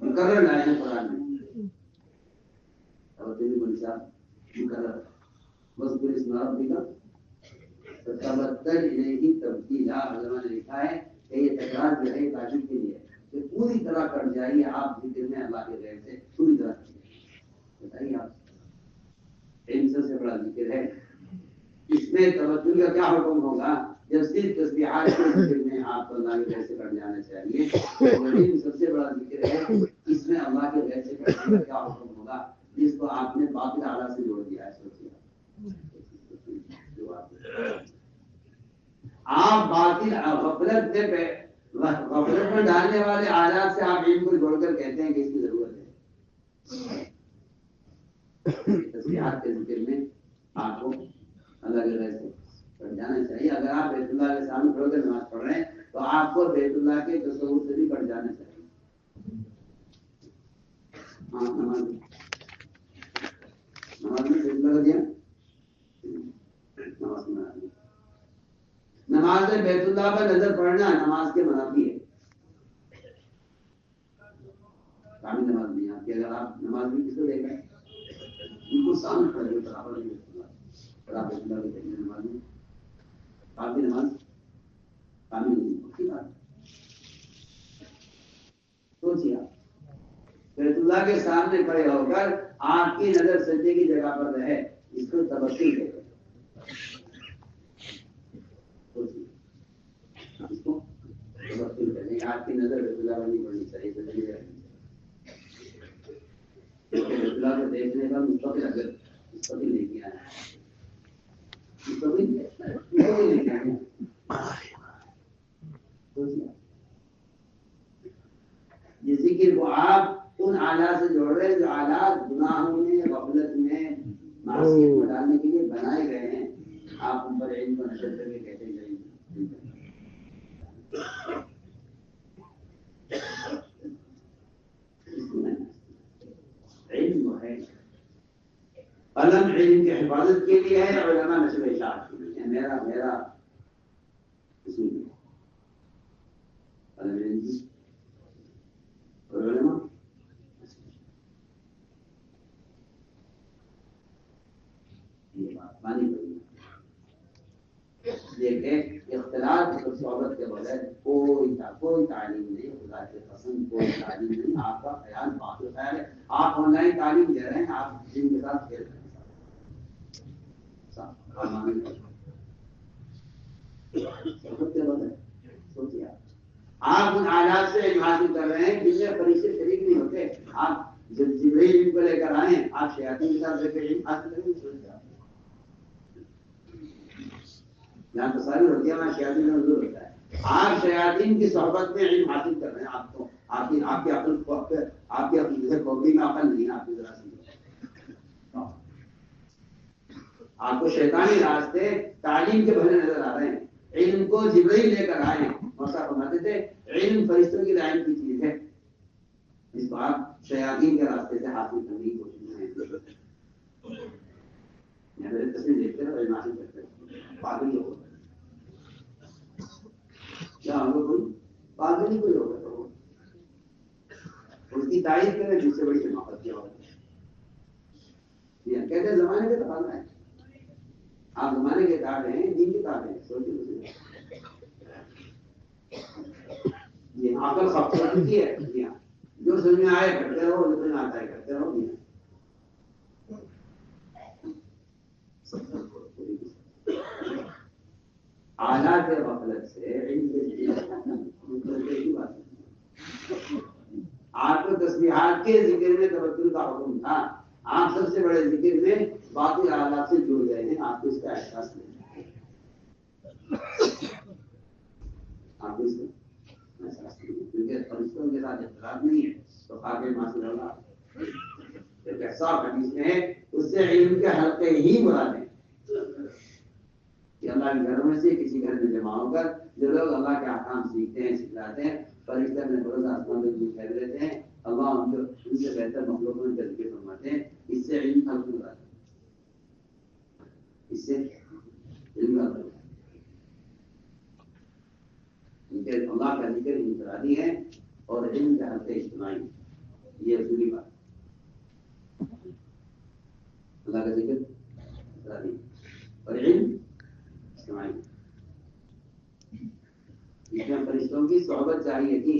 مقرر لائے ہیں قرآن میں. تبتل بھی مقرر بس پھر اس نام بھی کا تبتل الیہ تبتیلا. علماء نے لکھا ہے کہ یہ تکرار جو ہے تعجب کے لیے کہ پوری طرح کٹ جائیے آپ ذکر میں اللہ کے غیر سے پوری طرح. بتائیے آپ علم سب سے بڑا ذکر ہے، اس میں تبتل کا کیا حکم ہوگا جب صرف تسبیحات کے ذکر میں آپ کو اللہ کے غیر سے کٹ جانا چاہیے. علم سب سے بڑا ذکر ہے، اس میں اللہ کے غیر سے کٹنے کا کیا حکم ہوگا جس کو آپ نے باطل اعلیٰ سے جوڑ دیا ہے. سوچیے آپ باطل غفلت میں ڈالنے والے آلات سے آپ علم کو جوڑ کر کہتے ہیں کہ اس کی ضرورت ہے. تسبیحات کے ذکر میں آپ کو اللہ کے غیر سے کٹ جانا چاہیے. اگر آپ بیت اللہ کے سامنے کھڑے کر نماز پڑھ رہے ہیں تو آپ کو بیت اللہ کے تصور سے بھی کٹ جانا چاہیے. ہاں نماز میں بیت اللہ کا دیا نماز میں بیت اللہ پر نظر پڑنا نماز کے منافی ہے. کامل نماز نہیں آتی. اگر آپ نماز میں کس کو دیکھیں ان کو سامنے کھڑے ہوئے برابر نہیں بیت اللہ کے دیکھنے نماز میں آپ کی نماز کامل نہیں ہے. سوچیے آپ بیت اللہ کے سامنے کھڑے ہو کر آپ کی نظر سجدے کی جگہ پر رہے، اس کو تبتل کہتے ہیں. اس کو تبتل کہتے ہیں. آپ کی نظر بیت اللہ پر نہیں پڑنی چاہیے، بیت اللہ کو دیکھنے کا مستقل اگر مستقل نہیں کیا ہے یہ ذکر کو آپ ان آلات سے جوڑ رہے ہیں جو آلات گناہوں میں غفلت میں معصیت میں ڈالنے کے لیے بنائے گئے ہیں. آپ ان پر علم کو نشر کر کے کہتے ہیں علم ہے، علم علم کی حفاظت کے لیے ہے، علماء نشر اشاعت کے لیے ہے. میرا اصول ہے علم علم کی اور علماء یہ بات مانی پڑی. دیکھیں اختلاف اور صحبت کے بغیر کوئی تعلیم نہیں. خدا کے قسم کوئی تعلیم نہیں. آپ کا خیال باطل خیال ہے. آپ آن لائن تعلیم دے رہے ہیں، آپ جن کے ساتھ کھیل رہے ہیں. سوچیے آپ ان آلات سے علم حاصل کر رہے ہیں جن میں فرشتے شریک نہیں ہوتے. آپ جب جبریل علم کو لے کر آئے ہیں، آپ شیاطین کے ساتھ رہ کے علم حاصل کریں گے. یہاں تو ساری ہوتی ہے، وہاں شیاطین کا حضور ہوتا ہے. آپ شیاطین کی صحبت میں علم حاصل کر رہے ہیں. آپ کو آپ کی عقل کھوپڑی میں عقل نہیں ہے. آپ کی ذرا سی آپ کو شیطانی راستے تعلیم کے بھلے نظر آ رہے ہیں. علم کو جبریل لے کر آئے ہیں. موسیٰ فرماتے تھے علم فرشتوں کی لائن کی چیز ہے، اس کو آپ شیاطین کے راستے سے حاصل کرنے کی کوشش کریں. تصویر دیکھتے ہیں علم حاصل کرتے ہیں. پاگل لوگ کیا ہم کوئی پاگل ہی کوئی ہوگا تو اس کی تعریف کریں جس سے بڑی شناخت کیا ہوتی ہے. کہتے ہیں زمانے کے تقاضا ہے. آپ زمانے کے تابع ہیں, دین کے تابع ہیں. سوچیں یہ عقل خوبصورت ہوتی ہے. جو سمجھ میں آئے کرتے رہو, جو سمجھ میں آتا ہے کرتے رہو. آلات غفلت سے آپ کو تسبیحات کے ذکر میں توجہ کا حکم تھا. آپ سب سے بڑے ذکر میں باقی آلات سے جڑ گئے ہیں. آپ کو اس کا احساس نہیں ہے. آپ کو اس کا احساس نہیں ہے کیونکہ فرشتوں کے ساتھ اختلاف نہیں ہے. تو خاطر معصوم اللہ ایک ایسا حدیث میں ہے, اس سے علم کے حلقے ہی مراد ہیں کہ اللہ کے گھروں میں سے کسی گھر میں جمع ہو کر جو لوگ اللہ کے احکام سیکھتے ہیں, سکھلاتے ہیں, فرشتے اپنے بروز آسمان میں دور پھیل دیتے ہیں. اللہ ان سے بہتر مخلوقوں میں تذکیر فرماتے ہیں. اس سے علم حلق مراد ہے. اس سے علم حلق مراد ہے. اللہ کا ذکر انفرادی ہے اور علم کے حلقے اجتماعی. یہ اصولی بات. اللہ کا ذکر انفرادی اور علم اجتماعی. اس میں فرشتوں کی صحبت چاہیے تھی,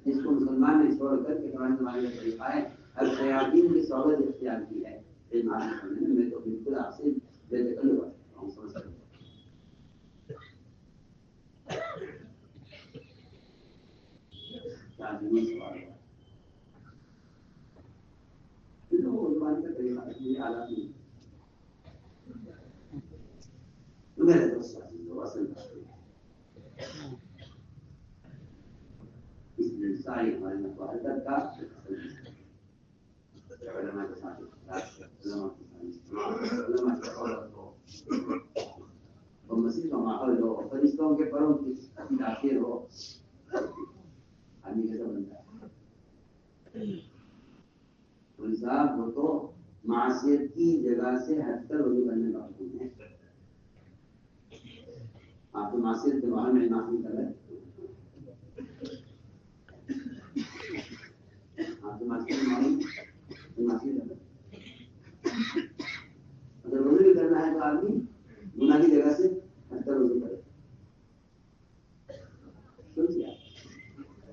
جس کو مسلمان نے چھوڑ کر کے قرآن زمانے کا طریقہ ہے الشیاطین کی صحبت اختیار کی ہے. علم حاصل کرنے میں تو بالکل آپ سے بے دخل ہوا ہوں. سمجھ سکتے کیا دینی سوال ہے. زبان کا طریقہ یہ حالات نہیں میرے دوست اصل اس لیے ساری ہماری حرکت کا علماء کے ساتھ اور مسجد کا ماحول ہو, فرشتوں کے پروں کی تاثیر ہو, آدمی کیسا بنتا ہے. پولیس صاحب وہ تو معاشیت کی جگہ سے ہٹ کر وضو کرنے والی ہیں. آپ کو معاشیت کے باہر میں معافی کر رہے ہیں. آپ کو معاشیت کے باہر میں معافی کر رہے ہیں. اگر وضو بھی کرنا ہے تو آدمی گناہ کی جگہ سے ہٹ کر وضو کرے.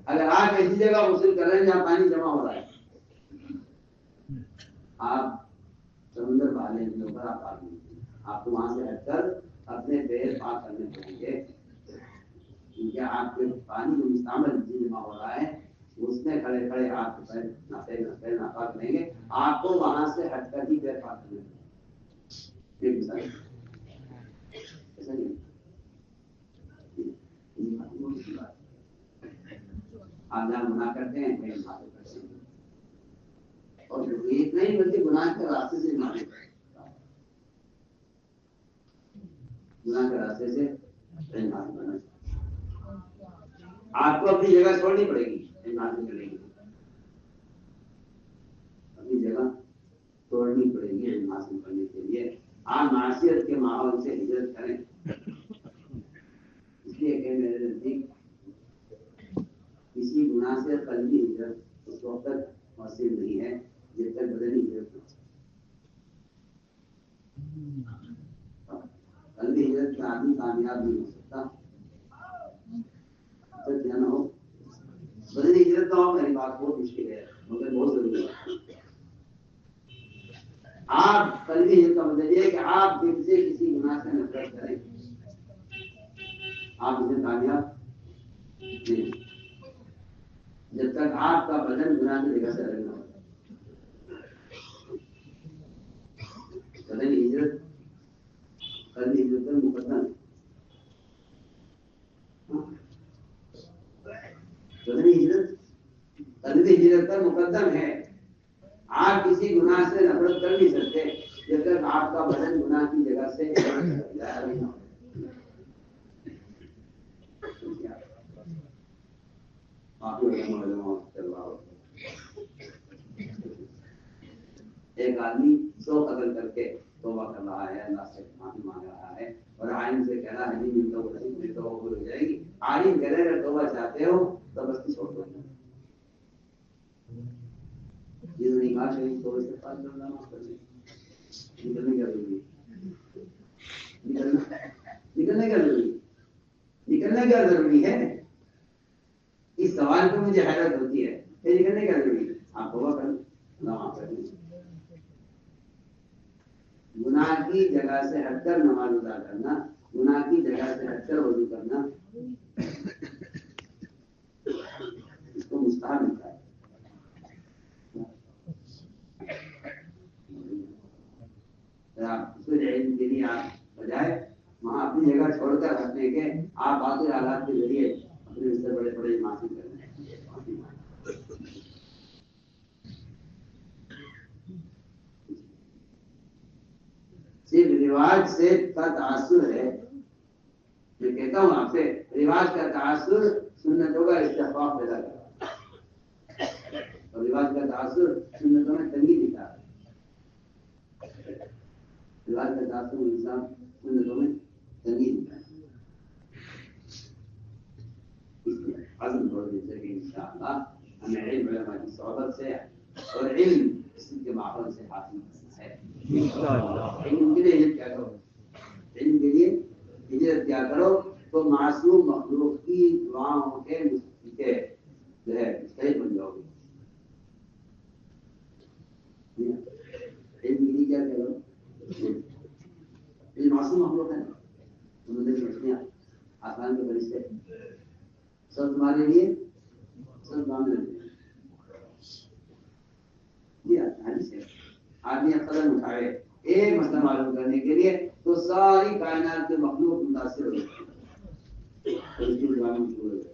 اگر آپ ایسی جگہ غسل کر رہے ہیں جہاں پانی جمع ہو رہا ہے, آپ سمندر والے کے اوپر آپ کو وہاں سے ہٹ کر اپنے پیر پاک کرنے پڑیں گے, کیونکہ آپ کے پانی جو مستعمل جمع ہو رہا ہے اس میں کھڑے کھڑے آپ کے پیر ناپاک رہیں گے. آپ کو وہاں سے ہٹ کر ہی پیر پاک کرنے پڑیں گے. آپ جہاں گناہ کرتے ہیں اور ایک نہیں بلکہ گناہ کے راستے سے گناہ کے راستے سے آپ کو اپنی جگہ چھوڑنی پڑے گی. اپنی جگہ چھوڑنی پڑے گی علم حاصل کرنے کے لیے. آپ معاشیت کے ماحول سے ہجرت کریں. اس لیے کہ میرے نزدیک کسی گناہ سے قلبی ہجرت اس وقت تک حاصل نہیں ہے جب تک بدنی ہجرت نہ ہو. قلبی ہجرت کا آدمی کامیاب نہیں ہو سکتا تک کیا نہ ہو. بدنی ہجرت کا ہو میری بات بہت مشکل ہے مگر بہت ضروری ہے. آپ قلبی ہجرت کا مطلب یہ ہے کہ آپ دل سے کسی گناہ سے نفرت کریں. آپ اسے کامیاب نہیں جب تک آپ کا بدن گناہ کی جگہ سے الگ نہ ہو. بدنی ہجرت قلبی ہجرت پر مقدم ہے. بدنی ہجرت قلبی ہجرت پر مقدم ہے. آپ کسی گناہ سے نفرت کر نہیں سکتے جب تک آپ کا بدن گناہ کی جگہ سے الگ نہ ہو. ایک آدمی 100 قتل کر کے توبہ کر رہا ہے, اللہ سے معافی مانگ رہا ہے اور عالم سے کہہ رہا ہے نہیں میری توبہ قبول ہو جائے گی. عالم کہہ رہے اگر توبہ چاہتے ہو تو بس چھوڑ دو. جنہوں نے کہا کہ تو استغفار کرنا معاف کر دیں، نکلنے کا ضروری نکلنے کا ضروری ہے. اس سوال پہ مجھے حیرت ہوتی ہے کہ نکلنے کا ضروری ہے. آپ توبہ کریں، اللہ معاف کر دیں. گناہ کی جگہ سے ہٹ کر نماز ادا کرنا، گناہ کی جگہ سے ہٹ کر وضو کرنا، اس کو مستحب ملتا ہے. اس کو علم کے لیے آپ بجائے وہاں اپنی جگہ چھوڑ کر رکھنے کے آپ باقی حالات کے ذریعے اپنے اس سے بڑے بڑے معافی کرنے. صرف رواج سے کا تاثر ہے. میں کہتا ہوں آپ سے، رواج کا تاثر سنتوں کا استحقاق پیدا کرتا ہے، اور رواج کا تاثر سنتوں میں تنگی دکھا ہے. رواج کا تاثر انسان سنتوں میں تنگی دکھا ہے. اس لیے عزم کرو جیسے کہ انشاءاللہ ہمیں علم علماء کی صحبت سے اور علم اس کے ماحول سے حاصل کرنا ہے. علم کے لیے ہجرت کیا کرو، علم کے لیے ہجرت کیا کرو تو معصوم مخلوق کی دعاؤں کے جو ہے مستحق بن جاؤ گے. علم کے لیے کیا کرو، علم معصوم مخلوق ہے، سمندر کی مچھلیاں، آسمان کے فرشتے، سب تمہارے لیے سب معاملے آدمی قدم اٹھائے ایک مسئلہ معلوم کرنے کے لیے تو ساری کائنات کے مخلوق متاثر ہو جاتی ہے.